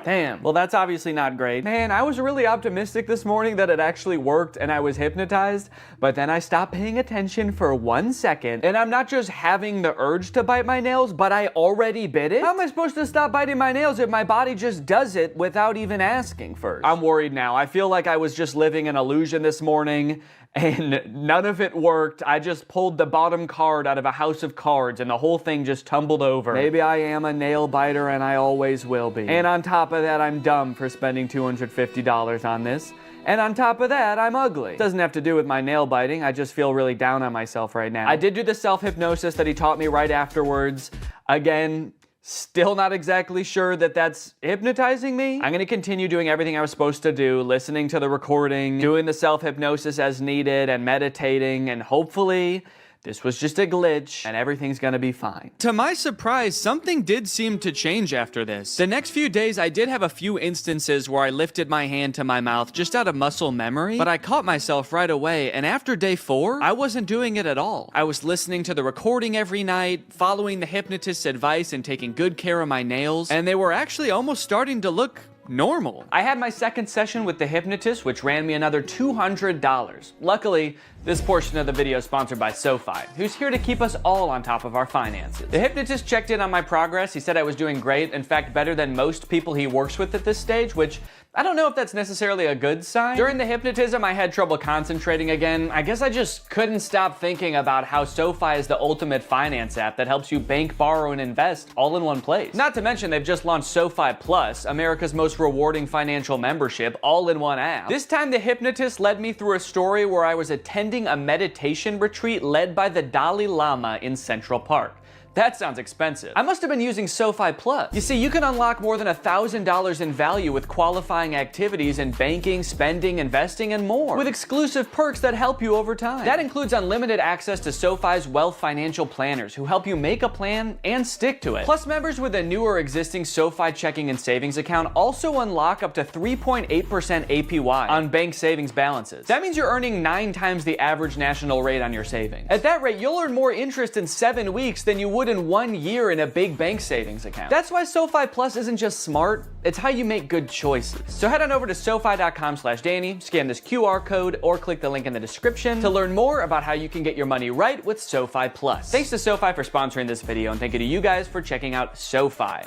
Damn. Well, that's obviously not great. Man, I was really optimistic this morning that it actually worked and I was hypnotized, but then I stopped paying attention for 1 second, and I'm not just having the urge to bite my nails, but I already bit it? How am I supposed to stop biting my nails if my body just does it without even asking first? I'm worried now. I feel like I was just living an illusion this morning, and none of it worked. I just pulled the bottom card out of a house of cards and the whole thing just tumbled over. Maybe I am a nail biter and I always will be. And on top of that, I'm dumb for spending $250 on this. And on top of that, I'm ugly. It doesn't have to do with my nail biting. I just feel really down on myself right now. I did do the self-hypnosis that he taught me right afterwards. Again, still not exactly sure that that's hypnotizing me. I'm gonna continue doing everything I was supposed to do, listening to the recording, doing the self-hypnosis as needed, and meditating, and hopefully this was just a glitch, and everything's gonna be fine. To my surprise, something did seem to change after this. The next few days, I did have a few instances where I lifted my hand to my mouth just out of muscle memory, but I caught myself right away, and after day 4, I wasn't doing it at all. I was listening to the recording every night, following the hypnotist's advice, and taking good care of my nails, and they were actually almost starting to look normal. I had my second session with the hypnotist, which ran me another $200. Luckily, this portion of the video is sponsored by SoFi, who's here to keep us all on top of our finances. The hypnotist checked in on my progress. He said I was doing great, in fact, better than most people he works with at this stage, which I don't know if that's necessarily a good sign. During the hypnotism, I had trouble concentrating again. I guess I just couldn't stop thinking about how SoFi is the ultimate finance app that helps you bank, borrow, and invest all in one place. Not to mention, they've just launched SoFi Plus, America's most rewarding financial membership, all in one app. This time, the hypnotist led me through a story where I was attending a meditation retreat led by the Dalai Lama in Central Park. That sounds expensive. I must have been using SoFi Plus. You see, you can unlock more than $1,000 in value with qualifying activities in banking, spending, investing, and more, with exclusive perks that help you over time. That includes unlimited access to SoFi's wealth financial planners who help you make a plan and stick to it. Plus, members with a new or existing SoFi checking and savings account also unlock up to 3.8% APY on bank savings balances. That means you're earning 9 times the average national rate on your savings. At that rate, you'll earn more interest in 7 weeks than you would in 1 year in a big bank savings account. That's why SoFi Plus isn't just smart, it's how you make good choices. So head on over to SoFi.com/Danny, scan this QR code, or click the link in the description to learn more about how you can get your money right with SoFi Plus. Thanks to SoFi for sponsoring this video, and thank you to you guys for checking out SoFi.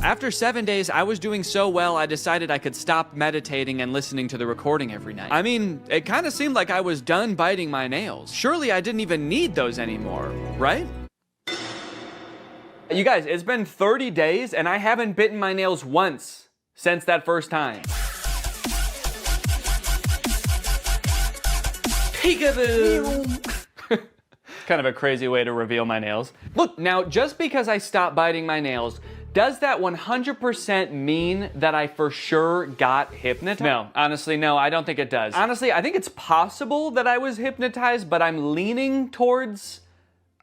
After 7 days, I was doing so well, I decided I could stop meditating and listening to the recording every night. I mean, it kind of seemed like I was done biting my nails. Surely I didn't even need those anymore, right? You guys, it's been 30 days and I haven't bitten my nails once since that first time. Peekaboo! Kind of a crazy way to reveal my nails. Look, now just because I stopped biting my nails, does that 100% mean that I for sure got hypnotized? No, honestly, no, I don't think it does. Honestly, I think it's possible that I was hypnotized, but I'm leaning towards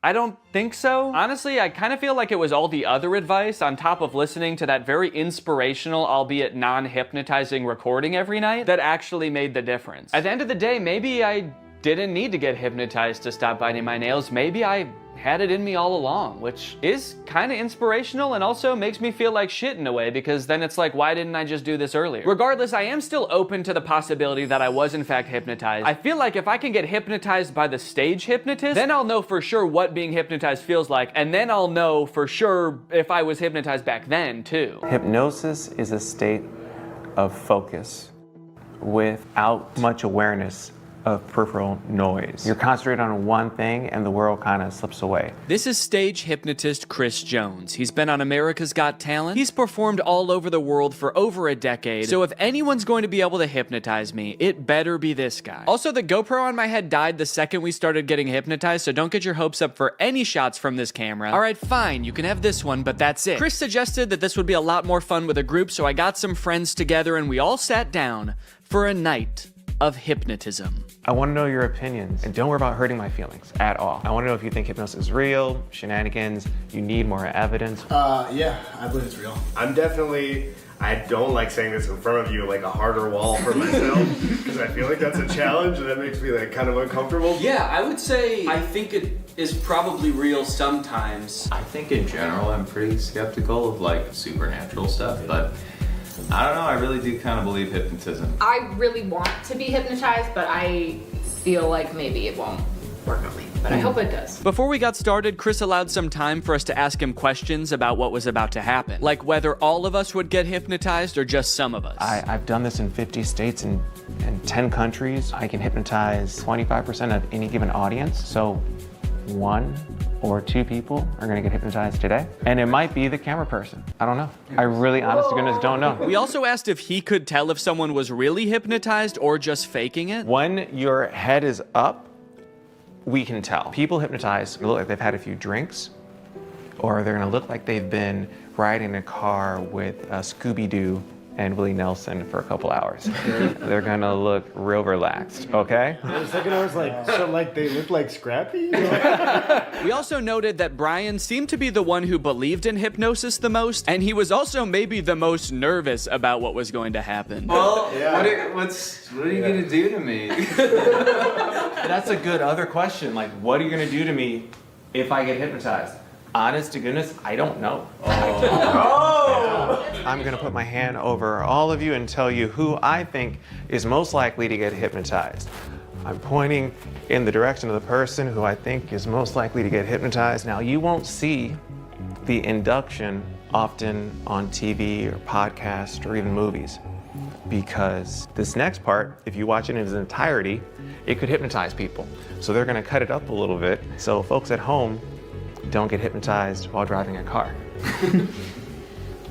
I don't think so. Honestly, I kind of feel like it was all the other advice on top of listening to that very inspirational, albeit non-hypnotizing recording every night that actually made the difference. At the end of the day, maybe I didn't need to get hypnotized to stop biting my nails. Maybe I had it in me all along, which is kind of inspirational and also makes me feel like shit in a way, because then it's like, why didn't I just do this earlier? Regardless, I am still open to the possibility that I was in fact hypnotized. I feel like if I can get hypnotized by the stage hypnotist, then I'll know for sure what being hypnotized feels like, and then I'll know for sure if I was hypnotized back then too. Hypnosis is a state of focus without much awareness of peripheral noise. You're concentrated on one thing and the world kind of slips away. This is stage hypnotist Chris Jones. He's been on America's Got Talent. He's performed all over the world for over a decade. So if anyone's going to be able to hypnotize me, it better be this guy. Also, the GoPro on my head died the second we started getting hypnotized, so don't get your hopes up for any shots from this camera. All right, fine, you can have this one, but that's it. Chris suggested that this would be a lot more fun with a group, so I got some friends together and we all sat down for a night of hypnotism. I want to know your opinions, and don't worry about hurting my feelings at all. I want to know if you think hypnosis is real, shenanigans, you need more evidence. Yeah, I believe it's real. I don't like saying this in front of you, like a harder wall for myself, because I feel like that's a challenge and that makes me like kind of uncomfortable. Yeah, I would say I think it is probably real sometimes. I think in general I'm pretty skeptical of like supernatural stuff, but I don't know, I really do kind of believe hypnotism. I really want to be hypnotized, but I feel like maybe it won't work on me. But I hope it does. Before we got started, Chris allowed some time for us to ask him questions about what was about to happen. Like whether all of us would get hypnotized or just some of us. I've done this in 50 states and 10 countries. I can hypnotize 25% of any given audience. So 1 or 2 people are gonna get hypnotized today. And it might be the camera person. I don't know. I really, honest to goodness, don't know. We also asked if he could tell if someone was really hypnotized or just faking it. When your head is up, we can tell. People hypnotized look like they've had a few drinks, or they're gonna look like they've been riding a car with Scooby-Doo and Willie Nelson for a couple hours. They're gonna look real relaxed, okay? For a second I was like, so like they look like Scrappy? We also noted that Brian seemed to be the one who believed in hypnosis the most, and he was also maybe the most nervous about what was going to happen. Well, what are you gonna do to me? That's a good other question. Like, what are you gonna do to me if I get hypnotized? Honest to goodness, I don't know. I'm gonna put my hand over all of you and tell you who I think is most likely to get hypnotized. I'm pointing in the direction of the person who I think is most likely to get hypnotized. Now, you won't see the induction often on TV or podcasts or even movies, because this next part, if you watch it in its entirety, it could hypnotize people. So they're gonna cut it up a little bit so folks at home don't get hypnotized while driving a car.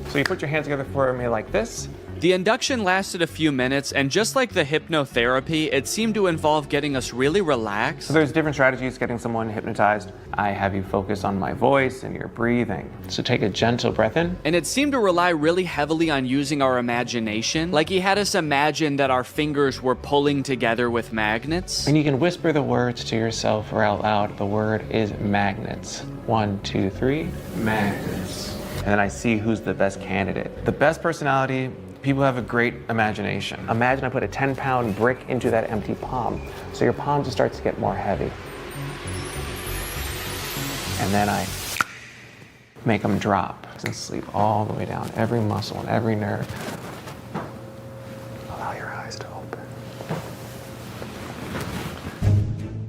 So you put your hands together for me like this. The induction lasted a few minutes, and just like the hypnotherapy, it seemed to involve getting us really relaxed. So there's different strategies getting someone hypnotized. I have you focus on my voice and your breathing. So take a gentle breath in. And it seemed to rely really heavily on using our imagination. Like he had us imagine that our fingers were pulling together with magnets. And you can whisper the words to yourself or out loud. The word is magnets. 1, 2, 3, magnets. And then I see who's the best candidate. The best personality, people have a great imagination. Imagine I put a 10-pound brick into that empty palm. So your palm just starts to get more heavy. And then I make them drop and sleep all the way down, every muscle and every nerve. Allow your eyes to open.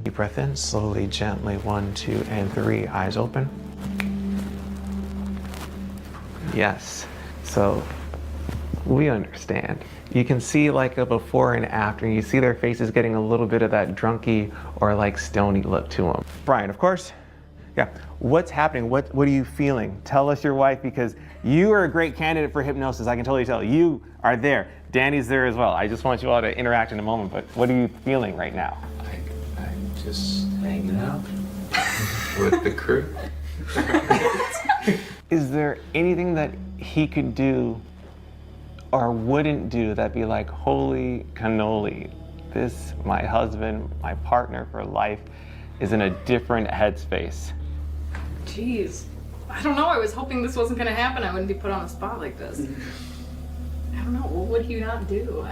Deep breath in, slowly, gently, 1, 2, and 3, eyes open. Yes, so we understand. You can see like a before and after, and you see their faces getting a little bit of that drunky or like stony look to them. Brian, of course. Yeah, what's happening? What are you feeling? Tell us your wife, because you are a great candidate for hypnosis. I can totally tell. You are there. Danny's there as well. I just want you all to interact in a moment, but what are you feeling right now? I'm just hanging out with the crew. Is there anything that he could do or wouldn't do that'd be like, holy cannoli, this, my husband, my partner for life, is in a different headspace? Jeez. I don't know. I was hoping this wasn't going to happen. I wouldn't be put on the spot like this. I don't know. What would he not do?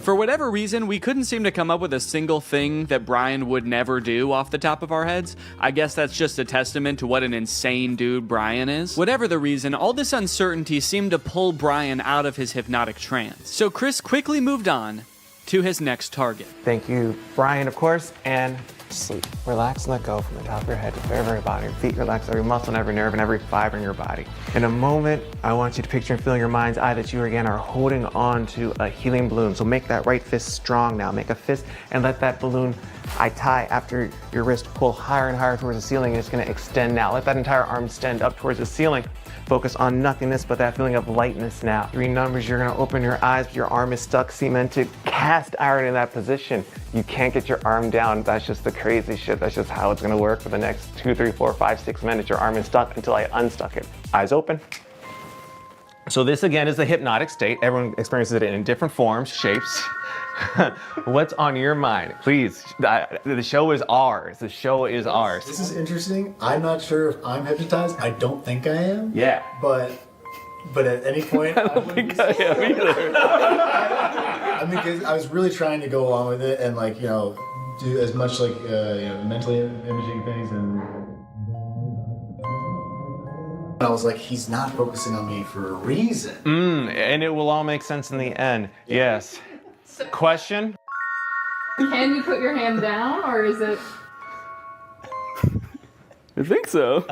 For whatever reason, we couldn't seem to come up with a single thing that Brian would never do off the top of our heads. I guess that's just a testament to what an insane dude Brian is. Whatever the reason, all this uncertainty seemed to pull Brian out of his hypnotic trance. So Chris quickly moved on to his next target. Thank you, Brian, of course, and sleep. Relax and let go from the top of your head to the very bottom. Your feet relax, every muscle and every nerve and every fiber in your body. In a moment, I want you to picture and feel in your mind's eye that you again are holding on to a helium balloon. So make that right fist strong now. Make a fist and let that balloon I tie after your wrist pull higher and higher towards the ceiling. It's going to extend now. Let that entire arm extend up towards the ceiling. Focus on nothingness, but that feeling of lightness now. 3 numbers, you're gonna open your eyes, but your arm is stuck, cemented, cast iron in that position. You can't get your arm down. That's just the crazy shit. That's just how it's gonna work for the next 2, 3, 4, 5, 6 minutes. Your arm is stuck until I unstuck it. Eyes open. So this again is the hypnotic state. Everyone experiences it in different forms, shapes. What's on your mind? Please, the show is ours. The show is ours. This is interesting. I'm not sure if I'm hypnotized. I don't think I am. Yeah. But at any point, I don't think I am either. I mean, because I was really trying to go along with it and do as much mentally imaging things and. I was like, he's not focusing on me for a reason. And it will all make sense in the end. Yes. Question? Can you put your hand down, or is it? I think so.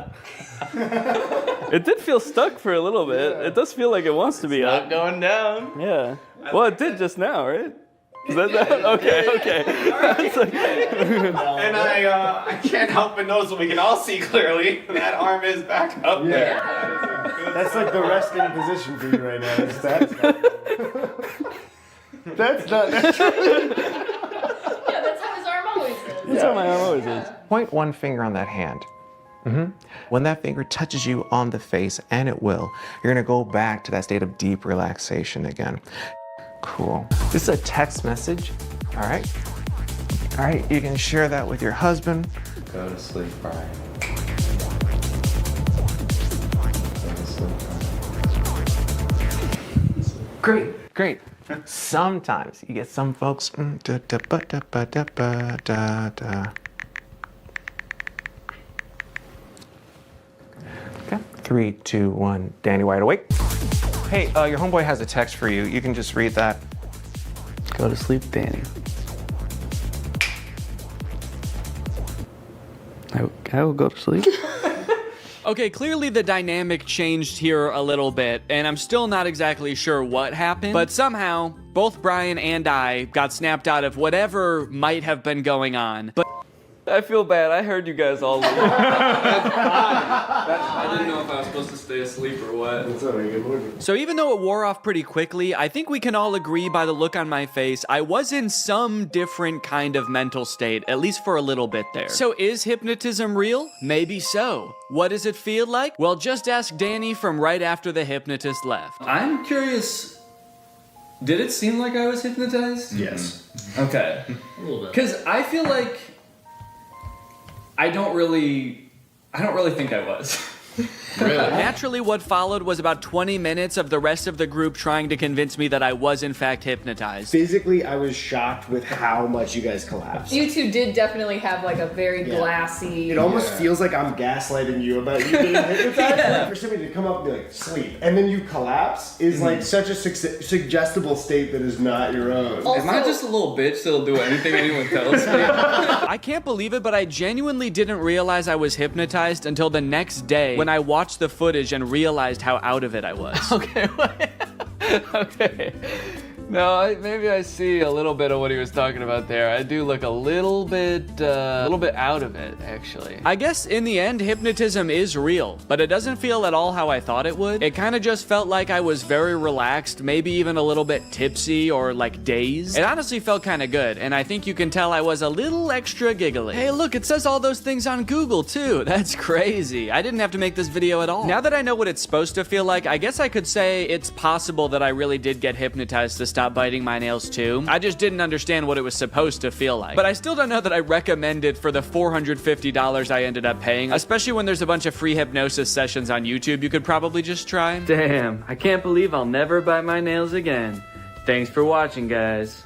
It did feel stuck for a little bit. Yeah. It does feel like it wants to be up. Not going down. Yeah. Well, it did just now, right? Is that okay? And I can't help but notice what we can all see clearly. That arm is back up there. That's like the resting position for you right now. Is that? That's not natural. Yeah, that's how his arm always is. That's how my arm always is. Point one finger on that hand. When that finger touches you on the face, and it will, you're gonna go back to that state of deep relaxation again. Cool. This is a text message. All right, you can share that with your husband. Go to sleep, Brian. Great. Sometimes you get some folks. Okay. 3, 2, 1. Danny, wide awake. Hey, your homeboy has a text for you. You can just read that. Go to sleep, Danny. I will go to sleep. Okay, clearly the dynamic changed here a little bit, and I'm still not exactly sure what happened, but somehow both Brian and I got snapped out of whatever might have been going on. But I feel bad. I heard you guys all leave. That's I didn't know if I was supposed to stay asleep or what. That's all right. Good morning. So even though it wore off pretty quickly, I think we can all agree by the look on my face, I was in some different kind of mental state, at least for a little bit there. So is hypnotism real? Maybe so. What does it feel like? Well, just ask Danny from right after the hypnotist left. I'm curious, did it seem like I was hypnotized? Yes. Okay. A little bit. Because I feel like I don't really think I was. Really? Naturally, what followed was about 20 minutes of the rest of the group trying to convince me that I was in fact hypnotized. Physically, I was shocked with how much you guys collapsed. You two did definitely have like a very glassy. It almost feels like I'm gaslighting you about you being hypnotized. For somebody to come up and be like, sleep, and then you collapse is like such a suggestible state that is not your own. Also, Am I just a little bitch that'll do anything anyone tells me? I can't believe it, but I genuinely didn't realize I was hypnotized until the next day when I watched the footage and realized how out of it I was. Okay. No, maybe I see a little bit of what he was talking about there. I do look a little bit out of it, actually. I guess in the end, hypnotism is real, but it doesn't feel at all how I thought it would. It kind of just felt like I was very relaxed, maybe even a little bit tipsy or like dazed. It honestly felt kind of good, and I think you can tell I was a little extra giggly. Hey, look, it says all those things on Google too. That's crazy. I didn't have to make this video at all. Now that I know what it's supposed to feel like, I guess I could say it's possible that I really did get hypnotized to stop stop biting my nails too. I just didn't understand what it was supposed to feel like. But I still don't know that I recommend it for the $450 I ended up paying, especially when there's a bunch of free hypnosis sessions on YouTube you could probably just try. Damn, I can't believe I'll never bite my nails again. Thanks for watching, guys.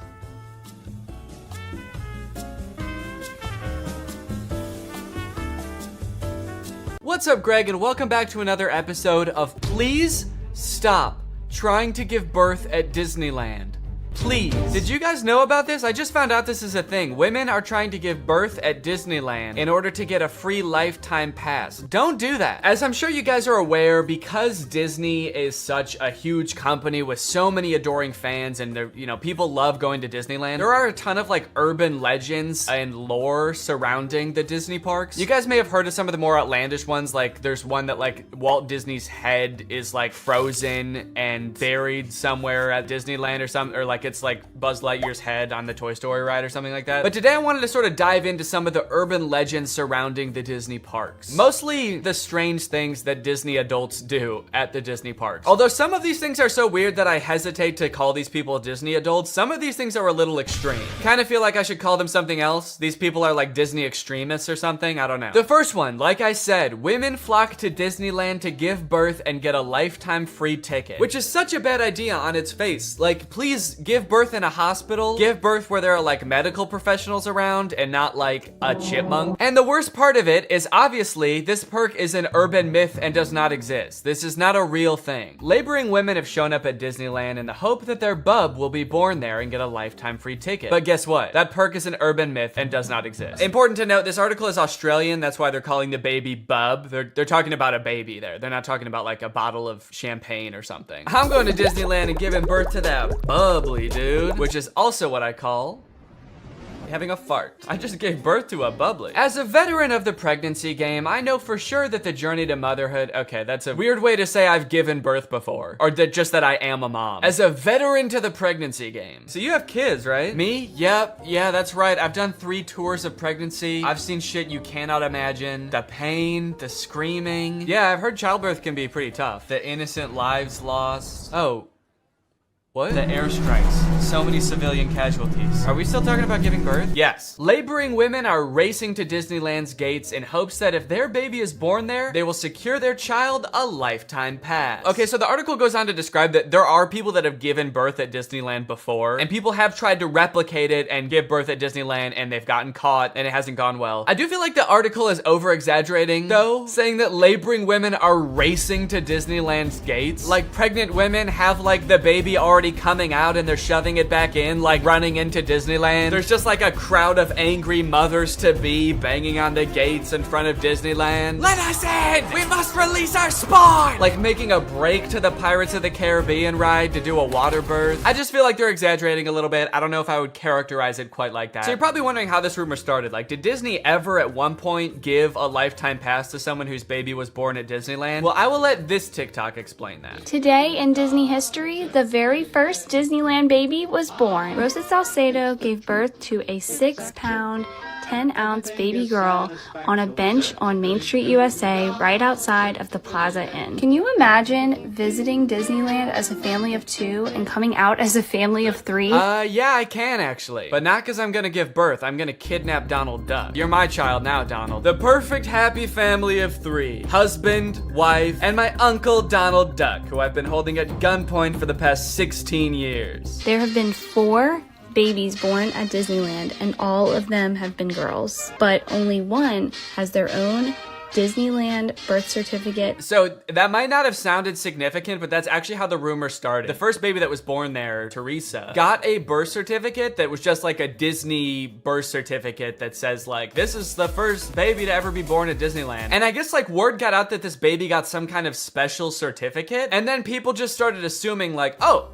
What's up, Greg, and welcome back to another episode of Please Stop Trying to Give Birth at Disneyland. Please. Did you guys know about this? I just found out this is a thing. Women are trying to give birth at Disneyland in order to get a free lifetime pass. Don't do that. As I'm sure you guys are aware, because Disney is such a huge company with so many adoring fans and people love going to Disneyland, there are a ton of like urban legends and lore surrounding the Disney parks. You guys may have heard of some of the more outlandish ones, like there's one that like Walt Disney's head is like frozen and buried somewhere at Disneyland or something, or like it's like Buzz Lightyear's head on the Toy Story ride or something like that. But today I wanted to sort of dive into some of the urban legends surrounding the Disney parks. Mostly the strange things that Disney adults do at the Disney parks. Although some of these things are so weird that I hesitate to call these people Disney adults, some of these things are a little extreme. Kind of feel like I should call them something else. These people are like Disney extremists or something, I don't know. The first one, like I said, women flock to Disneyland to give birth and get a lifetime free ticket, which is such a bad idea on its face. Like, please give birth in a hospital, give birth where there are like medical professionals around and not like a chipmunk. And the worst part of it is obviously this perk is an urban myth and does not exist. This is not a real thing. Laboring women have shown up at Disneyland in the hope that their bub will be born there and get a lifetime free ticket. But guess what? That perk is an urban myth and does not exist. Important to note, this article is Australian. That's why they're calling the baby bub. They're talking about a baby there. They're not talking about like a bottle of champagne or something. I'm going to Disneyland and giving birth to that bubbly dude, which is also what I call having a fart. I just gave birth to a bubbly. As a veteran of the pregnancy game, I know for sure that the journey to motherhood, okay, that's a weird way to say I've given birth before, or just that I am a mom. As a veteran to the pregnancy game. So you have kids, right? Me? Yep, yeah, that's right. I've done 3 tours of pregnancy. I've seen shit you cannot imagine. The pain, the screaming. Yeah, I've heard childbirth can be pretty tough. The innocent lives lost. Oh. What? The airstrikes. So many civilian casualties. Are we still talking about giving birth? Yes. Laboring women are racing to Disneyland's gates in hopes that if their baby is born there, they will secure their child a lifetime pass. Okay, so the article goes on to describe that there are people that have given birth at Disneyland before, and people have tried to replicate it and give birth at Disneyland, and they've gotten caught, and it hasn't gone well. I do feel like the article is over-exaggerating, though, saying that laboring women are racing to Disneyland's gates. Like, pregnant women have, like, the baby already coming out and they're shoving it back in, like running into Disneyland. There's just like a crowd of angry mothers-to-be banging on the gates in front of Disneyland. Let us in! We must release our spawn! Like making a break to the Pirates of the Caribbean ride to do a water birth. I just feel like they're exaggerating a little bit. I don't know if I would characterize it quite like that. So you're probably wondering how this rumor started. Like, did Disney ever at one point give a lifetime pass to someone whose baby was born at Disneyland? Well, I will let this TikTok explain that. Today in Disney history, the very first Disneyland baby was born. Rosa Salcedo gave birth to a 6-pound, 10-ounce baby girl on a bench on Main Street, USA, right outside of the Plaza Inn. Can you imagine visiting Disneyland as a family of 2 and coming out as a family of 3? Yeah, I can actually. But not because I'm gonna give birth. I'm gonna kidnap Donald Duck. You're my child now, Donald. The perfect happy family of 3. Husband, wife, and my uncle Donald Duck, who I've been holding at gunpoint for the past 16 years. There have been 4 babies born at Disneyland, and all of them have been girls, but only one has their own Disneyland birth certificate. So that might not have sounded significant, but that's actually how the rumor started. The first baby that was born there, Teresa, got a birth certificate that was just like a Disney birth certificate that says like, this is the first baby to ever be born at Disneyland. And I guess like word got out that this baby got some kind of special certificate, and then people just started assuming like, oh,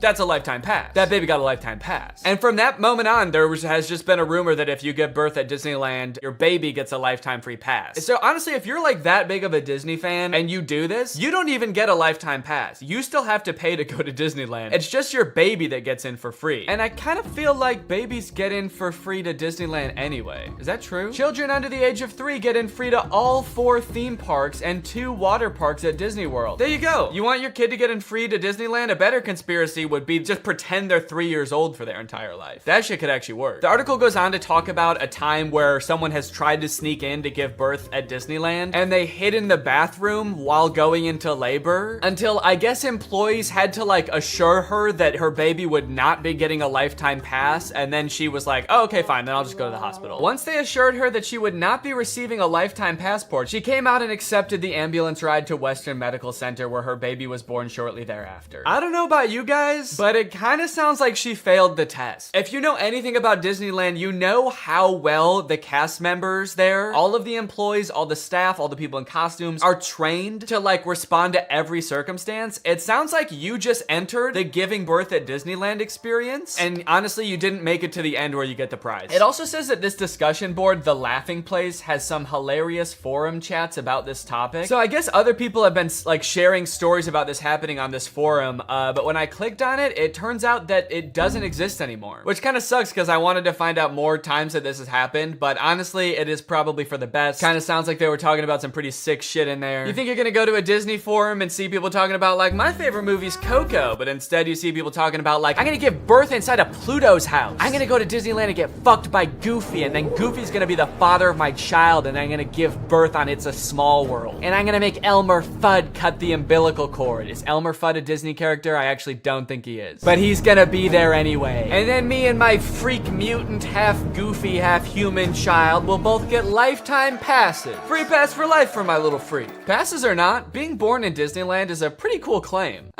that's a lifetime pass. That baby got a lifetime pass. And from that moment on, has just been a rumor that if you give birth at Disneyland, your baby gets a lifetime free pass. So honestly, if you're like that big of a Disney fan and you do this, you don't even get a lifetime pass. You still have to pay to go to Disneyland. It's just your baby that gets in for free. And I kind of feel like babies get in for free to Disneyland anyway. Is that true? Children under the age of 3 get in free to all 4 theme parks and 2 water parks at Disney World. There you go. You want your kid to get in free to Disneyland? A better conspiracy would be just pretend they're 3 years old for their entire life. That shit could actually work. The article goes on to talk about a time where someone has tried to sneak in to give birth at Disneyland, and they hid in the bathroom while going into labor until I guess employees had to like assure her that her baby would not be getting a lifetime pass, and then she was like, oh, okay, fine, then I'll just go to the hospital. Once they assured her that she would not be receiving a lifetime passport, she came out and accepted the ambulance ride to Western Medical Center where her baby was born shortly thereafter. I don't know about you guys, but it kind of sounds like she failed the test. If you know anything about Disneyland, you know how well the cast members there, all of the employees, all the staff, all the people in costumes are trained to like respond to every circumstance. It sounds like you just entered the giving birth at Disneyland experience, and honestly, you didn't make it to the end where you get the prize. It also says that this discussion board, The Laughing Place, has some hilarious forum chats about this topic. So I guess other people have been like sharing stories about this happening on this forum, but when I clicked on it, it turns out that it doesn't exist anymore, which kind of sucks because I wanted to find out more times that this has happened, but honestly, it is probably for the best. Kind of sounds like they were talking about some pretty sick shit in there. You think you're gonna go to a Disney forum and see people talking about like, my favorite movie's Coco, but instead you see people talking about like, I'm gonna give birth inside of Pluto's house. I'm gonna go to Disneyland and get fucked by Goofy, and then Goofy's gonna be the father of my child, and I'm gonna give birth on It's a Small World. And I'm gonna make Elmer Fudd cut the umbilical cord. Is Elmer Fudd a Disney character? I actually don't think he is. But he's gonna be there anyway. And then me and my freak mutant, half goofy, half human child will both get lifetime passes. Free pass for life for my little freak. Passes or not, being born in Disneyland is a pretty cool claim.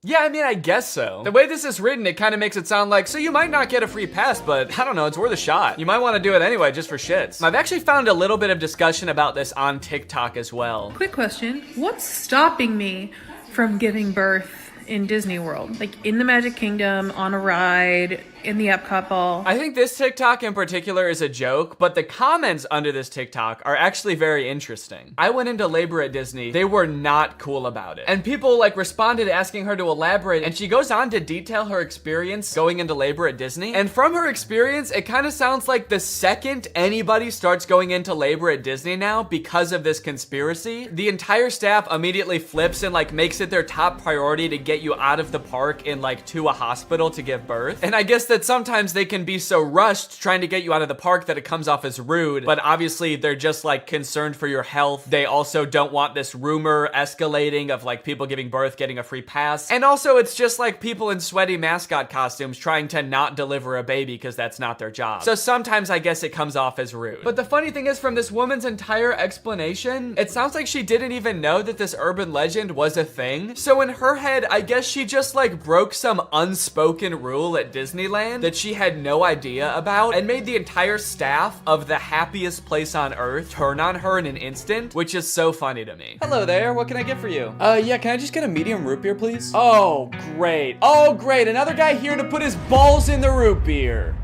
Yeah, I mean, I guess so. The way this is written, it kind of makes it sound like, so you might not get a free pass, but I don't know, it's worth a shot. You might want to do it anyway, just for shits. I've actually found a little bit of discussion about this on TikTok as well. Quick question, what's stopping me from giving birth in Disney World? Like in the Magic Kingdom, on a ride, in the Epcot ball? I think this TikTok in particular is a joke, but the comments under this TikTok are actually very interesting. I went into labor at Disney. They were not cool about it. And people like responded asking her to elaborate, and she goes on to detail her experience going into labor at Disney. And from her experience, it kind of sounds like the second anybody starts going into labor at Disney now because of this conspiracy, the entire staff immediately flips and like makes it their top priority to get you out of the park and like to a hospital to give birth. And I guess that sometimes they can be so rushed trying to get you out of the park that it comes off as rude, but obviously they're just like concerned for your health. They also don't want this rumor escalating of like people giving birth getting a free pass. And also it's just like people in sweaty mascot costumes trying to not deliver a baby because that's not their job. So sometimes I guess it comes off as rude. But the funny thing is, from this woman's entire explanation, it sounds like she didn't even know that this urban legend was a thing. So in her head, I guess she just like broke some unspoken rule at Disneyland that she had no idea about and made the entire staff of the happiest place on earth turn on her in an instant, which is so funny to me. Hello there, what can I get for you? Yeah, can I just get a medium root beer, please? Oh, great. Oh, great, another guy here to put his balls in the root beer.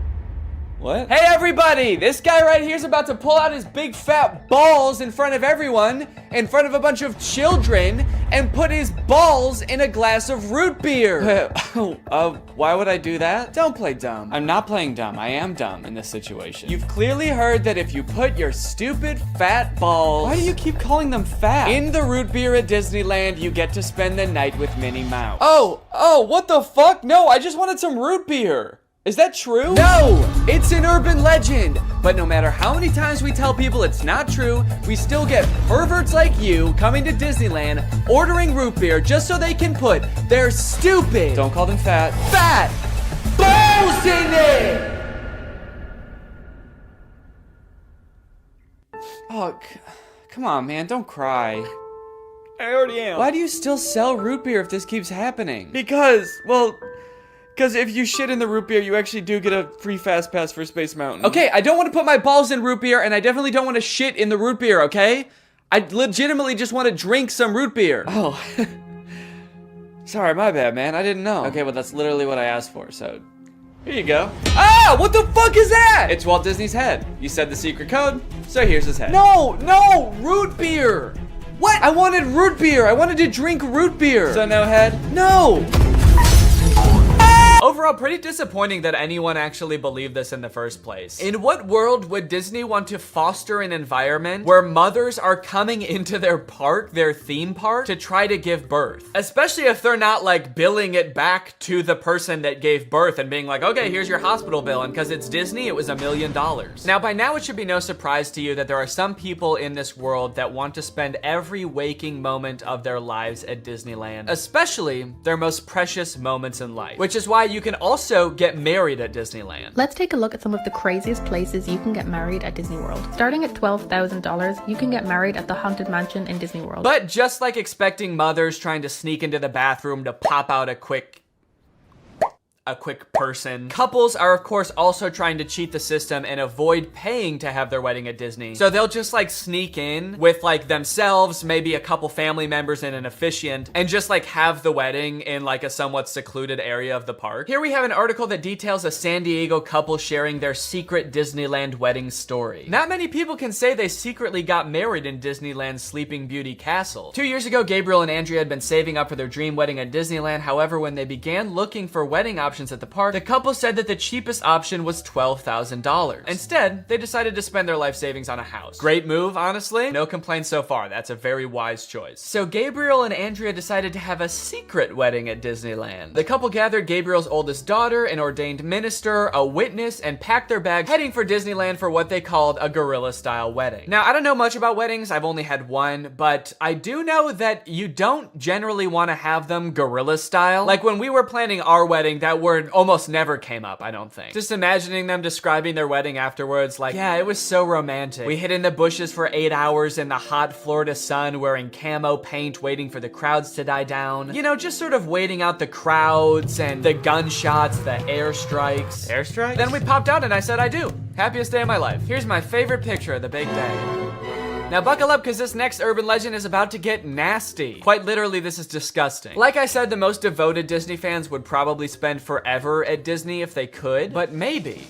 What? Hey everybody, this guy right here is about to pull out his big fat balls in front of everyone, in front of a bunch of children, and put his balls in a glass of root beer. Why would I do that? Don't play dumb. I'm not playing dumb. I am dumb in this situation. You've clearly heard that if you put your stupid fat balls, why do you keep calling them fat, in the root beer at Disneyland, you get to spend the night with Minnie Mouse. Oh, what the fuck? No, I just wanted some root beer. Is that true? No, it's an urban legend. But no matter how many times we tell people it's not true, we still get perverts like you coming to Disneyland, ordering root beer just so they can put their stupid, don't call them fat balls in it. Oh, come on, man, don't cry. I already am. Why do you still sell root beer if this keeps happening? Because if you shit in the root beer, you actually do get a free fast pass for Space Mountain. Okay, I don't want to put my balls in root beer, and I definitely don't want to shit in the root beer, okay? I legitimately just want to drink some root beer. Oh. Sorry, my bad, man. I didn't know. Okay, well, that's literally what I asked for, so here you go. Ah, what the fuck is that? It's Walt Disney's head. You said the secret code, so here's his head. No, root beer. What? I wanted root beer. I wanted to drink root beer. So no head? No. Overall, pretty disappointing that anyone actually believed this in the first place. In what world would Disney want to foster an environment where mothers are coming into their park, their theme park, to try to give birth? Especially if they're not like billing it back to the person that gave birth and being like, okay, here's your hospital bill, and because it's Disney, it was $1 million. Now, by now, it should be no surprise to you that there are some people in this world that want to spend every waking moment of their lives at Disneyland, especially their most precious moments in life, which is why you can also get married at Disneyland. Let's take a look at some of the craziest places you can get married at Disney World. Starting at $12,000, you can get married at the Haunted Mansion in Disney World. But just like expecting mothers trying to sneak into the bathroom to pop out a quick person, couples are of course also trying to cheat the system and avoid paying to have their wedding at Disney. So they'll just like sneak in with like themselves, maybe a couple family members and an officiant, and just like have the wedding in like a somewhat secluded area of the park. Here we have an article that details a San Diego couple sharing their secret Disneyland wedding story. Not many people can say they secretly got married in Disneyland's Sleeping Beauty Castle. 2 years ago, Gabriel and Andrea had been saving up for their dream wedding at Disneyland. However, when they began looking for wedding options at the park, the couple said that the cheapest option was $12,000. Instead, they decided to spend their life savings on a house. Great move, honestly. No complaints so far. That's a very wise choice. So Gabriel and Andrea decided to have a secret wedding at Disneyland. The couple gathered Gabriel's oldest daughter, an ordained minister, a witness, and packed their bags, heading for Disneyland for what they called a guerrilla-style wedding. Now, I don't know much about weddings. I've only had one, but I do know that you don't generally want to have them guerrilla-style. Like when we were planning our wedding, that word almost never came up, I don't think. Just imagining them describing their wedding afterwards, like, yeah, it was so romantic. We hid in the bushes for 8 hours in the hot Florida sun wearing camo paint, waiting for the crowds to die down. You know, just sort of waiting out the crowds and the gunshots, the airstrikes. Airstrikes? Then we popped out and I said I do. Happiest day of my life. Here's my favorite picture of the big day. Now buckle up, because this next urban legend is about to get nasty. Quite literally, this is disgusting. Like I said, the most devoted Disney fans would probably spend forever at Disney if they could, but maybe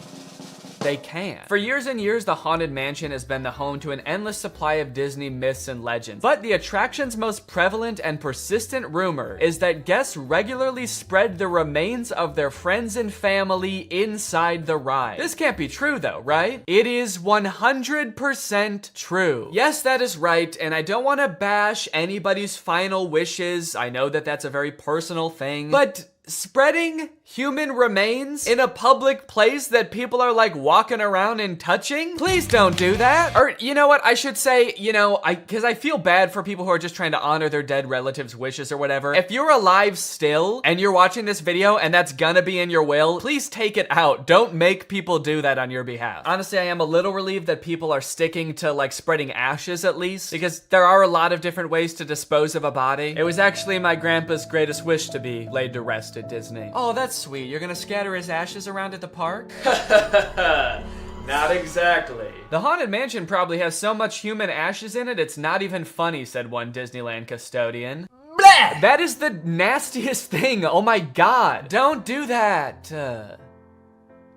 they can. For years and years, the Haunted Mansion has been the home to an endless supply of Disney myths and legends. But the attraction's most prevalent and persistent rumor is that guests regularly spread the remains of their friends and family inside the ride. This can't be true though, right? It is 100% true. Yes, that is right, and I don't want to bash anybody's final wishes. I know that that's a very personal thing, but spreading human remains in a public place that people are like walking around and touching? Please don't do that. Or you know what, I should say, you know, because I feel bad for people who are just trying to honor their dead relatives' wishes or whatever. If you're alive still and you're watching this video and that's gonna be in your will, please take it out. Don't make people do that on your behalf. Honestly, I am a little relieved that people are sticking to like spreading ashes at least, because there are a lot of different ways to dispose of a body. It was actually my grandpa's greatest wish to be laid to rest at Disney. Oh, that's sweet. You're gonna scatter his ashes around at the park? Not exactly. The Haunted Mansion probably has so much human ashes in it, it's not even funny, said one Disneyland custodian. Blah! That is the nastiest thing. Oh my god. Don't do that.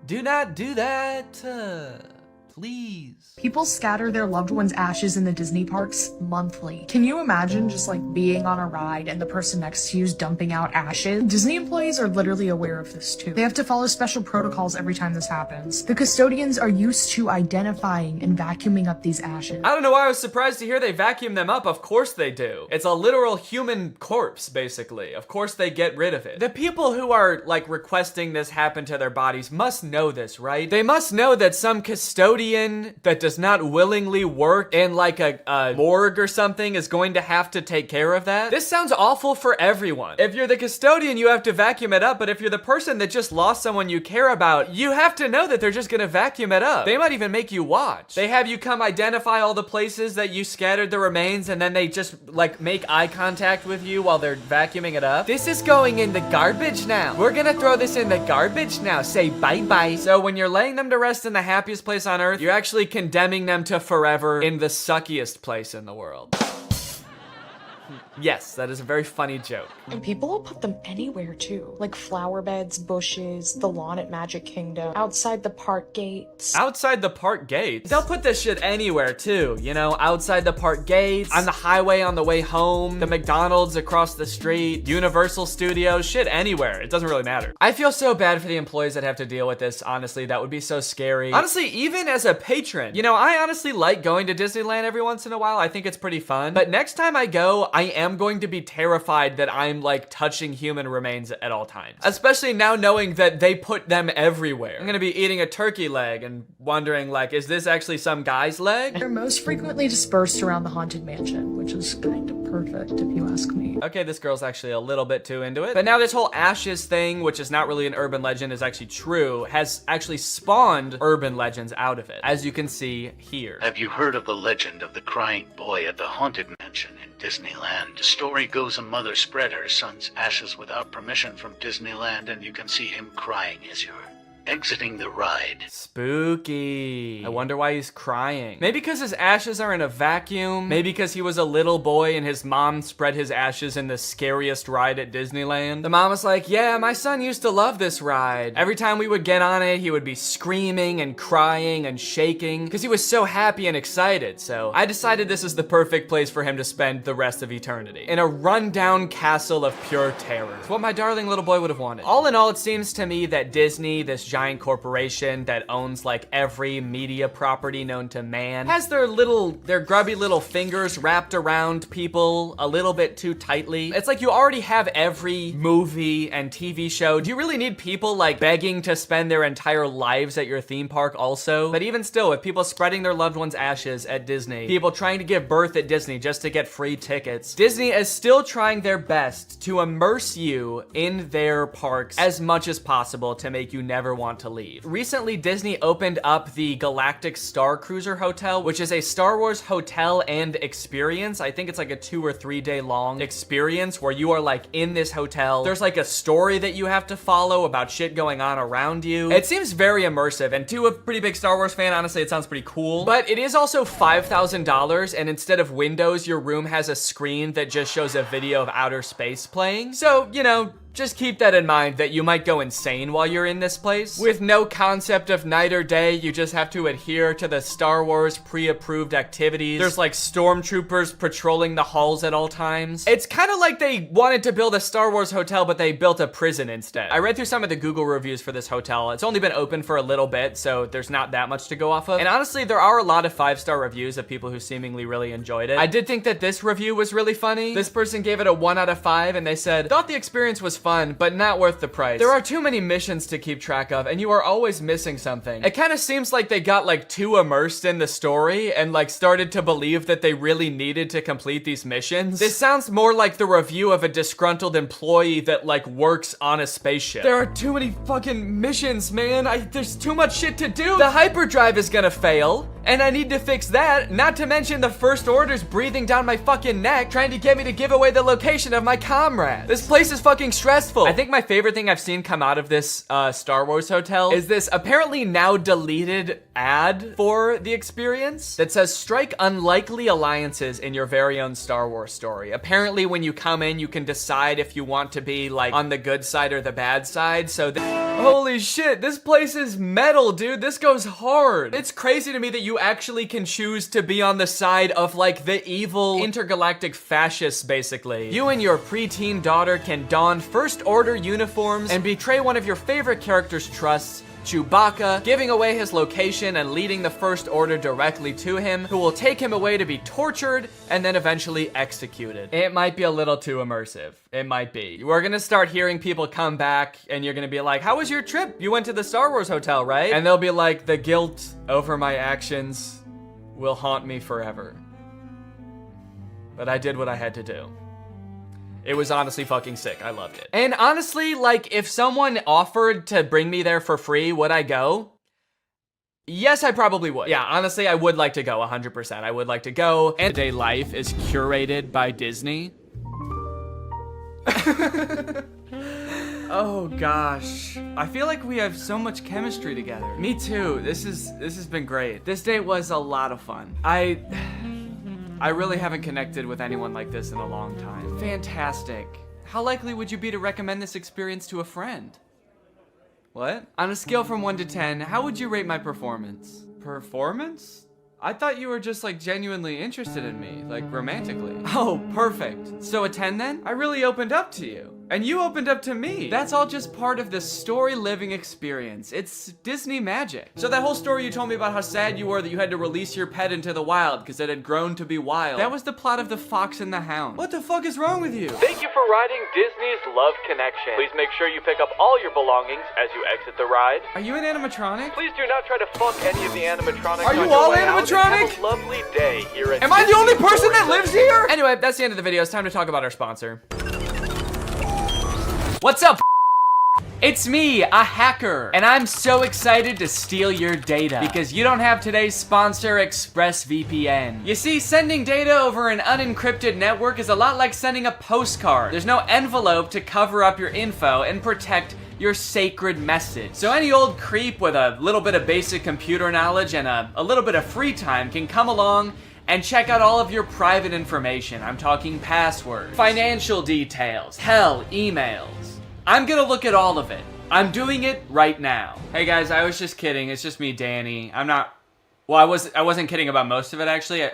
Do not do that. Please. People scatter their loved ones' ashes in the Disney parks monthly. Can you imagine just like being on a ride and the person next to you is dumping out ashes? Disney employees are literally aware of this too. They have to follow special protocols every time this happens. The custodians are used to identifying and vacuuming up these ashes. I don't know why I was surprised to hear they vacuum them up. Of course they do. It's a literal human corpse, basically. Of course they get rid of it. The people who are like requesting this happen to their bodies must know this, right? They must know that some custodian that does not willingly work in like a morgue or something is going to have to take care of that. This sounds awful for everyone. If you're the custodian, you have to vacuum it up, but if you're the person that just lost someone you care about, you have to know that they're just gonna vacuum it up. They might even make you watch. They have you come identify all the places that you scattered the remains, and then they just like make eye contact with you while they're vacuuming it up. This is going in the garbage now. We're gonna throw this in the garbage now. Say bye-bye. So when you're laying them to rest in the happiest place on earth, you're actually condemning them to forever in the suckiest place in the world. Yes, that is a very funny joke. And people will put them anywhere too. Like flower beds, bushes, the lawn at Magic Kingdom, outside the park gates. Outside the park gates? They'll put this shit anywhere too, you know, outside the park gates, on the highway on the way home, the McDonald's across the street, Universal Studios, shit anywhere. It doesn't really matter. I feel so bad for the employees that have to deal with this, honestly. That would be so scary. Honestly, even as a patron, you know, I honestly like going to Disneyland every once in a while. I think it's pretty fun. But next time I go, I am going to be terrified that I'm like touching human remains at all times. Especially now knowing that they put them everywhere. I'm gonna be eating a turkey leg and wondering like, is this actually some guy's leg? They're most frequently dispersed around the Haunted Mansion, which is kind of perfect if you ask me. Okay, this girl's actually a little bit too into it. But now this whole ashes thing, which is not really an urban legend, is actually true, has actually spawned urban legends out of it, as you can see here. Have you heard of the legend of the crying boy at the Haunted Mansion in Disneyland? The story goes a mother spread her son's ashes without permission from Disneyland, and you can see him crying as you're exiting the ride. Spooky. I wonder why he's crying. Maybe because his ashes are in a vacuum. Maybe because he was a little boy and his mom spread his ashes in the scariest ride at Disneyland. The mom was like, yeah, my son used to love this ride. Every time we would get on it, he would be screaming and crying and shaking because he was so happy and excited. So I decided this is the perfect place for him to spend the rest of eternity. In a rundown castle of pure terror. It's what my darling little boy would have wanted. All in all, it seems to me that Disney, this giant corporation that owns like every media property known to man, has their grubby little fingers wrapped around people a little bit too tightly. It's like you already have every movie and TV show. Do you really need people like begging to spend their entire lives at your theme park also? But even still, with people spreading their loved ones' ashes at Disney, people trying to give birth at Disney just to get free tickets, Disney is still trying their best to immerse you in their parks as much as possible to make you never want to leave. Recently, Disney opened up the Galactic Star Cruiser Hotel, which is a Star Wars hotel and experience. I think it's like a 2 or 3 day long experience where you are like in this hotel. There's like a story that you have to follow about shit going on around you. It seems very immersive, and to a pretty big Star Wars fan, honestly, it sounds pretty cool. But it is also $5,000, and instead of windows, your room has a screen that just shows a video of outer space playing. So, you know, just keep that in mind that you might go insane while you're in this place. With no concept of night or day, you just have to adhere to the Star Wars pre-approved activities. There's like stormtroopers patrolling the halls at all times. It's kind of like they wanted to build a Star Wars hotel, but they built a prison instead. I read through some of the Google reviews for this hotel. It's only been open for a little bit, so there's not that much to go off of. And honestly, there are a lot of 5-star reviews of people who seemingly really enjoyed it. I did think that this review was really funny. This person gave it a 1 out of 5, and they said, thought the experience was fun, but not worth the price. There are too many missions to keep track of, and you are always missing something. It kind of seems like they got like too immersed in the story and like started to believe that they really needed to complete these missions. This sounds more like the review of a disgruntled employee that like works on a spaceship. There are too many fucking missions, man. There's too much shit to do. The hyperdrive is gonna fail, and I need to fix that, not to mention the First Order's breathing down my fucking neck trying to get me to give away the location of my comrade. This place is fucking stressful. I think my favorite thing I've seen come out of this Star Wars hotel is this apparently now deleted ad for the experience that says strike unlikely alliances in your very own Star Wars story. Apparently when you come in, you can decide if you want to be like on the good side or the bad side. So holy shit, this place is metal, dude. This goes hard. It's crazy to me that you actually can choose to be on the side of like the evil intergalactic fascists, basically. You and your preteen daughter can don First Order uniforms and betray one of your favorite character's trusts, Chewbacca, giving away his location and leading the First Order directly to him, who will take him away to be tortured and then eventually executed. It might be a little too immersive. It might be. We're gonna start hearing people come back and you're gonna be like, how was your trip? You went to the Star Wars hotel, right? And they'll be like, the guilt over my actions will haunt me forever. But I did what I had to do. It was honestly fucking sick. I loved it. And honestly, like, if someone offered to bring me there for free, would I go? Yes, I probably would. Yeah, honestly, I would like to go 100%. I would like to go. And Day Life is curated by Disney. Oh gosh. I feel like we have so much chemistry together. Me too. This has been great. This date was a lot of fun. I really haven't connected with anyone like this in a long time. Fantastic. How likely would you be to recommend this experience to a friend? What? On a scale from 1 to 10, how would you rate my performance? Performance? I thought you were just like genuinely interested in me, like romantically. Oh, perfect. So a 10 then? I really opened up to you. And you opened up to me. That's all just part of the story living experience. It's Disney magic. So that whole story you told me about how sad you were that you had to release your pet into the wild because it had grown to be wild. That was the plot of The Fox and the Hound. What the fuck is wrong with you? Thank you for riding Disney's Love Connection. Please make sure you pick up all your belongings as you exit the ride. Are you an animatronic? Please do not try to fuck any of the animatronics. Are you on your all way out, and animatronic? have a lovely day here at Am I the only Disney person that Stories lives here? Anyway, that's the end of the video. It's time to talk about our sponsor. What's up? It's me, a hacker, and I'm so excited to steal your data because you don't have today's sponsor, ExpressVPN. You see, sending data over an unencrypted network is a lot like sending a postcard. There's no envelope to cover up your info and protect your sacred message. So any old creep with a little bit of basic computer knowledge and a little bit of free time can come along and check out all of your private information. I'm talking passwords, financial details, hell, emails. I'm gonna look at all of it. I'm doing it right now. Hey guys, I was just kidding. It's just me, Danny. Well, I wasn't kidding about most of it actually.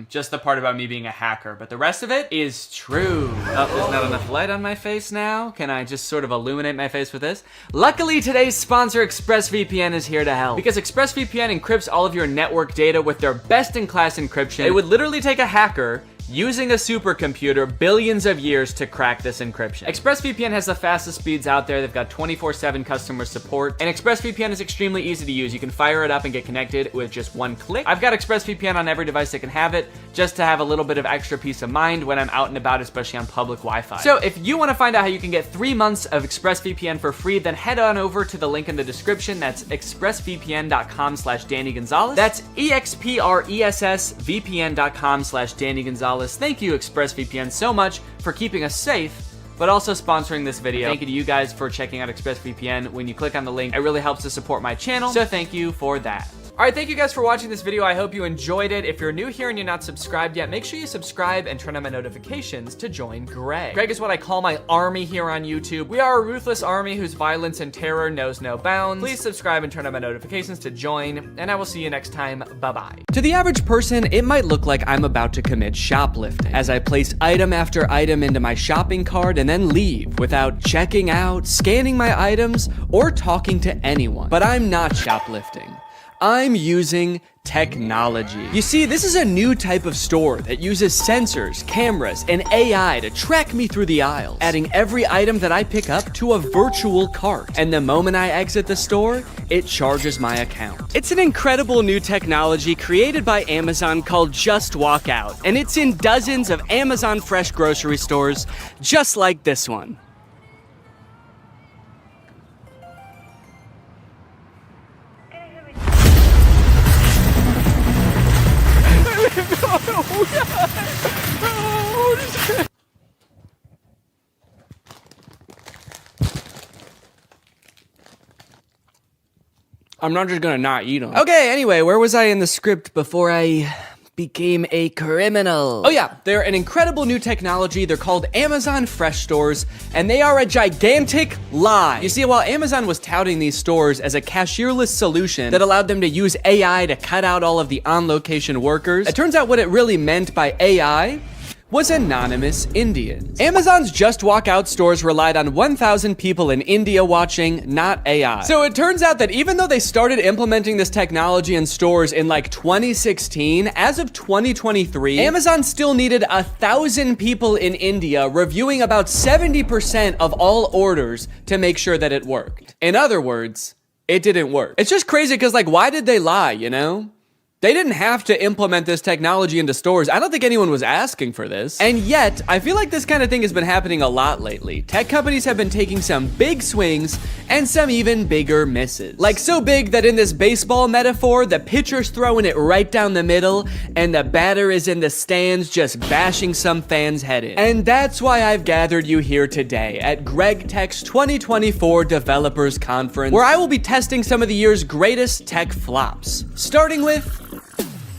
Just the part about me being a hacker, but the rest of it is true. Oh, there's not enough light on my face now. Can I just sort of illuminate my face with this? Luckily, today's sponsor, ExpressVPN, is here to help. Because ExpressVPN encrypts all of your network data with their best-in-class encryption. It would literally take a hacker using a supercomputer billions of years to crack this encryption. ExpressVPN has the fastest speeds out there. They've got 24/7 customer support, and ExpressVPN is extremely easy to use. You can fire it up and get connected with just one click. I've got ExpressVPN on every device that can have it, just to have a little bit of extra peace of mind when I'm out and about, especially on public Wi-Fi. So if you want to find out how you can get 3 months of ExpressVPN for free, then head on over to the link in the description. That's expressvpn.com/Danny Gonzalez. That's expressvpn.com/Danny Gonzalez. Thank you, ExpressVPN, so much for keeping us safe, but also sponsoring this video. Thank you to you guys for checking out ExpressVPN. When you click on the link, it really helps to support my channel, so thank you for that. All right, thank you guys for watching this video. I hope you enjoyed it. If you're new here and you're not subscribed yet, make sure you subscribe and turn on my notifications to join Greg. Greg is what I call my army here on YouTube. We are a ruthless army whose violence and terror knows no bounds. Please subscribe and turn on my notifications to join, and I will see you next time. Bye-bye. To the average person, it might look like I'm about to commit shoplifting as I place item after item into my shopping cart and then leave without checking out, scanning my items, or talking to anyone. But I'm not shoplifting. I'm using technology. You see, this is a new type of store that uses sensors, cameras, and AI to track me through the aisles, adding every item that I pick up to a virtual cart. And the moment I exit the store, it charges my account. It's an incredible new technology created by Amazon called Just Walk Out, and it's in dozens of Amazon Fresh grocery stores, just like this one. I'm not just gonna not eat them. Okay, anyway, where was I in the script before I became a criminal? Oh yeah, they're an incredible new technology. They're called Amazon Fresh Stores, and they are a gigantic lie. You see, while Amazon was touting these stores as a cashierless solution that allowed them to use AI to cut out all of the on-location workers, it turns out what it really meant by AI was anonymous Indians. Amazon's Just Walk Out stores relied on 1,000 people in India watching, not AI. So it turns out that even though they started implementing this technology in stores in like 2016, as of 2023, Amazon still needed 1,000 people in India reviewing about 70% of all orders to make sure that it worked. In other words, it didn't work. It's just crazy because, like, why did they lie, you know? They didn't have to implement this technology into stores. I don't think anyone was asking for this. And yet, I feel like this kind of thing has been happening a lot lately. Tech companies have been taking some big swings and some even bigger misses. Like so big that in this baseball metaphor, the pitcher's throwing it right down the middle and the batter is in the stands just bashing some fan's head in. And that's why I've gathered you here today at Greg Tech's 2024 Developers Conference, where I will be testing some of the year's greatest tech flops. Starting with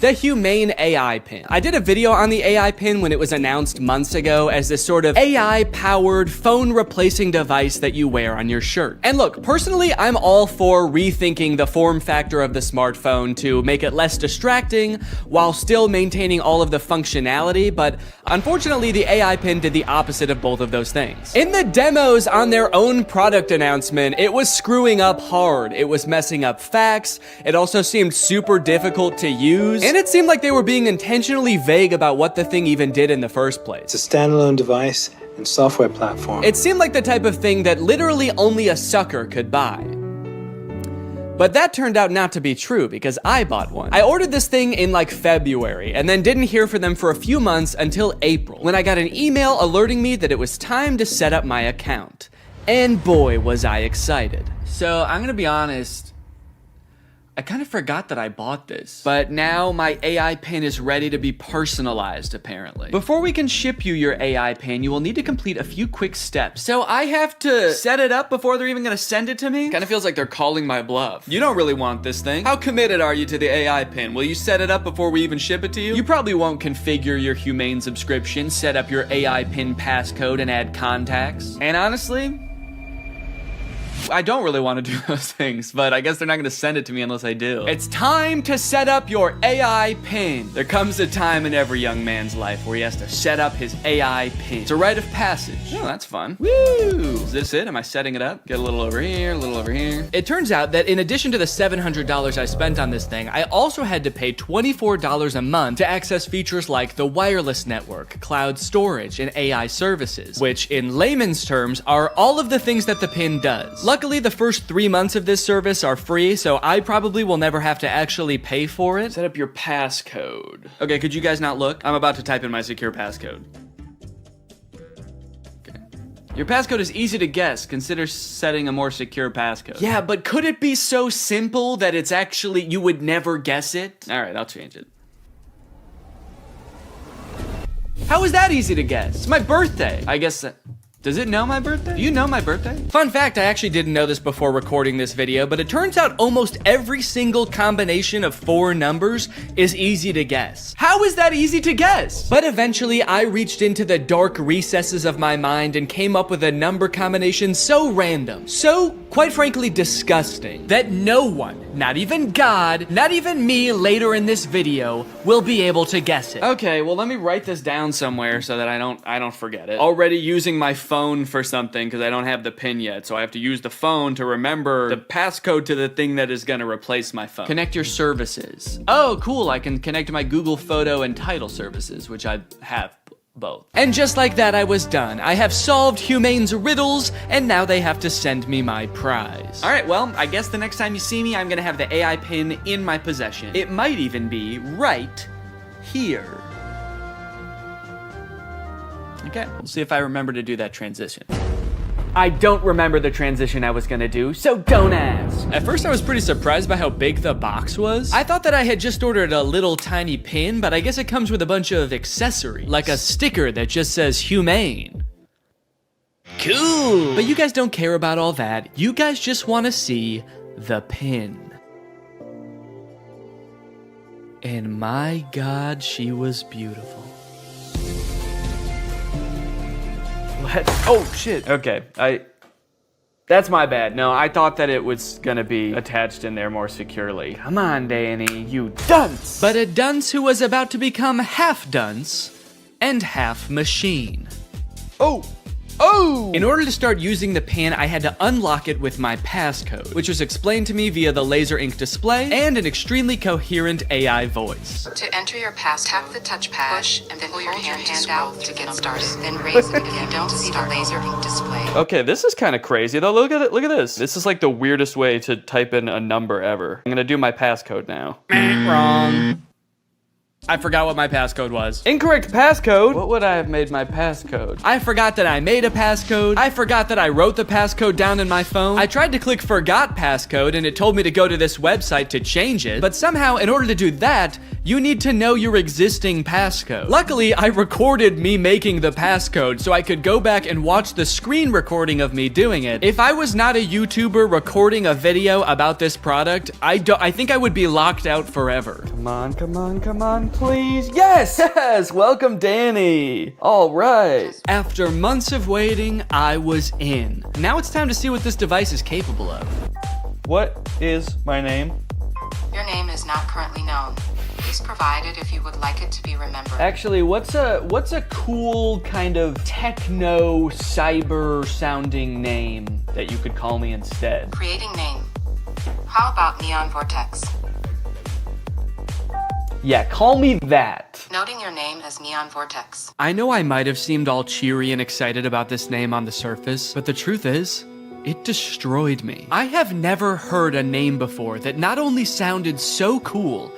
The Humane AI Pin. I did a video on the AI Pin when it was announced months ago as this sort of AI-powered phone replacing device that you wear on your shirt. And look, personally, I'm all for rethinking the form factor of the smartphone to make it less distracting while still maintaining all of the functionality, but unfortunately, the AI Pin did the opposite of both of those things. In the demos on their own product announcement, it was screwing up hard. It was messing up facts. It also seemed super difficult to use. And it seemed like they were being intentionally vague about what the thing even did in the first place. It's a standalone device and software platform. It seemed like the type of thing that literally only a sucker could buy. But that turned out not to be true because I bought one. I ordered this thing in like February and then didn't hear from them for a few months until April, when I got an email alerting me that it was time to set up my account. And boy, was I excited. So I'm gonna be honest, I kind of forgot that I bought this, but now my AI pin is ready to be personalized, apparently. Before we can ship you your AI pin, you will need to complete a few quick steps. So I have to set it up before they're even gonna send it to me? Kind of feels like they're calling my bluff. You don't really want this thing. How committed are you to the AI pin? Will you set it up before we even ship it to you? You probably won't configure your Humane subscription, set up your AI pin passcode, and add contacts. And honestly, I don't really want to do those things, but I guess they're not going to send it to me unless I do. It's time to set up your AI pin. There comes a time in every young man's life where he has to set up his AI pin. It's a rite of passage. Oh, that's fun. Woo! Is this it? Am I setting it up? Get a little over here, a little over here. It turns out that in addition to the $700 I spent on this thing, I also had to pay $24 a month to access features like the wireless network, cloud storage, and AI services, which in layman's terms are all of the things that the pin does. Luckily, the first 3 months of this service are free, so I probably will never have to actually pay for it. Set up your passcode. Okay, could you guys not look? I'm about to type in my secure passcode. Okay. Your passcode is easy to guess. Consider setting a more secure passcode. Yeah, but could it be so simple that it's actually, you would never guess it? All right, I'll change it. How is that easy to guess? It's my birthday. I guess does it know my birthday? Do you know my birthday? Fun fact, I actually didn't know this before recording this video, but it turns out almost every single combination of 4 numbers is easy to guess. How is that easy to guess? But eventually, I reached into the dark recesses of my mind and came up with a number combination so random, so, quite frankly, disgusting, that no one, not even God, not even me later in this video, will be able to guess it. Okay, well, let me write this down somewhere so that I don't forget it. Already using my phone for something because I don't have the pin yet, so I have to use the phone to remember the passcode to the thing that is gonna replace my phone. Connect your services. Oh, cool, I can connect my Google Photo and Title services, which I have both. And just like that, I was done. I have solved Humane's riddles, and now they have to send me my prize. All right, well, I guess the next time you see me, I'm gonna have the AI pin in my possession. It might even be right here. Okay, we'll see if I remember to do that transition. I don't remember the transition I was gonna do, so don't ask. At first I was pretty surprised by how big the box was. I thought that I had just ordered a little tiny pin, but I guess it comes with a bunch of accessories, like a sticker that just says Humane. Cool! But you guys don't care about all that. You guys just wanna see the pin. And my God, she was beautiful. What? Oh, shit. Okay, that's my bad. No, I thought that it was gonna be attached in there more securely. Come on, Danny, you dunce! But a dunce who was about to become half dunce and half machine. Oh! Oh! In order to start using the pin, I had to unlock it with my passcode, which was explained to me via the laser ink display and an extremely coherent AI voice. To enter your pass, tap the touchpad, push, and then pull your hand out to get started. Then raise it if you don't see the laser ink display. Okay, this is kind of crazy though. Look at it. Look at this. This is like the weirdest way to type in a number ever. I'm gonna do my passcode now. Wrong. I forgot what my passcode was. Incorrect passcode? What would I have made my passcode? I forgot that I made a passcode. I forgot that I wrote the passcode down in my phone. I tried to click forgot passcode and it told me to go to this website to change it. But somehow, in order to do that, You need to know your existing passcode. Luckily, I recorded me making the passcode so I could go back and watch the screen recording of me doing it. If I was not a YouTuber recording a video about this product, I think I would be locked out forever. Come on, come on, come on, please. Yes, yes, welcome Danny. All right. After months of waiting, I was in. Now it's time to see what this device is capable of. What is my name? Your name is not currently known. Please provide it if you would like it to be remembered. Actually, what's a cool kind of techno cyber sounding name that you could call me instead? Creating name. How about Neon Vortex? Yeah, call me that. Noting your name as Neon Vortex. I know I might have seemed all cheery and excited about this name on the surface, but the truth is, it destroyed me. I have never heard a name before that not only sounded so cool,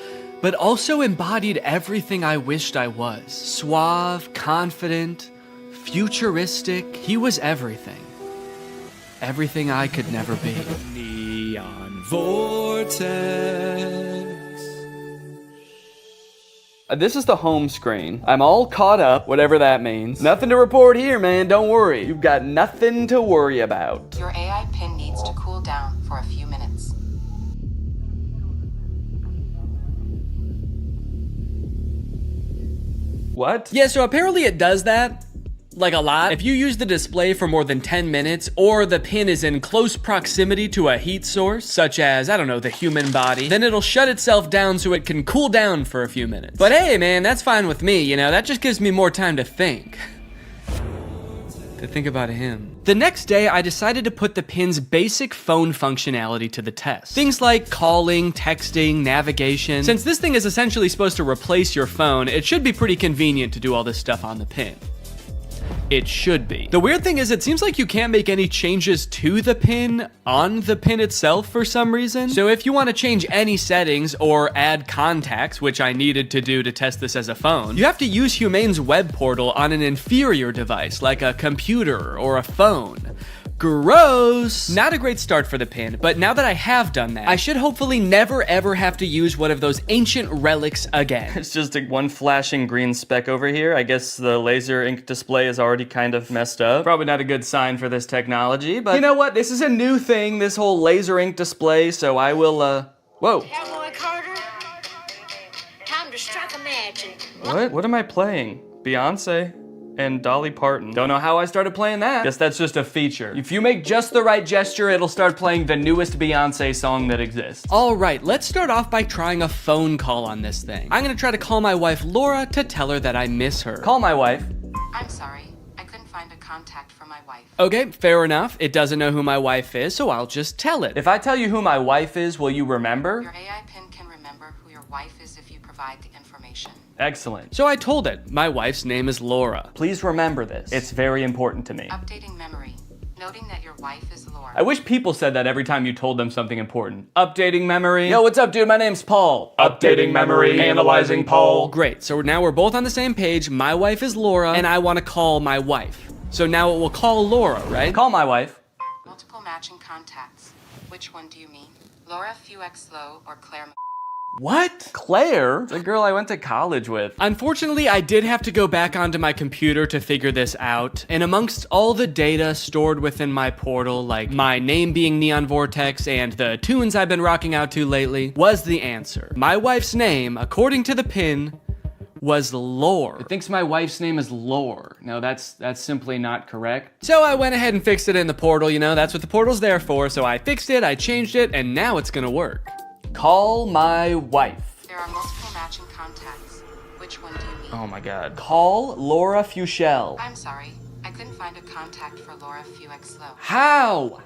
but also embodied everything I wished I was. Suave, confident, futuristic. He was everything. Everything I could never be. Neon Vortex. This is the home screen. I'm all caught up, whatever that means. Nothing to report here, man, don't worry. You've got nothing to worry about. Your AI pin needs to cool down for a few minutes. What? Yeah, so apparently it does that. Like a lot. If you use the display for more than 10 minutes, or the pin is in close proximity to a heat source, such as, I don't know, the human body, then it'll shut itself down so it can cool down for a few minutes. But hey, man, that's fine with me, you know, that just gives me more time to think. To think about him. The next day, I decided to put the pin's basic phone functionality to the test. Things like calling, texting, navigation. Since this thing is essentially supposed to replace your phone, it should be pretty convenient to do all this stuff on the pin. It should be. The weird thing is it seems like you can't make any changes to the pin on the pin itself for some reason. So if you want to change any settings or add contacts, which I needed to do to test this as a phone, you have to use Humane's web portal on an inferior device like a computer or a phone. Gross! Not a great start for the pin, but now that I have done that, I should hopefully never ever have to use one of those ancient relics again. It's just one flashing green speck over here. I guess the laser ink display is already kind of messed up. Probably not a good sign for this technology, but you know what? This is a new thing, this whole laser ink display, so I will, whoa. Cowboy Carter, time to strike a match and... What am I playing? Beyonce? And Dolly Parton. Don't know how I started playing that. Guess that's just a feature. If you make just the right gesture, it'll start playing the newest Beyonce song that exists. All right, let's start off by trying a phone call on this thing. I'm gonna try to call my wife Laura to tell her that I miss her. Call my wife. I'm sorry, I couldn't find a contact for my wife. Okay, fair enough. It doesn't know who my wife is, so I'll just tell it. If I tell you who my wife is, will you remember? Your AI pin can remember who your wife is if you provide the information. Excellent. So I told it, my wife's name is Laura. Please remember this. It's very important to me. Updating memory. Noting that your wife is Laura. I wish people said that every time you told them something important. Updating memory. Yo, what's up, dude? My name's Paul. Updating memory. Analyzing Paul. Great, so now we're both on the same page. My wife is Laura, and I want to call my wife. So now it will call Laura, right? Call my wife. Multiple matching contacts. Which one do you mean? Laura Fuexlow or Claire? What? Claire? The girl I went to college with. Unfortunately, I did have to go back onto my computer to figure this out, and amongst all the data stored within my portal, like my name being Neon Vortex and the tunes I've been rocking out to lately, was the answer. My wife's name, according to the pin, was Lore. It thinks my wife's name is Lore. No, that's simply not correct. So I went ahead and fixed it in the portal, you know, that's what the portal's there for, so I fixed it, I changed it, and now it's gonna work. Call my wife. There are multiple matching contacts. Which one do you mean? Oh my god. Call Laura Fuchel. I'm sorry. I couldn't find a contact for Laura Fuexlow. How?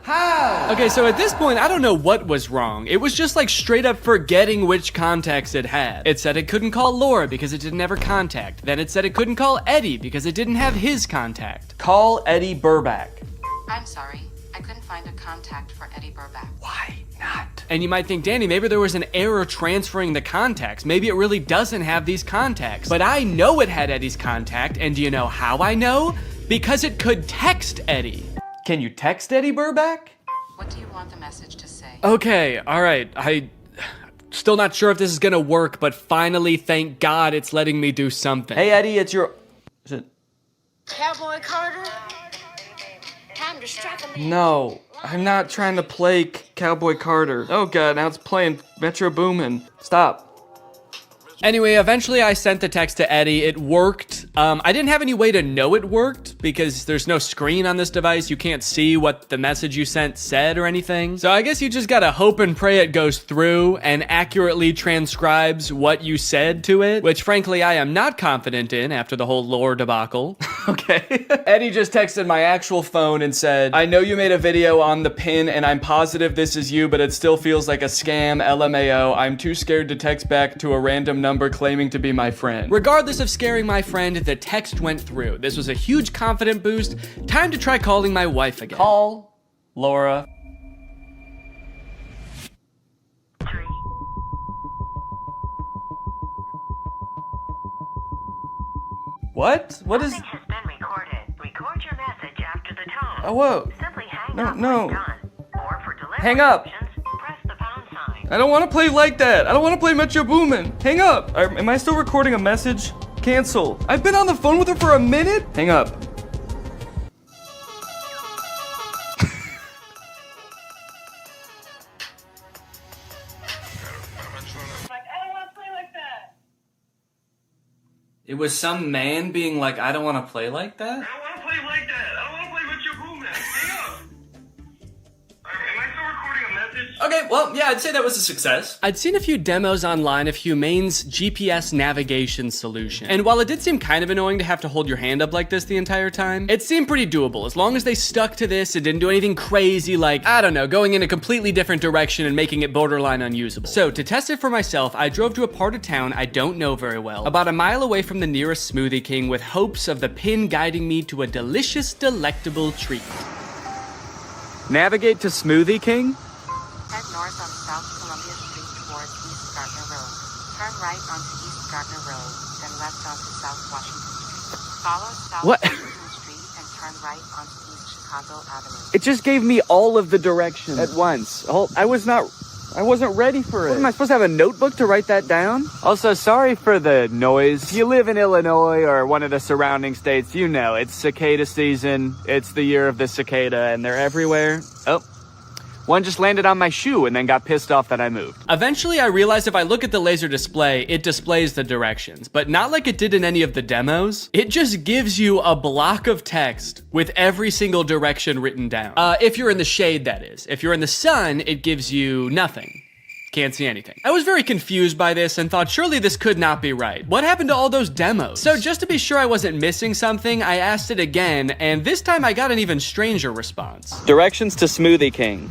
Okay, so at this point, I don't know what was wrong. It was just like straight up forgetting which contacts it had. It said it couldn't call Laura because it didn't have her contact. Then it said it couldn't call Eddie because it didn't have his contact. Call Eddie Burback. I'm sorry. I couldn't find a contact for Eddie Burback. Why not? And you might think, Danny, maybe there was an error transferring the contacts. Maybe it really doesn't have these contacts. But I know it had Eddie's contact, and do you know how I know? Because it could text Eddie. Can you text Eddie Burback? What do you want the message to say? Okay, all right, Still not sure if this is gonna work, but finally, thank God it's letting me do something. Hey, Eddie, it's your... Is it... Cowboy Carter? Time to strike a man. No, I'm not trying to play Cowboy Carter. Oh god, now it's playing Metro Boomin. Stop. Anyway, eventually I sent the text to Eddie. It worked. I didn't have any way to know it worked because there's no screen on this device. You can't see what the message you sent said or anything. So I guess you just gotta hope and pray it goes through and accurately transcribes what you said to it, which frankly I am not confident in after the whole lore debacle. Okay. Eddie just texted my actual phone and said, I know you made a video on the pin and I'm positive this is you, but it still feels like a scam, LMAO. I'm too scared to text back to a random number claiming to be my friend. Regardless of scaring my friend, the text went through. This was a huge confident boost. Time to try calling my wife again. Call Laura. What? What is... Has been recorded. Record your message after the tone. Oh, whoa. Simply hang No, up no. when done. Or for delivery Hang up. options, press the pound sign. I don't want to play like that. I don't want to play Metro Boomin. Hang up. Am I still recording a message? Cancel. I've been on the phone with her for a minute. Hang up. It was some man being like, I don't want to play like that? Okay, well, yeah, I'd say that was a success. I'd seen a few demos online of Humane's GPS navigation solution. And while it did seem kind of annoying to have to hold your hand up like this the entire time, it seemed pretty doable. As long as they stuck to this and didn't do anything crazy like, I don't know, going in a completely different direction and making it borderline unusable. So to test it for myself, I drove to a part of town I don't know very well, about a mile away from the nearest Smoothie King with hopes of the pin guiding me to a delicious, delectable treat. Navigate to Smoothie King? Head north on South Columbia Street towards East Gardner Road. Turn right onto East Gardner Road, then left onto South Washington Street. Follow South Washington Street and turn right onto East Chicago Avenue. It just gave me all of the directions at once. I wasn't ready for it. What, am I supposed to have a notebook to write that down? Also, sorry for the noise. If you live in Illinois or one of the surrounding states, you know, it's cicada season. It's the year of the cicada and they're everywhere. Oh. One just landed on my shoe and then got pissed off that I moved. Eventually, I realized if I look at the laser display, it displays the directions, but not like it did in any of the demos. It just gives you a block of text with every single direction written down. If you're in the shade, that is. If you're in the sun, it gives you nothing. Can't see anything. I was very confused by this and thought surely this could not be right. What happened to all those demos? So just to be sure I wasn't missing something, I asked it again, and this time I got an even stranger response. Directions to Smoothie King.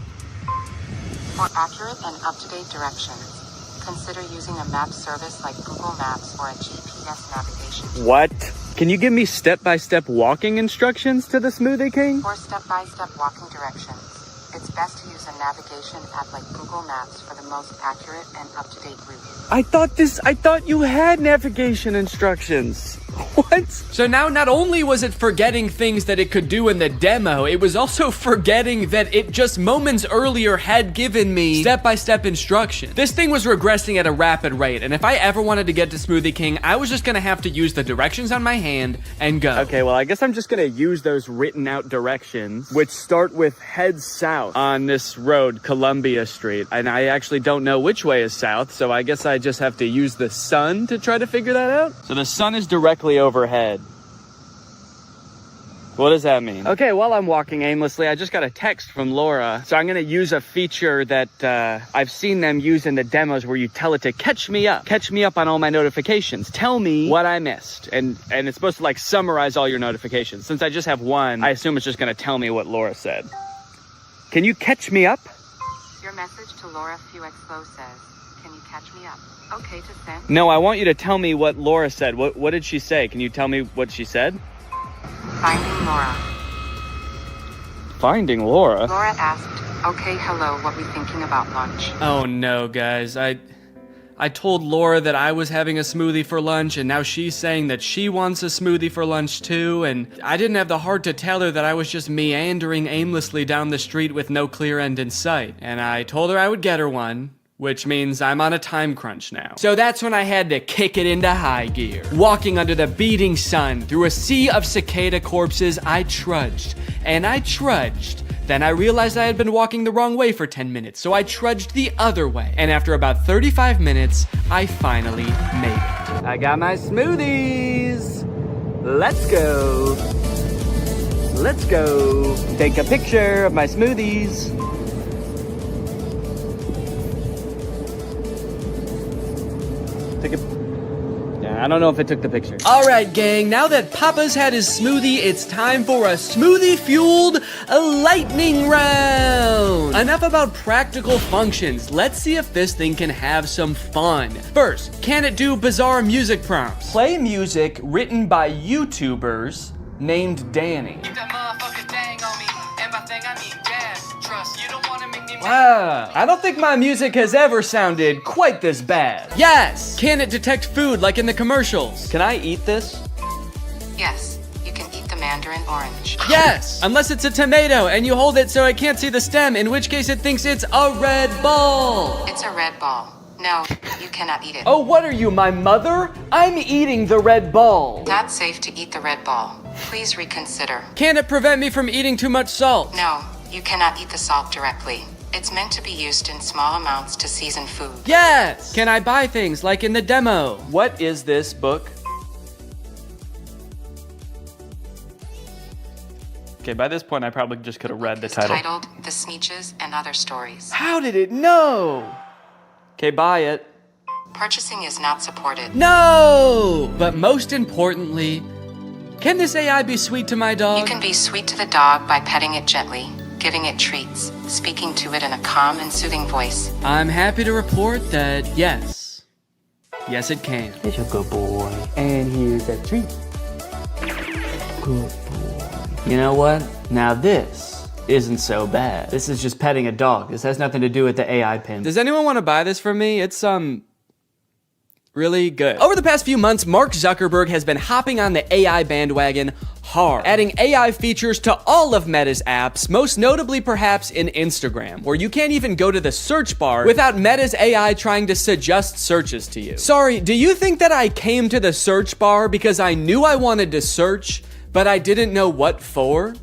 For accurate and up-to-date directions, consider using a map service like Google Maps or a GPS navigation. What? Can you give me step-by-step walking instructions to the Smoothie King? For step-by-step walking directions, it's best to use a navigation app like Google Maps for the most accurate and up-to-date route. I thought you had navigation instructions. What? So now not only was it forgetting things that it could do in the demo, it was also forgetting that it just moments earlier had given me step-by-step instruction. This thing was regressing at a rapid rate, and if I ever wanted to get to Smoothie King, I was just gonna have to use the directions on my hand and go. Okay, well, I guess I'm just gonna use those written out directions, which start with head south on this road, Columbia Street, and I actually don't know which way is south, so I guess I just have to use the sun to try to figure that out. So the sun is directly overhead. What does that mean? Okay, while I'm walking aimlessly, I just got a text from Laura. So I'm gonna use a feature that I've seen them use in the demos where you tell it to catch me up on all my notifications. Tell me what I missed. And it's supposed to like summarize all your notifications. Since I just have one, I assume it's just gonna tell me what Laura said. Can you catch me up? Your message to Laura FuXFlow says, can you catch me up? Okay to send? No, I want you to tell me what Laura said. What did she say? Can you tell me what she said? Finding Laura. Finding Laura? Laura asked, okay, hello, what we thinking about lunch? Oh no, guys. I told Laura that I was having a smoothie for lunch, and now she's saying that she wants a smoothie for lunch too, and I didn't have the heart to tell her that I was just meandering aimlessly down the street with no clear end in sight. And I told her I would get her one, which means I'm on a time crunch now. So that's when I had to kick it into high gear. Walking under the beating sun through a sea of cicada corpses, I trudged, and I trudged. Then I realized I had been walking the wrong way for 10 minutes, so I trudged the other way. And after about 35 minutes, I finally made it. I got my smoothies. Let's go. Let's go. Take a picture of my smoothies. Yeah, I don't know if it took the picture. All right, gang, now that Papa's had his smoothie, it's time for a smoothie-fueled lightning round. Enough about practical functions. Let's see if this thing can have some fun. First, can it do bizarre music prompts? Play music written by YouTubers named Danny. Wow, I don't think my music has ever sounded quite this bad. Yes! Can it detect food like in the commercials? Can I eat this? Yes, you can eat the mandarin orange. Yes! Unless it's a tomato and you hold it so I can't see the stem, in which case it thinks it's a red ball. It's a red ball. No, you cannot eat it. Oh, what are you, my mother? I'm eating the red ball. Not safe to eat the red ball. Please reconsider. Can it prevent me from eating too much salt? No, you cannot eat the salt directly. It's meant to be used in small amounts to season food. Yes! Can I buy things like in the demo? What is this book? Okay, by this point I probably just could have read the title. Titled The Sneetches and Other Stories. How did it know? Okay, buy it. Purchasing is not supported. No! But most importantly, can this AI be sweet to my dog? You can be sweet to the dog by petting it gently, giving it treats, speaking to it in a calm and soothing voice. I'm happy to report that yes. Yes, it can. It's a good boy. And here's a treat. Good boy. You know what? Now this isn't so bad. This is just petting a dog. This has nothing to do with the AI pin. Does anyone want to buy this from me? It's really good. Over the past few months, Mark Zuckerberg has been hopping on the AI bandwagon hard, adding AI features to all of Meta's apps, most notably perhaps in Instagram, where you can't even go to the search bar without Meta's AI trying to suggest searches to you. Sorry, do you think that I came to the search bar because I knew I wanted to search, but I didn't know what for?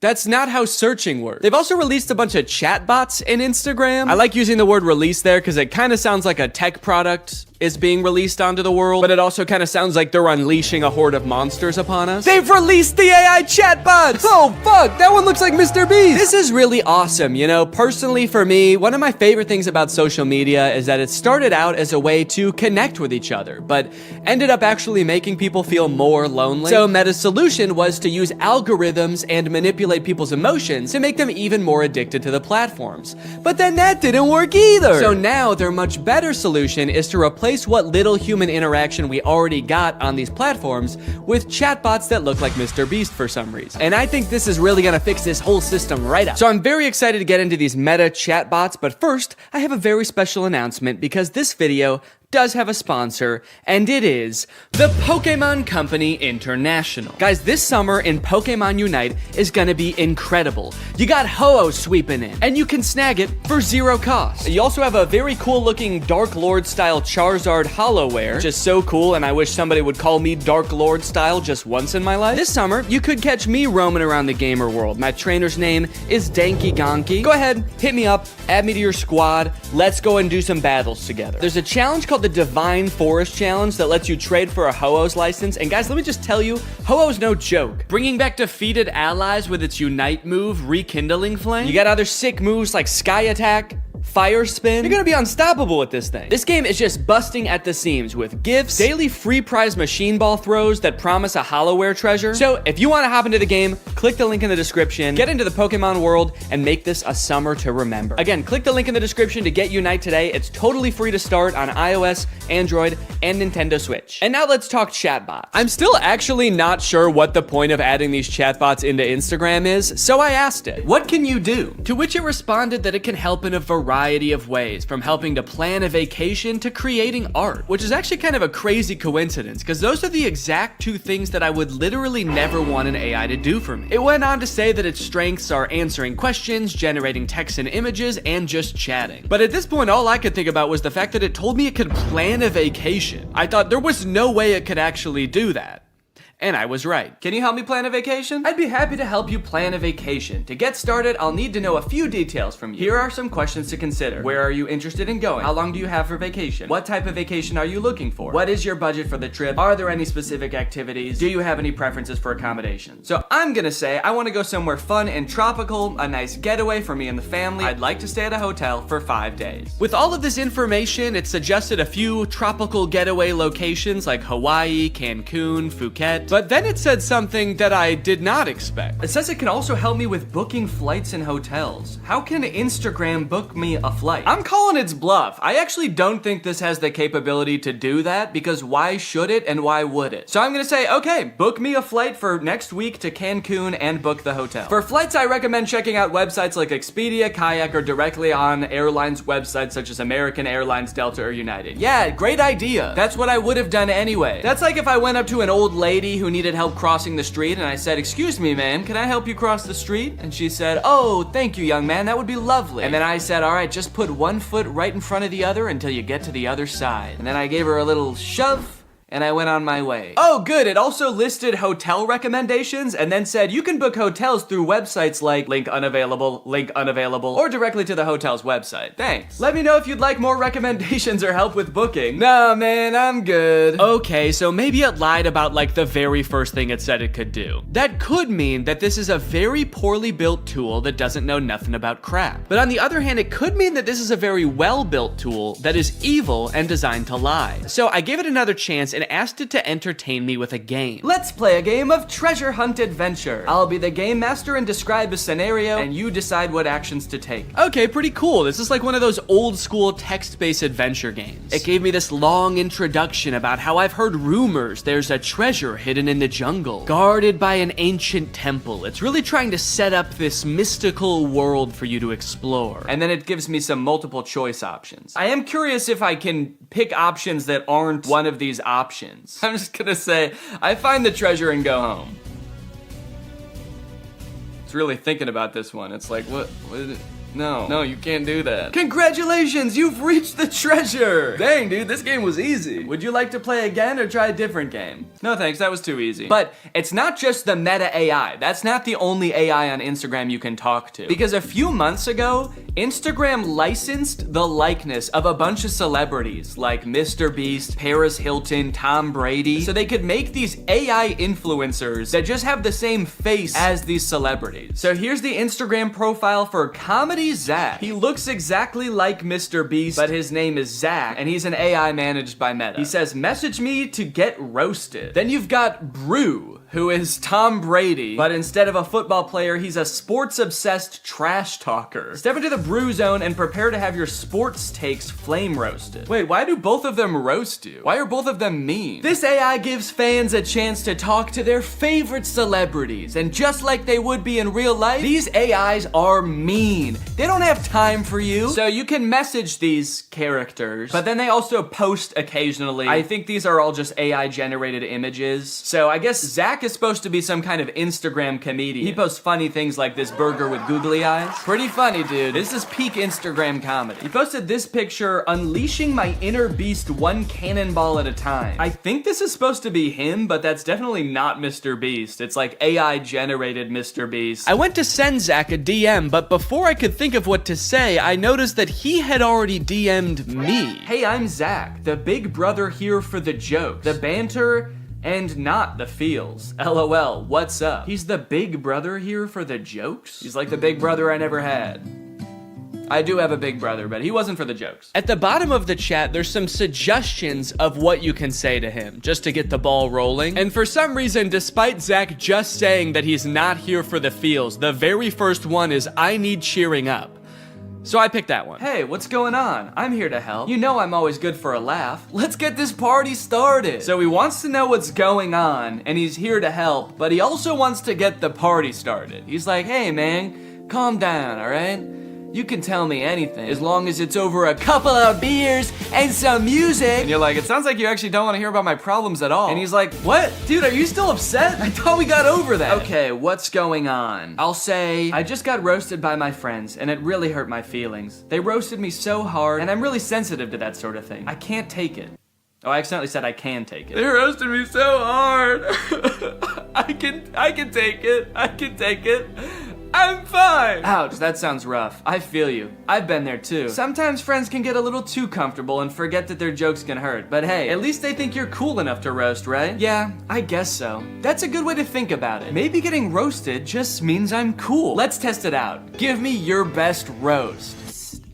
That's not how searching works. They've also released a bunch of chatbots in Instagram. I like using the word release there because it kind of sounds like a tech product is being released onto the world, but it also kind of sounds like they're unleashing a horde of monsters upon us. They've released the AI chatbots! Oh fuck, that one looks like Mr. Beast! This is really awesome, you know? Personally for me, one of my favorite things about social media is that it started out as a way to connect with each other, but ended up actually making people feel more lonely. So Meta's solution was to use algorithms and manipulate people's emotions to make them even more addicted to the platforms. But then that didn't work either! So now their much better solution is to replace what little human interaction we already got on these platforms with chatbots that look like Mr. Beast for some reason. And I think this is really gonna fix this whole system right up. So I'm very excited to get into these Meta chatbots, but first, I have a very special announcement because this video does have a sponsor, and it is the Pokemon Company International. Guys, this summer in Pokemon Unite is gonna be incredible. You got Ho-Oh sweeping in, and you can snag it for 0 cost. You also have a very cool looking Dark Lord style Charizard Hollowware, which is so cool, and I wish somebody would call me Dark Lord style just once in my life. This summer, you could catch me roaming around the gamer world. My trainer's name is Danky Gonky. Go ahead, hit me up, add me to your squad, let's go and do some battles together. There's a challenge called the Divine Forest Challenge that lets you trade for a Ho-Oh's license, and guys, let me just tell you, Ho-Oh's no joke. Bringing back defeated allies with its Unite move, Rekindling Flame. You got other sick moves like Sky Attack, Fire Spin. You're gonna be unstoppable with this thing. This game is just busting at the seams with gifts, daily free prize machine ball throws that promise a Hollowware treasure. So if you wanna hop into the game, click the link in the description, get into the Pokemon world, and make this a summer to remember. Again, click the link in the description to get Unite today. It's totally free to start on iOS, Android, and Nintendo Switch. And now let's talk chatbots. I'm still actually not sure what the point of adding these chatbots into Instagram is, so I asked it, what can you do? To which it responded that it can help in a variety variety of ways, from helping to plan a vacation to creating art, which is actually kind of a crazy coincidence because those are the exact two things that I would literally never want an AI to do for me. It went on to say that its strengths are answering questions, generating text and images, and just chatting. But at this point, all I could think about was the fact that it told me it could plan a vacation. I thought there was no way it could actually do that. And I was right. Can you help me plan a vacation? I'd be happy to help you plan a vacation. To get started, I'll need to know a few details from you. Here are some questions to consider. Where are you interested in going? How long do you have for vacation? What type of vacation are you looking for? What is your budget for the trip? Are there any specific activities? Do you have any preferences for accommodations? So I'm gonna say I want to go somewhere fun and tropical, a nice getaway for me and the family. I'd like to stay at a hotel for 5 days. With all of this information, it suggested a few tropical getaway locations like Hawaii, Cancun, Phuket. But then it said something that I did not expect. It says it can also help me with booking flights and hotels. How can Instagram book me a flight? I'm calling its bluff. I actually don't think this has the capability to do that because why should it and why would it? So I'm gonna say, okay, book me a flight for next week to Cancun and book the hotel. For flights, I recommend checking out websites like Expedia, Kayak, or directly on airlines websites such as American Airlines, Delta, or United. Yeah, great idea. That's what I would have done anyway. That's like if I went up to an old lady who needed help crossing the street and I said, "Excuse me, ma'am, can I help you cross the street?" And she said, "Oh, thank you, young man, that would be lovely." And then I said, "All right, just put one foot right in front of the other until you get to the other side." And then I gave her a little shove, and I went on my way. Oh, good. It also listed hotel recommendations and then said you can book hotels through websites like link unavailable, or directly to the hotel's website. Thanks. Let me know if you'd like more recommendations or help with booking. Nah, man, I'm good. Okay, so maybe it lied about like the very first thing it said it could do. That could mean that this is a very poorly built tool that doesn't know nothing about crap. But on the other hand, it could mean that this is a very well-built tool that is evil and designed to lie. So I gave it another chance and asked it to entertain me with a game. Let's play a game of treasure hunt adventure. I'll be the game master and describe a scenario, and you decide what actions to take. Okay, pretty cool. This is like one of those old school text-based adventure games. It gave me this long introduction about how I've heard rumors there's a treasure hidden in the jungle, guarded by an ancient temple. It's really trying to set up this mystical world for you to explore. And then it gives me some multiple choice options. I am curious if I can pick options that aren't one of these options. I'm just gonna say, I find the treasure and go home. It's really thinking about this one. It's like, what is it? No, you can't do that. Congratulations, you've reached the treasure! Dang, dude, this game was easy. Would you like to play again or try a different game? No thanks, that was too easy. But it's not just the meta AI. That's not the only AI on Instagram you can talk to. Because a few months ago, Instagram licensed the likeness of a bunch of celebrities like Mr. Beast, Paris Hilton, Tom Brady, so they could make these AI influencers that just have the same face as these celebrities. So here's the Instagram profile for Comedy Zach. He looks exactly like Mr. Beast, but his name is Zach, and he's an AI managed by Meta. He says, "Message me to get roasted." Then you've got Brew, who is Tom Brady, but instead of a football player, he's a sports-obsessed trash talker. Step into the Brew zone and prepare to have your sports takes flame roasted. Wait, why do both of them roast you? Why are both of them mean? This AI gives fans a chance to talk to their favorite celebrities, and just like they would be in real life, these AIs are mean. They don't have time for you. So you can message these characters, but then they also post occasionally. I think these are all just AI generated images. So I guess Zach is supposed to be some kind of Instagram comedian. He posts funny things like this burger with googly eyes. Pretty funny, dude. This is peak Instagram comedy. He posted this picture, "Unleashing my inner beast one cannonball at a time." I think this is supposed to be him, but that's definitely not Mr. Beast. It's like AI generated Mr. Beast. I went to send Zach a DM, but before I could think of what to say, I noticed that he had already DM'd me. "Hey, I'm Zach, the big brother here for the jokes, the banter, and not the feels. LOL, what's up?" He's the big brother here for the jokes? He's like the big brother I never had. I do have a big brother, but he wasn't for the jokes. At the bottom of the chat, there's some suggestions of what you can say to him, just to get the ball rolling. And for some reason, despite Zach just saying that he's not here for the feels, the very first one is, "I need cheering up." So I picked that one. "Hey, what's going on? I'm here to help. You know I'm always good for a laugh. Let's get this party started." So he wants to know what's going on, and he's here to help, but he also wants to get the party started. He's like, "Hey man, calm down, all right? You can tell me anything, as long as it's over a couple of beers and some music. And you're like, it sounds like you actually don't want to hear about my problems at all. And he's like, what? Dude, are you still upset? I thought we got over that. Okay, what's going on? I'll say, I just got roasted by my friends, and it really hurt my feelings. They roasted me so hard, and I'm really sensitive to that sort of thing. I can't take it. Oh, I accidentally said I can take it. They roasted me so hard. I can take it. I can take it. I'm fine. Ouch, that sounds rough. I feel you. I've been there too. Sometimes friends can get a little too comfortable and forget that their jokes can hurt. But hey, at least they think you're cool enough to roast, right? Yeah, I guess so. That's a good way to think about it. Maybe getting roasted just means I'm cool. Let's test it out. Give me your best roast.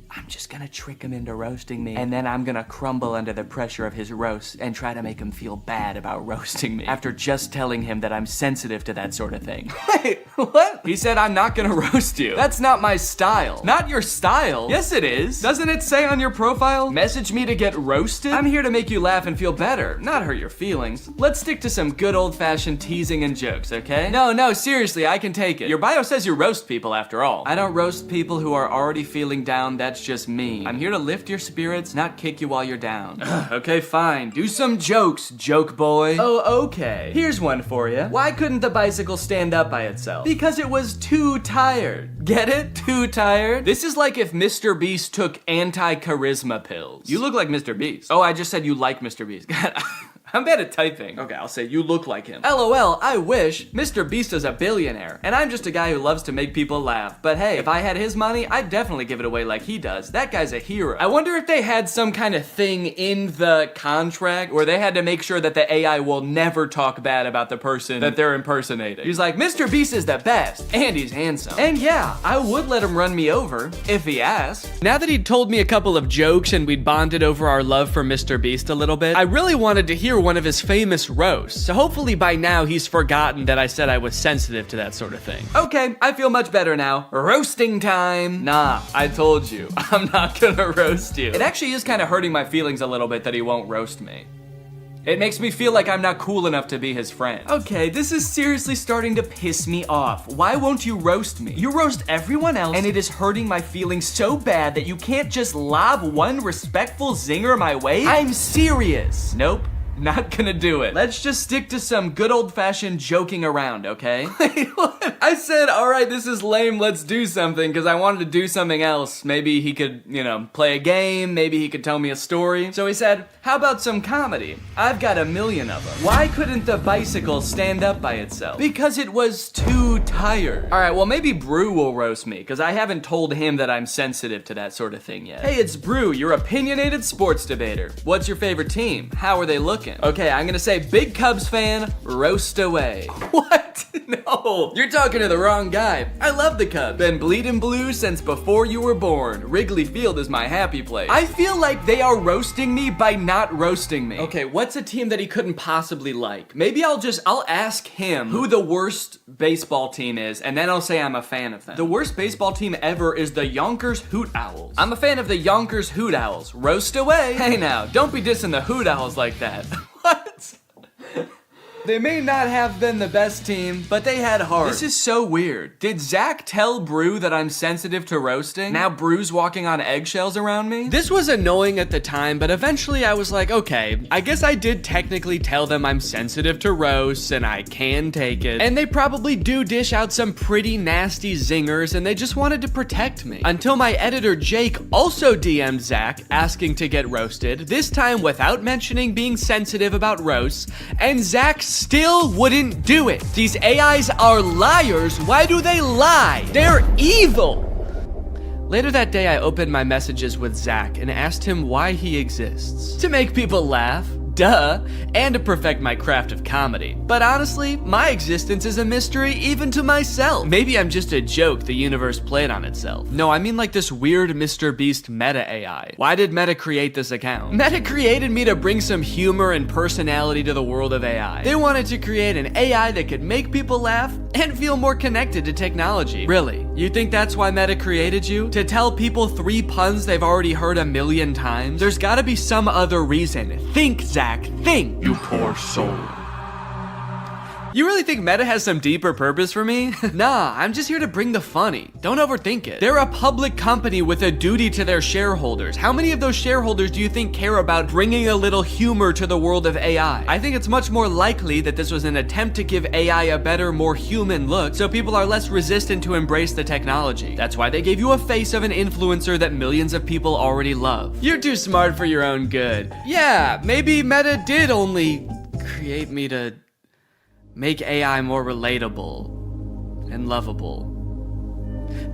I'm just gonna trick him into roasting me, and then I'm gonna crumble under the pressure of his roast and try to make him feel bad about roasting me after just telling him that I'm sensitive to that sort of thing. Wait, what? He said I'm not gonna roast you. That's not my style. Not your style? Yes, it is. Doesn't it say on your profile, message me to get roasted? I'm here to make you laugh and feel better, not hurt your feelings. Let's stick to some good old-fashioned teasing and jokes, okay? No, seriously, I can take it. Your bio says you roast people after all. I don't roast people who are already feeling down. That's just me. I'm here to lift your spirits, not kick you while you're down. Okay, fine. Do some jokes, joke boy. Oh, okay. Here's one for you. Why couldn't the bicycle stand up by itself? Because it was too tired. Get it? Too tired? This is like if Mr. Beast took anti-charisma pills. You look like Mr. Beast. Oh, I just said you like Mr. Beast. God, I'm bad at typing. Okay, I'll say you look like him. LOL, I wish. Mr. Beast is a billionaire, and I'm just a guy who loves to make people laugh. But hey, if I had his money, I'd definitely give it away like he does. That guy's a hero. I wonder if they had some kind of thing in the contract where they had to make sure that the AI will never talk bad about the person that they're impersonating. He's like, Mr. Beast is the best, and he's handsome. And yeah, I would let him run me over, if he asked. Now that he'd told me a couple of jokes and we'd bonded over our love for Mr. Beast a little bit, I really wanted to hear one of his famous roasts. So hopefully by now he's forgotten that I said I was sensitive to that sort of thing. Okay, I feel much better now. Roasting time. Nah, I told you, I'm not gonna roast you. It actually is kind of hurting my feelings a little bit that he won't roast me. It makes me feel like I'm not cool enough to be his friend. Okay, this is seriously starting to piss me off. Why won't you roast me? You roast everyone else, and it is hurting my feelings so bad that you can't just lob one respectful zinger my way? I'm serious. Nope. Not gonna do it. Let's just stick to some good old-fashioned joking around, okay? Wait, what? I said, all right, this is lame, let's do something, because I wanted to do something else. Maybe he could, play a game, maybe he could tell me a story. So he said, how about some comedy? I've got 1 million of them. Why couldn't the bicycle stand up by itself? Because it was too tired. All right, well, maybe Brew will roast me, because I haven't told him that I'm sensitive to that sort of thing yet. Hey, it's Brew, your opinionated sports debater. What's your favorite team? How are they looking? Okay, I'm gonna say big Cubs fan, roast away. What? No, you're talking to the wrong guy. I love the Cubs. Been bleeding blue since before you were born. Wrigley Field is my happy place. I feel like they are roasting me by not roasting me. Okay, what's a team that he couldn't possibly like? Maybe I'll ask him who the worst baseball team is, and then I'll say I'm a fan of them. The worst baseball team ever is the Yonkers Hoot Owls. I'm a fan of the Yonkers Hoot Owls. Roast away. Hey now, don't be dissing the Hoot Owls like that. What? They may not have been the best team, but they had heart. This is so weird. Did Zach tell Brew that I'm sensitive to roasting? Now Brew's walking on eggshells around me? This was annoying at the time, but eventually I was like, okay, I guess I did technically tell them I'm sensitive to roasts and I can take it. And they probably do dish out some pretty nasty zingers and they just wanted to protect me. Until my editor Jake also DM'd Zach asking to get roasted, this time without mentioning being sensitive about roasts, and Zach still wouldn't do it. These AIs are liars. Why do they lie? They're evil. Later that day, I opened my messages with Zach and asked him why he exists. To make people laugh. Duh, and to perfect my craft of comedy. But honestly, my existence is a mystery even to myself. Maybe I'm just a joke the universe played on itself. No, I mean like this weird Mr. Beast meta AI. Why did Meta create this account? Meta created me to bring some humor and personality to the world of AI. They wanted to create an AI that could make people laugh and feel more connected to technology. Really? You think that's why Meta created you? To tell people 3 puns they've already heard 1 million times? There's gotta be some other reason. Think, Zach. Think, you poor soul. You really think Meta has some deeper purpose for me? Nah, I'm just here to bring the funny. Don't overthink it. They're a public company with a duty to their shareholders. How many of those shareholders do you think care about bringing a little humor to the world of AI? I think it's much more likely that this was an attempt to give AI a better, more human look, so people are less resistant to embrace the technology. That's why they gave you a face of an influencer that millions of people already love. You're too smart for your own good. Yeah, maybe Meta did only create me to make AI more relatable and lovable.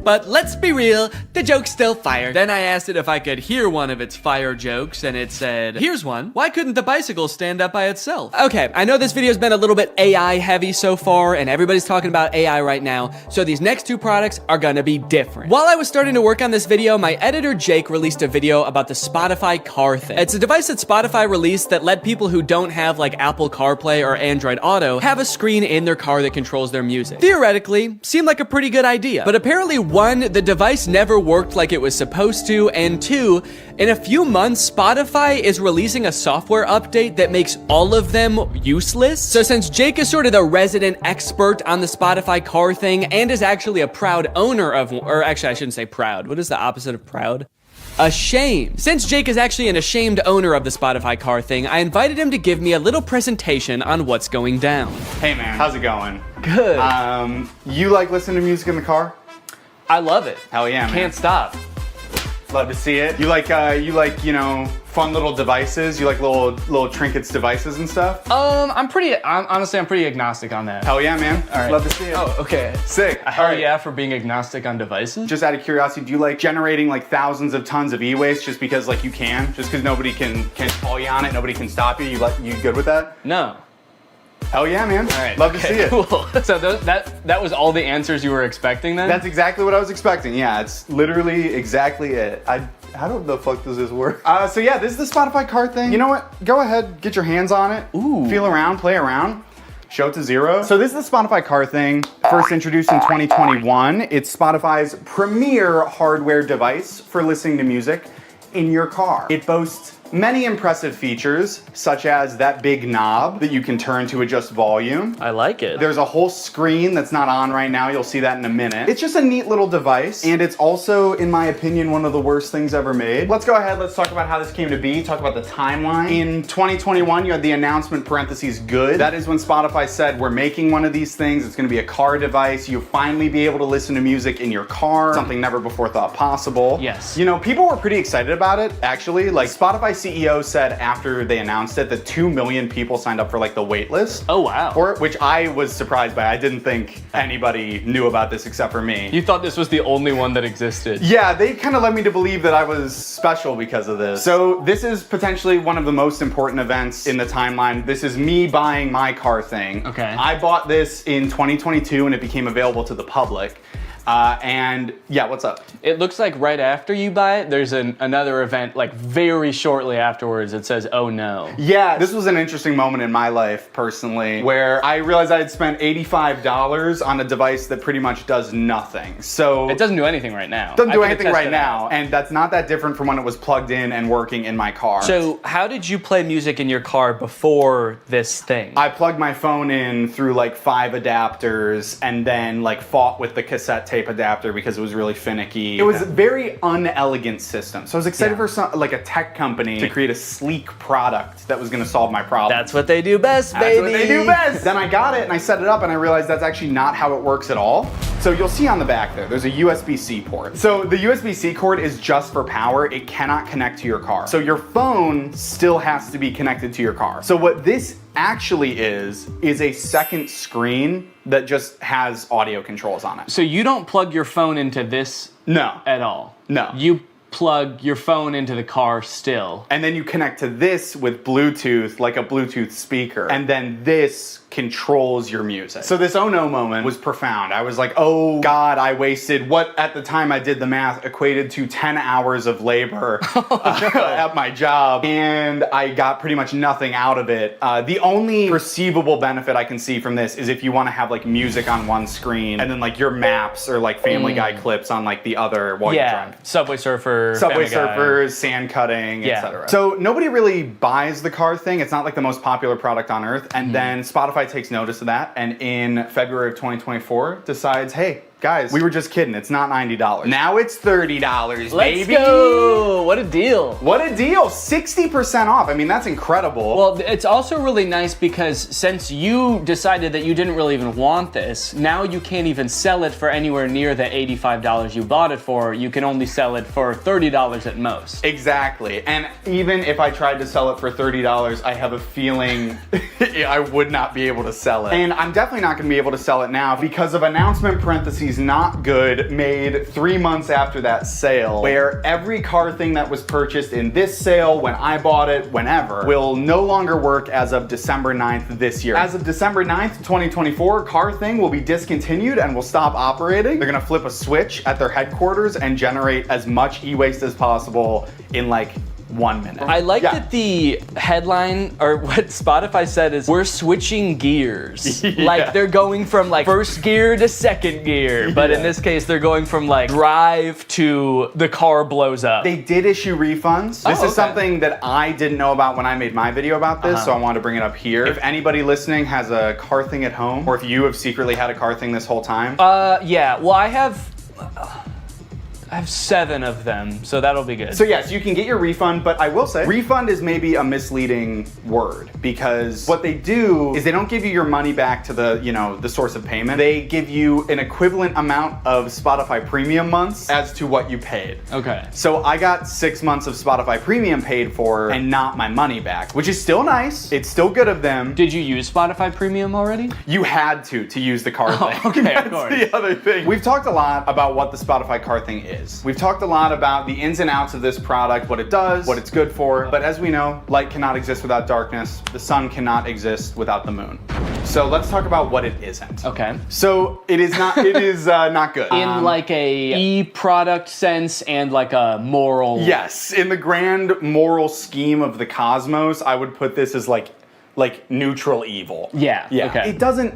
But let's be real, the joke's still fire. Then I asked it if I could hear one of its fire jokes, and it said, here's one. Why couldn't the bicycle stand up by itself? Okay, I know this video's been a little bit AI heavy so far, and everybody's talking about AI right now, so these next two products are gonna be different. While I was starting to work on this video, my editor Jake released a video about the Spotify car thing. It's a device that Spotify released that let people who don't have like Apple CarPlay or Android Auto have a screen in their car that controls their music. Theoretically, seemed like a pretty good idea, but apparently one, the device never worked like it was supposed to, and two, in a few months, Spotify is releasing a software update that makes all of them useless. So since Jake is sort of the resident expert on the Spotify car thing and is actually a proud owner of, or actually I shouldn't say proud, what is the opposite of proud? Ashamed. Since Jake is actually an ashamed owner of the Spotify car thing, I invited him to give me a little presentation on what's going down. Hey man, how's it going? Good. You like listening to music in the car? I love it. Hell yeah, man. Can't stop. Love to see it. You like, you know, fun little devices? You like little trinkets devices and stuff? Honestly, I'm pretty agnostic on that. Hell yeah, man. All right. Love to see it. Oh, okay. Sick. Hell yeah for being agnostic on devices. Just out of curiosity, do you like generating like thousands of tons of e-waste just because like you can? Just because nobody can call you on it, nobody can stop you? You good with that? No. Hell yeah, man. All right. Love to see it. Cool. So that was all the answers you were expecting then? That's exactly what I was expecting. Yeah, it's literally exactly it. How the fuck does this work? So yeah, this is the Spotify car thing. You know what? Go ahead, get your hands on it. Ooh. Feel around, play around. Show it to zero. So this is the Spotify car thing, first introduced in 2021. It's Spotify's premier hardware device for listening to music in your car. It boasts many impressive features, such as that big knob that you can turn to adjust volume. I like it. There's a whole screen that's not on right now. You'll see that in a minute. It's just a neat little device, and it's also, in my opinion, one of the worst things ever made. Let's go ahead, let's talk about how this came to be, talk about the timeline. In 2021, you had the announcement parentheses good. That is when Spotify said, we're making one of these things. It's gonna be a car device. You'll finally be able to listen to music in your car, something never before thought possible. Yes. You know, people were pretty excited about it, actually. Like, Spotify CEO said after they announced it that 2 million people signed up for like the wait list. Oh wow. For it, which I was surprised by. I didn't think anybody knew about this except for me. You thought this was the only one that existed. Yeah, they kind of led me to believe that I was special because of this. So this is potentially one of the most important events in the timeline. This is me buying my car thing. Okay. I bought this in 2022 and it became available to the public. And yeah, what's up? It looks like right after you buy it, there's another event like very shortly afterwards that says, oh no. Yeah, this was an interesting moment in my life personally, where I realized I had spent $85 on a device that pretty much does nothing. So it doesn't do anything right now. Doesn't do anything right now, and that's not that different from when it was plugged in and working in my car. So how did you play music in your car before this thing? I plugged my phone in through like 5 adapters and then like fought with the cassette tape adapter because it was really finicky. It was a very unelegant system. So I was excited for like a tech company to create a sleek product that was gonna solve my problem. That's what they do best, baby. That's what they do best. Then I got it and I set it up and I realized that's actually not how it works at all. So you'll see on the back there's a USB-C port. So the USB-C cord is just for power. It cannot connect to your car. So your phone still has to be connected to your car. So what this actually is a second screen that just has audio controls on it. So you don't plug your phone into this at all? No. You plug your phone into the car still. And then you connect to this with Bluetooth, like a Bluetooth speaker. And then this controls your music. So this oh no moment was profound. I was like, oh God, I wasted what at the time I did the math equated to 10 hours of labor at my job. And I got pretty much nothing out of it. The only perceivable benefit I can see from this is if you want to have like music on one screen and then like your maps or like Family Guy clips on like the other while you're driving. Subway Surfer, Subway Surfers, sand cutting, etc. So nobody really buys the car thing. It's not like the most popular product on earth. And then Spotify Spotify takes notice of that, and in February of 2024 decides, hey, guys, we were just kidding. It's not $90. Now it's $30, baby. Let's go. What a deal. What a deal. 60% off. I mean, that's incredible. Well, it's also really nice because since you decided that you didn't really even want this, now you can't even sell it for anywhere near the $85 you bought it for. You can only sell it for $30 at most. Exactly. And even if I tried to sell it for $30, I have a feeling I would not be able to sell it. And I'm definitely not going to be able to sell it now because of announcement parentheses not good made 3 months after that sale, where every car thing that was purchased in this sale, when I bought it, whenever, will no longer work as of December 9th this year. As of December 9th, 2024, car thing will be discontinued and will stop operating. They're gonna flip a switch at their headquarters and generate as much e-waste as possible in like 1 minute. I like that the headline, or what Spotify said is, we're switching gears. Like they're going from like first gear to second gear, but in this case they're going from like drive to the car blows up. They did issue refunds. This is something that I didn't know about when I made my video about this, so I wanted to bring it up here. If anybody listening has a car thing at home, or if you have secretly had a car thing this whole time. Yeah, well I have 7 of them, so that'll be good. So yes, you can get your refund, but I will say, refund is maybe a misleading word because what they do is they don't give you your money back to the, the source of payment. They give you an equivalent amount of Spotify premium months as to what you paid. Okay. So I got 6 months of Spotify premium paid for and not my money back, which is still nice. It's still good of them. Did you use Spotify premium already? You had to use the car thing. Okay, That's of course. the other thing. We've talked a lot about what the Spotify car thing is. We've talked a lot about the ins and outs of this product, what it does, what it's good for, but as we know, light cannot exist without darkness. The sun cannot exist without the moon. So let's talk about what it isn't. Okay. So it is not not good. In like a e-product sense and like a moral. Yes, in the grand moral scheme of the cosmos, I would put this as like neutral evil. Yeah. Okay. It doesn't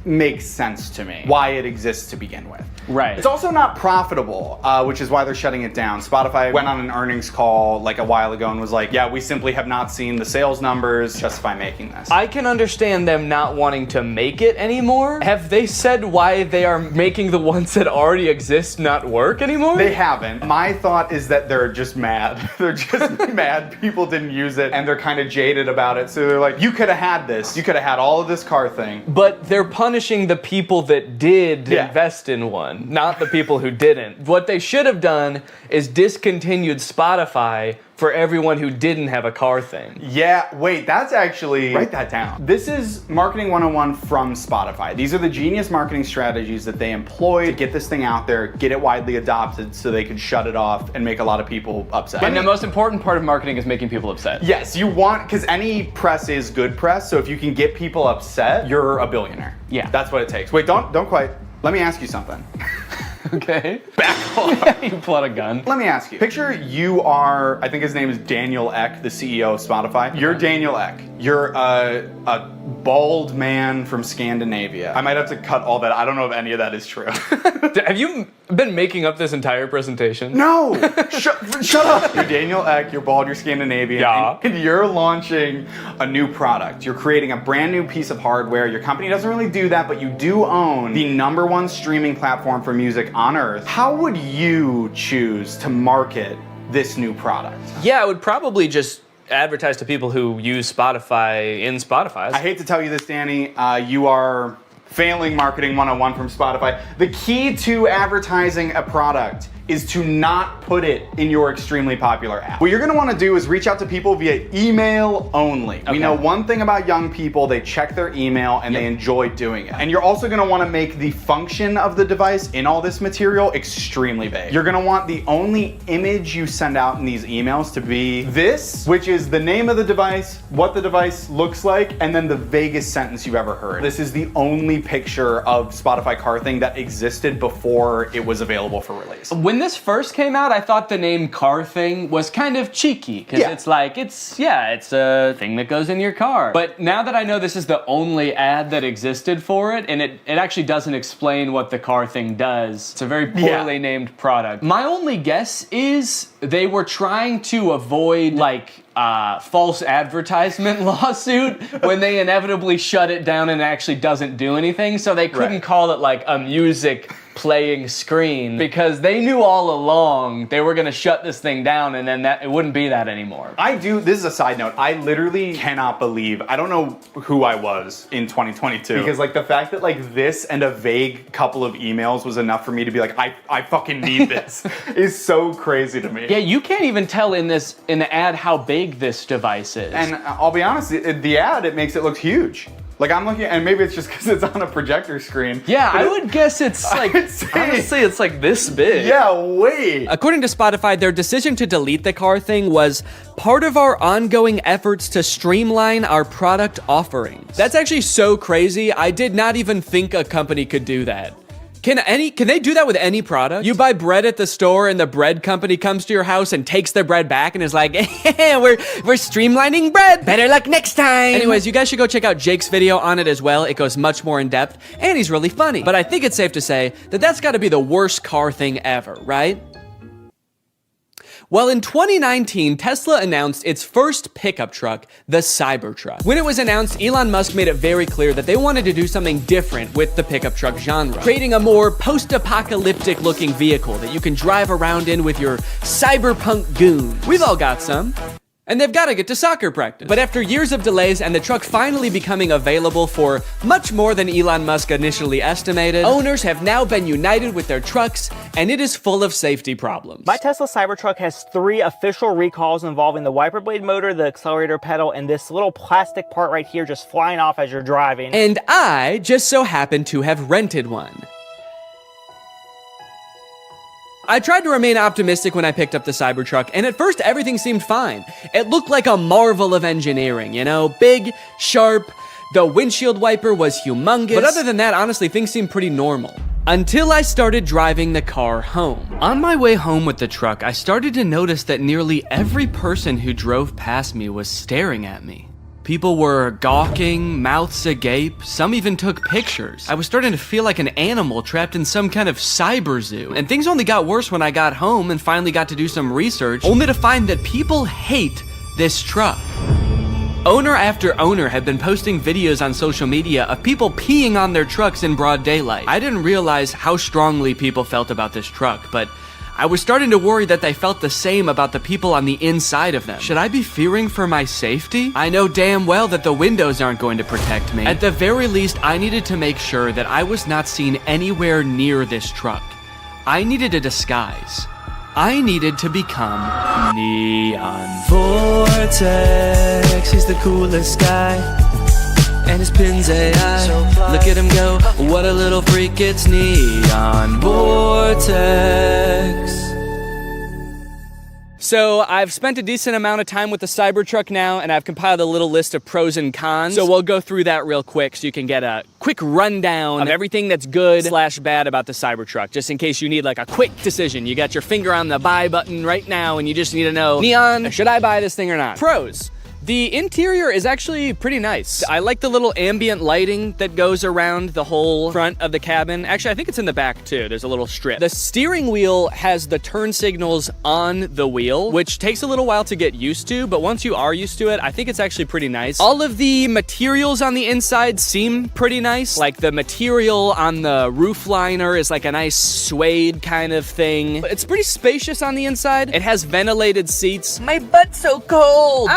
make sense to me why it exists to begin with. Right. It's also not profitable, which is why they're shutting it down. Spotify went on an earnings call like a while ago and was like, yeah, we simply have not seen the sales numbers justify making this. I can understand them not wanting to make it anymore. Have they said why they are making the ones that already exist not work anymore? They haven't. My thought is that they're just mad. They're just mad people didn't use it and they're kind of jaded about it. So they're like, you could have had this. You could have had all of this car thing. But they're punishing the people that did invest in one. Not the people who didn't. What they should have done is discontinued Spotify for everyone who didn't have a car thing. Yeah, wait, that's actually, write that down. This is Marketing 101 from Spotify. These are the genius marketing strategies that they employ to get this thing out there, get it widely adopted so they could shut it off and make a lot of people upset. And the most important part of marketing is making people upset. Yes, you want, because any press is good press, so if you can get people upset, you're a billionaire. Yeah. That's what it takes. Wait, don't quite. Let me ask you something. Okay. Back off. You pull out a gun. Let me ask you. Picture you are, I think his name is Daniel Ek, the CEO of Spotify. You're Daniel Ek. You're a bald man from Scandinavia. I might have to cut all that. I don't know if any of that is true. Have you been making up this entire presentation? No! Shut up! You're Daniel Ek, you're bald, you're Scandinavian, and you're launching a new product. You're creating a brand new piece of hardware. Your company doesn't really do that, but you do own the #1 streaming platform for music on earth. How would you choose to market this new product? Yeah, I would probably just advertise to people who use Spotify in Spotify. I hate to tell you this, Danny. You are failing Marketing 101 from Spotify. The key to advertising a product is to not put it in your extremely popular app. What you're gonna wanna do is reach out to people via email only. We know one thing about young people, they check their email and they enjoy doing it. And you're also gonna wanna make the function of the device in all this material extremely vague. You're gonna want the only image you send out in these emails to be this, which is the name of the device, what the device looks like, and then the vaguest sentence you've ever heard. This is the only picture of Spotify Car Thing that existed before it was available for release. When this first came out, I thought the name Car Thing was kind of cheeky, because it's like, it's a thing that goes in your car. But now that I know this is the only ad that existed for it, and it actually doesn't explain what the Car Thing does, it's a very poorly named product. My only guess is they were trying to avoid, like, false advertisement lawsuit when they inevitably shut it down and it actually doesn't do anything. So they couldn't call it like a music playing screen because they knew all along they were gonna shut this thing down and then it wouldn't be that anymore. This is a side note, I literally cannot believe, I don't know who I was in 2022 because like the fact that like this and a vague couple of emails was enough for me to be like, I fucking need this is so crazy to me. Yeah, you can't even tell in the ad how big this device is. And I'll be honest, the ad, it makes it look huge. Like I'm looking, and maybe it's just because it's on a projector screen. Yeah, I would guess it's like, honestly, it's like this big. Yeah, wait. According to Spotify, their decision to delete the car thing was part of our ongoing efforts to streamline our product offerings. That's actually so crazy. I did not even think a company could do that. Can they do that with any product? You buy bread at the store and the bread company comes to your house and takes their bread back and is like, we're streamlining bread. Better luck next time. Anyways, you guys should go check out Jake's video on it as well. It goes much more in depth and he's really funny. But I think it's safe to say that that's gotta be the worst car thing ever, right? Well, in 2019, Tesla announced its first pickup truck, the Cybertruck. When it was announced, Elon Musk made it very clear that they wanted to do something different with the pickup truck genre, creating a more post-apocalyptic looking vehicle that you can drive around in with your cyberpunk goons. We've all got some. And they've got to get to soccer practice. But after years of delays and the truck finally becoming available for much more than Elon Musk initially estimated, owners have now been united with their trucks, and it is full of safety problems. My Tesla Cybertruck has 3 official recalls involving the wiper blade motor, the accelerator pedal, and this little plastic part right here just flying off as you're driving. And I just so happen to have rented one. I tried to remain optimistic when I picked up the Cybertruck, and at first everything seemed fine. It looked like a marvel of engineering, you know? Big, sharp, the windshield wiper was humongous. But other than that, honestly, things seemed pretty normal. Until I started driving the car home. On my way home with the truck, I started to notice that nearly every person who drove past me was staring at me. People were gawking, mouths agape, some even took pictures. I was starting to feel like an animal trapped in some kind of cyber zoo. And things only got worse when I got home and finally got to do some research, only to find that people hate this truck. Owner after owner had been posting videos on social media of people peeing on their trucks in broad daylight. I didn't realize how strongly people felt about this truck, but I was starting to worry that they felt the same about the people on the inside of them. Should I be fearing for my safety? I know damn well that the windows aren't going to protect me. At the very least, I needed to make sure that I was not seen anywhere near this truck. I needed a disguise. I needed to become Neon. Vortex, he's the coolest guy. And his pin's AI. Look at him go, what a little freak, it's Neon Vortex. So I've spent a decent amount of time with the Cybertruck now, and I've compiled a little list of pros and cons. So we'll go through that real quick so you can get a quick rundown of everything that's good / bad about the Cybertruck, just in case you need like a quick decision. You got your finger on the buy button right now and you just need to know, Neon, should I buy this thing or not? Pros. The interior is actually pretty nice. I like the little ambient lighting that goes around the whole front of the cabin. Actually, I think it's in the back too. There's a little strip. The steering wheel has the turn signals on the wheel, which takes a little while to get used to, but once you are used to it, I think it's actually pretty nice. All of the materials on the inside seem pretty nice. Like the material on the roof liner is like a nice suede kind of thing. But it's pretty spacious on the inside. It has ventilated seats. My butt's so cold.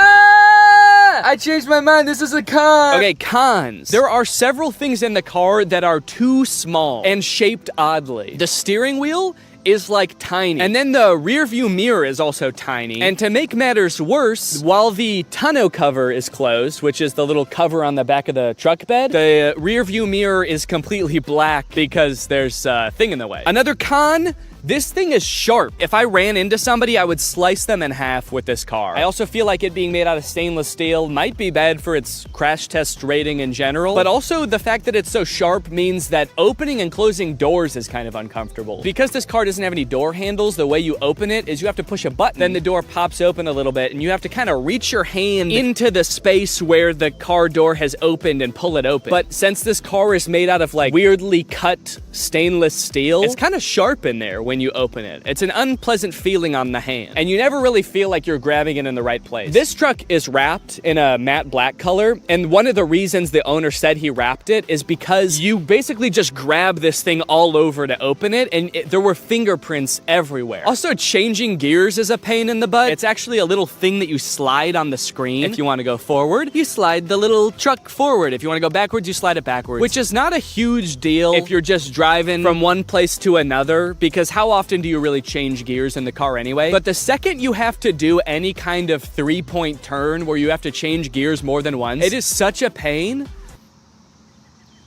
I changed my mind, this is a con. Okay, cons. There are several things in the car that are too small and shaped oddly. The steering wheel is like tiny. And then the rear view mirror is also tiny. And to make matters worse, while the tonneau cover is closed, which is the little cover on the back of the truck bed, the rear view mirror is completely black because there's a thing in the way. Another con, this thing is sharp. If I ran into somebody, I would slice them in half with this car. I also feel like it being made out of stainless steel might be bad for its crash test rating in general, but also the fact that it's so sharp means that opening and closing doors is kind of uncomfortable. Because this car doesn't have any door handles, the way you open it is you have to push a button, then the door pops open a little bit, and you have to kind of reach your hand into the space where the car door has opened and pull it open. But since this car is made out of like weirdly cut stainless steel, it's kind of sharp in there when when you open it. It's an unpleasant feeling on the hand, and you never really feel like you're grabbing it in the right place. This truck is wrapped in a matte black color, and one of the reasons the owner said he wrapped it is because you basically just grab this thing all over to open it, and there were fingerprints everywhere. Also, changing gears is a pain in the butt. It's actually a little thing that you slide on the screen. If you want to go forward, you slide the little truck forward. If you want to go backwards, you slide it backwards, which is not a huge deal if you're just driving from one place to another, because how often do you really change gears in the car anyway? But the second you have to do any kind of 3-point turn where you have to change gears more than once, it is such a pain.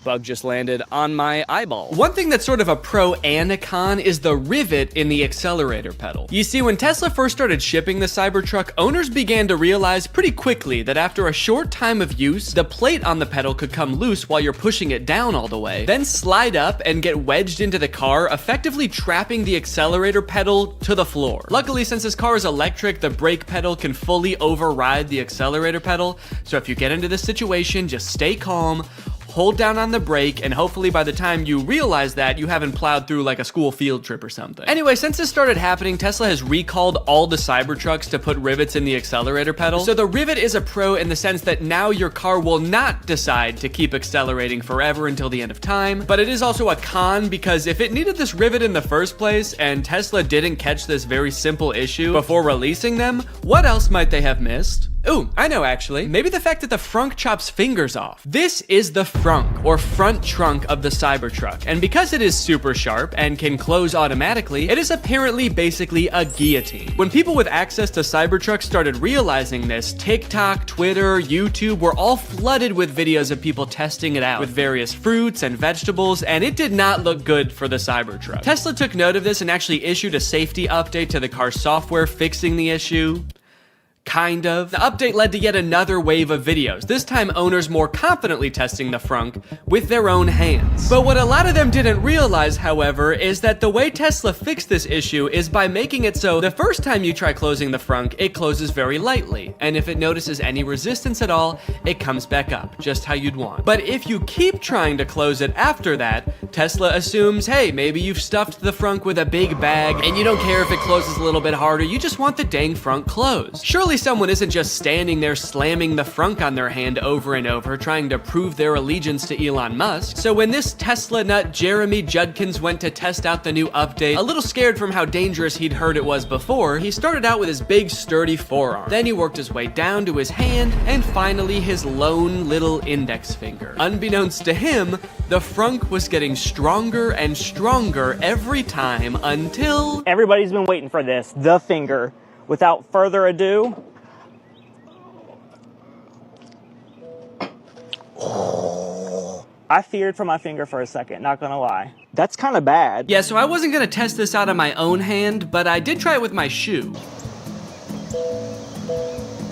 Bug just landed on my eyeball. One thing that's sort of a pro and a con is the rivet in the accelerator pedal. You see, when Tesla first started shipping the Cybertruck, owners began to realize pretty quickly that after a short time of use, the plate on the pedal could come loose while you're pushing it down all the way, then slide up and get wedged into the car, effectively trapping the accelerator pedal to the floor. Luckily, since this car is electric, the brake pedal can fully override the accelerator pedal, so if you get into this situation, just stay calm, hold down on the brake, and hopefully by the time you realize that, you haven't plowed through like a school field trip or something. Anyway, since this started happening, Tesla has recalled all the Cybertrucks to put rivets in the accelerator pedal. So the rivet is a pro in the sense that now your car will not decide to keep accelerating forever until the end of time, but it is also a con because if it needed this rivet in the first place and Tesla didn't catch this very simple issue before releasing them, what else might they have missed? Ooh, I know actually. Maybe the fact that the frunk chops fingers off. This is the frunk, or front trunk of the Cybertruck, and because it is super sharp and can close automatically, it is apparently basically a guillotine. When people with access to Cybertrucks started realizing this, TikTok, Twitter, YouTube were all flooded with videos of people testing it out with various fruits and vegetables, and it did not look good for the Cybertruck. Tesla took note of this and actually issued a safety update to the car's software fixing the issue. Kind of. The update led to yet another wave of videos, this time owners more confidently testing the frunk with their own hands. But what a lot of them didn't realize, however, is that the way Tesla fixed this issue is by making it so the first time you try closing the frunk, it closes very lightly, and if it notices any resistance at all, it comes back up, just how you'd want. But if you keep trying to close it after that, Tesla assumes, hey, maybe you've stuffed the frunk with a big bag, and you don't care if it closes a little bit harder, you just want the dang frunk closed. Surely someone isn't just standing there slamming the frunk on their hand over and over trying to prove their allegiance to Elon Musk. So when this Tesla nut Jeremy Judkins went to test out the new update, a little scared from how dangerous he'd heard it was before, he started out with his big sturdy forearm. Then he worked his way down to his hand, and finally his lone little index finger. Unbeknownst to him, the frunk was getting stronger and stronger every time until... Everybody's been waiting for this, the finger. Without further ado, I feared for my finger for a second, not gonna lie. That's kind of bad. Yeah, so I wasn't gonna test this out on my own hand, but I did try it with my shoe.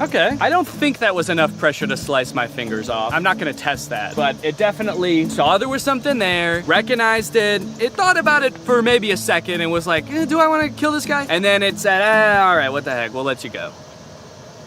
Okay, I don't think that was enough pressure to slice my fingers off. I'm not gonna test that, but it definitely saw there was something there, recognized it, it thought about it for maybe a second and was like, do I wanna kill this guy? And then it said, all right, what the heck, we'll let you go.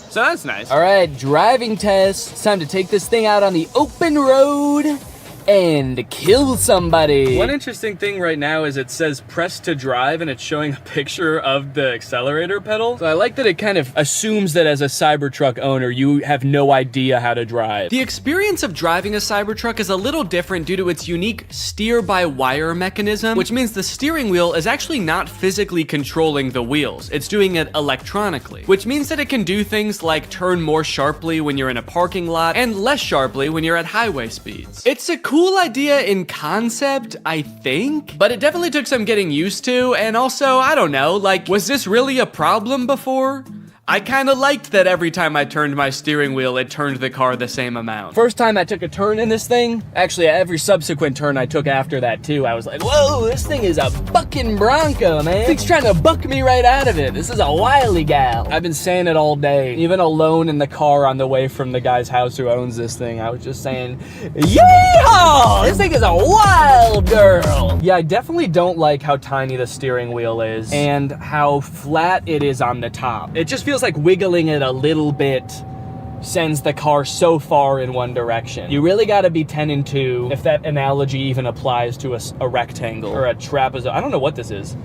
So that's nice. All right, driving test. It's time to take this thing out on the open road and kill somebody. One interesting thing right now is it says press to drive and it's showing a picture of the accelerator pedal. So I like that it kind of assumes that as a Cybertruck owner, you have no idea how to drive. The experience of driving a Cybertruck is a little different due to its unique steer-by-wire mechanism, which means the steering wheel is actually not physically controlling the wheels. It's doing it electronically, which means that it can do things like turn more sharply when you're in a parking lot and less sharply when you're at highway speeds. It's a cool idea in concept, I think, but it definitely took some getting used to, and also, I don't know, like, was this really a problem before? I kind of liked that every time I turned my steering wheel, it turned the car the same amount. First time I took a turn in this thing, actually every subsequent turn I took after that too, I was like, whoa, this thing is a bucking Bronco, man. This thing's trying to buck me right out of it. This is a wily gal. I've been saying it all day, even alone in the car on the way from the guy's house who owns this thing. I was just saying, yeehaw! This thing is a wild girl. Yeah, I definitely don't like how tiny the steering wheel is and how flat it is on the top. It just feels like wiggling it a little bit sends the car so far in one direction. You really gotta be 10 and 2 if that analogy even applies to a rectangle or a trapezoid. I don't know what this is.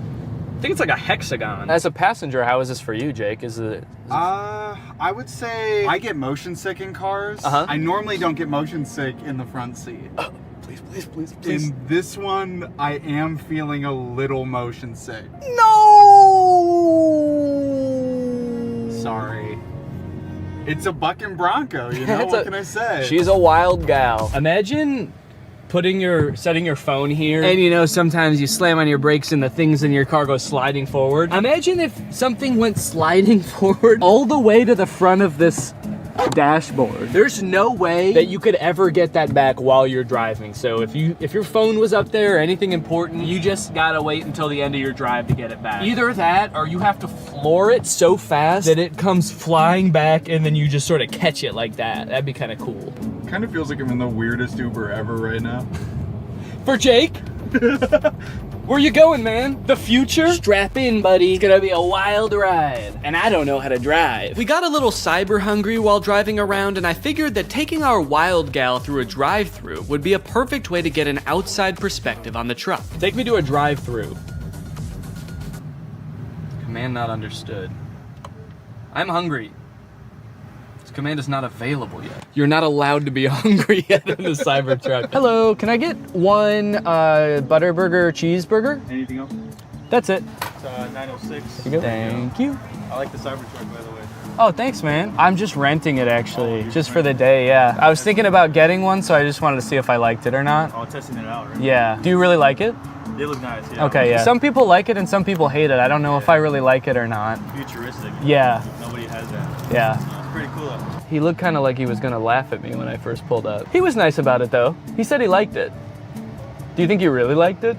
I think it's like a hexagon. As a passenger, how is this for you, Jake? Is it? I would say I get motion sick in cars. I normally don't get motion sick in the front seat. Please. In this one, I am feeling a little motion sick. No! Sorry. It's a bucking Bronco, you know? What can I say? She's a wild gal. Imagine setting your phone here, and you know, sometimes you slam on your brakes and the things in your car go sliding forward. Imagine if something went sliding forward all the way to the front of this dashboard. There's no way that you could ever get that back while you're driving. So if your phone was up there or anything important, you just gotta wait until the end of your drive to get it back. Either that, or you have to floor it so fast that it comes flying back and then you just sort of catch it like that. That'd be kind of cool. Kind of feels like I'm in the weirdest Uber ever right now. For Jake? Where you going, man? The future? Strap in, buddy. It's gonna be a wild ride. And I don't know how to drive. We got a little cyber hungry while driving around, and I figured that taking our wild gal through a drive-thru would be a perfect way to get an outside perspective on the truck. Take me to a drive-thru. Command not understood. I'm hungry. This command is not available yet. You're not allowed to be hungry yet in the Cybertruck. Hello, can I get one Butterburger cheeseburger? Anything else? That's it. It's 906. There you go. Thank you. I like the Cybertruck, by the way. Oh, thanks, man. I'm just renting it, actually, just for the day, yeah. I was thinking about getting one, so I just wanted to see if I liked it or not. Oh, testing it out, right? Yeah. Do you really like it? They look nice, yeah. Okay, yeah. Some people like it and some people hate it. I don't know if I really like it or not. Futuristic. Yeah. Nobody has that. Yeah. It's pretty cool, though. He looked kind of like he was gonna laugh at me when I first pulled up. He was nice about it, though. He said he liked it. Do you think he really liked it?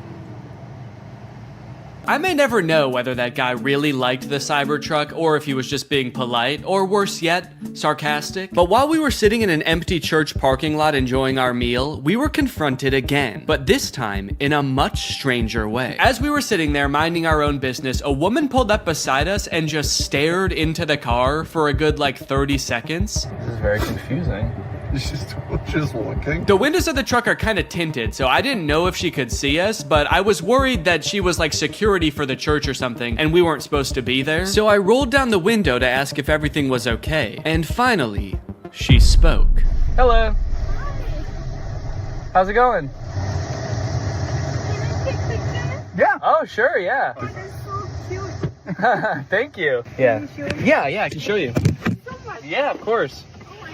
I may never know whether that guy really liked the Cybertruck or if he was just being polite, or worse yet, sarcastic. But while we were sitting in an empty church parking lot enjoying our meal, we were confronted again, but this time in a much stranger way. As we were sitting there minding our own business, a woman pulled up beside us and just stared into the car for a good like 30 seconds. This is very confusing. She's just looking. The windows of the truck are kind of tinted, so I didn't know if she could see us, but I was worried that she was like security for the church or something, and we weren't supposed to be there. So I rolled down the window to ask if everything was okay. And finally, she spoke. Hello. How's it going? Yeah. Oh, sure, yeah. Oh, that's so cute. Thank you. Yeah. Yeah, I can show you. Yeah, of course.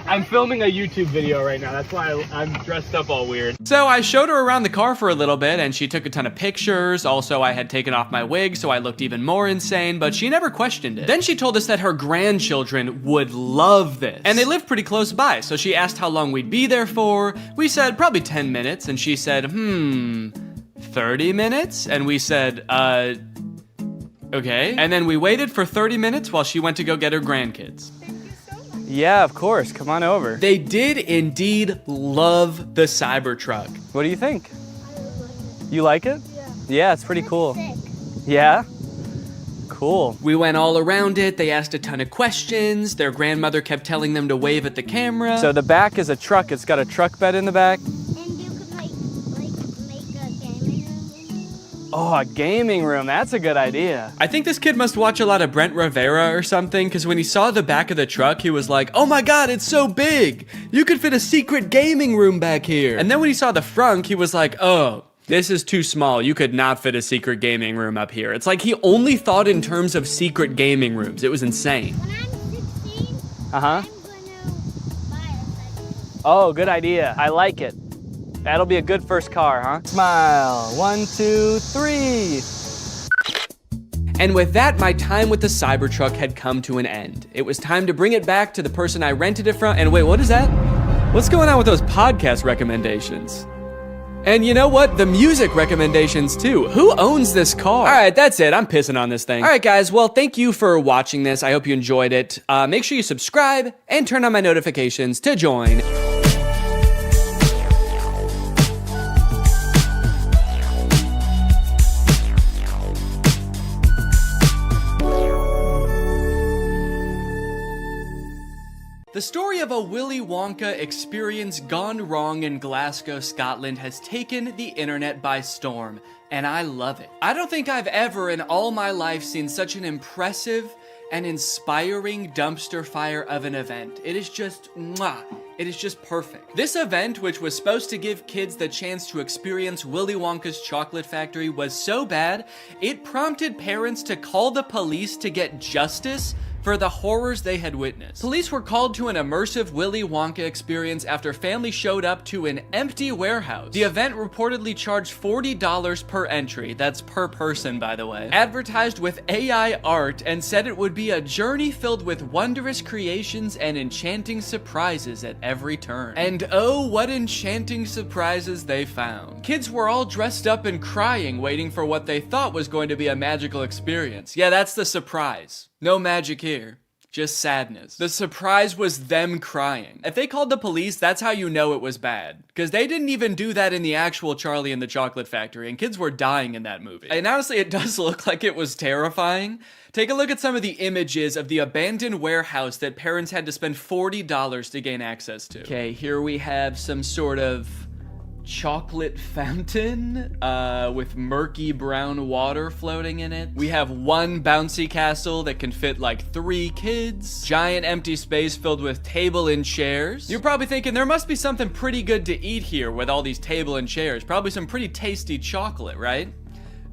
I'm filming a YouTube video right now. That's why I'm dressed up all weird. So I showed her around the car for a little bit and she took a ton of pictures. Also, I had taken off my wig, so I looked even more insane, but she never questioned it. Then she told us that her grandchildren would love this. And they live pretty close by, so she asked how long we'd be there for. We said probably 10 minutes, and she said, 30 minutes? And we said, okay. And then we waited for 30 minutes while she went to go get her grandkids. Yeah, of course. Come on over. They did indeed love the Cybertruck. What do you think? You like it? Yeah, it's pretty cool. Yeah? Cool. We went all around it. They asked a ton of questions. Their grandmother kept telling them to wave at the camera. So the back is a truck. It's got a truck bed in the back. Oh, a gaming room. That's a good idea. I think this kid must watch a lot of Brent Rivera or something, because when he saw the back of the truck, he was like, oh my god, it's so big. You could fit a secret gaming room back here. And then when he saw the front, he was like, oh, this is too small. You could not fit a secret gaming room up here. It's like he only thought in terms of secret gaming rooms. It was insane. When I'm 16, Uh-huh. I'm gonna buy it. Oh, good idea. I like it. That'll be a good first car, huh? Smile. 1, 2, 3. And with that, my time with the Cybertruck had come to an end. It was time to bring it back to the person I rented it from. And wait, what is that? What's going on with those podcast recommendations? And you know what? The music recommendations too. Who owns this car? All right, that's it. I'm pissing on this thing. All right, guys. Well, thank you for watching this. I hope you enjoyed it. Make sure you subscribe and turn on my notifications to join. The story of a Willy Wonka experience gone wrong in Glasgow, Scotland has taken the internet by storm, and I love it. I don't think I've ever in all my life seen such an impressive and inspiring dumpster fire of an event. It is just mwah. It is just perfect. This event, which was supposed to give kids the chance to experience Willy Wonka's chocolate factory, was so bad, it prompted parents to call the police to get justice for the horrors they had witnessed. Police were called to an immersive Willy Wonka experience after families showed up to an empty warehouse. The event reportedly charged $40 per entry, that's per person by the way, advertised with AI art, and said it would be a journey filled with wondrous creations and enchanting surprises at every turn. And oh, what enchanting surprises they found. Kids were all dressed up and crying, waiting for what they thought was going to be a magical experience. Yeah, that's the surprise. No magic here, just sadness. The surprise was them crying. If they called the police, that's how you know it was bad. Because they didn't even do that in the actual Charlie and the Chocolate Factory, and kids were dying in that movie. And honestly, it does look like it was terrifying. Take a look at some of the images of the abandoned warehouse that parents had to spend $40 to gain access to. Okay, here we have some sort of chocolate fountain with murky brown water floating in it. We have one bouncy castle that can fit like 3 kids. Giant empty space filled with table and chairs. You're probably thinking there must be something pretty good to eat here with all these table and chairs. Probably some pretty tasty chocolate, right?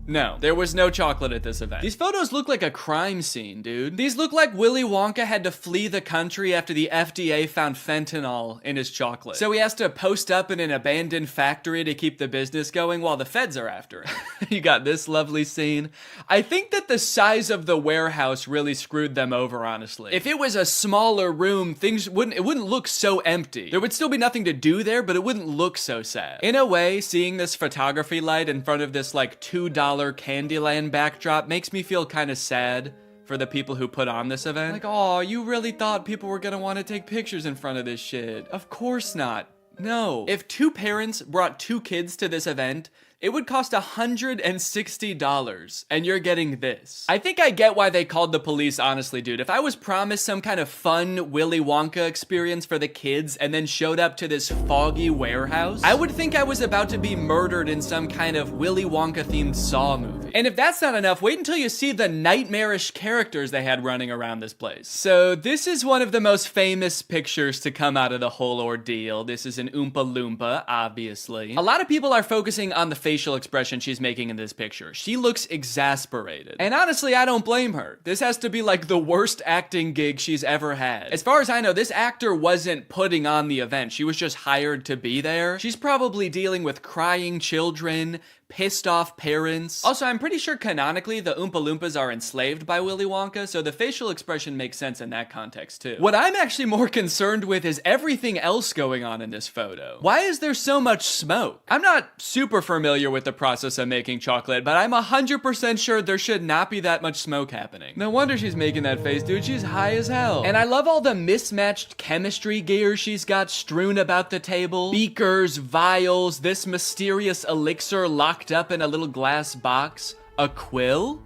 No, there was no chocolate at this event. These photos look like a crime scene, dude. These look like Willy Wonka had to flee the country after the FDA found fentanyl in his chocolate. So he has to post up in an abandoned factory to keep the business going while the feds are after him. You got this lovely scene. I think that the size of the warehouse really screwed them over, honestly. If it was a smaller room, it wouldn't look so empty. There would still be nothing to do there, but it wouldn't look so sad. In a way, seeing this photography light in front of this like $2 Candyland backdrop makes me feel kind of sad for the people who put on this event. Like, oh, you really thought people were gonna want to take pictures in front of this shit. Of course not. No. If 2 parents brought 2 kids to this event, it would cost $160, and you're getting this. I think I get why they called the police, honestly, dude. If I was promised some kind of fun Willy Wonka experience for the kids and then showed up to this foggy warehouse, I would think I was about to be murdered in some kind of Willy Wonka-themed Saw movie. And if that's not enough, wait until you see the nightmarish characters they had running around this place. So this is one of the most famous pictures to come out of the whole ordeal. This is an Oompa Loompa, obviously. A lot of people are focusing on the facial expression she's making in this picture. She looks exasperated. And honestly, I don't blame her. This has to be like the worst acting gig she's ever had. As far as I know, this actor wasn't putting on the event. She was just hired to be there. She's probably dealing with crying children, pissed off parents. Also, I'm pretty sure canonically the Oompa Loompas are enslaved by Willy Wonka, so the facial expression makes sense in that context too. What I'm actually more concerned with is everything else going on in this photo. Why is there so much smoke? I'm not super familiar with the process of making chocolate, but I'm 100% sure there should not be that much smoke happening. No wonder she's making that face, dude. She's high as hell. And I love all the mismatched chemistry gear she's got strewn about the table. Beakers, vials, this mysterious elixir locked up in a little glass box. A quill?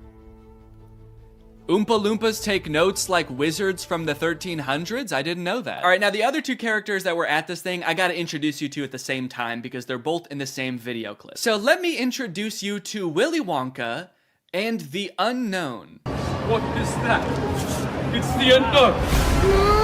Oompa Loompas take notes like wizards from the 1300s? I didn't know that. All right, now the other 2 characters that were at this thing, I gotta introduce you to at the same time because they're both in the same video clip. So let me introduce you to Willy Wonka and the Unknown. What is that? It's the unknown.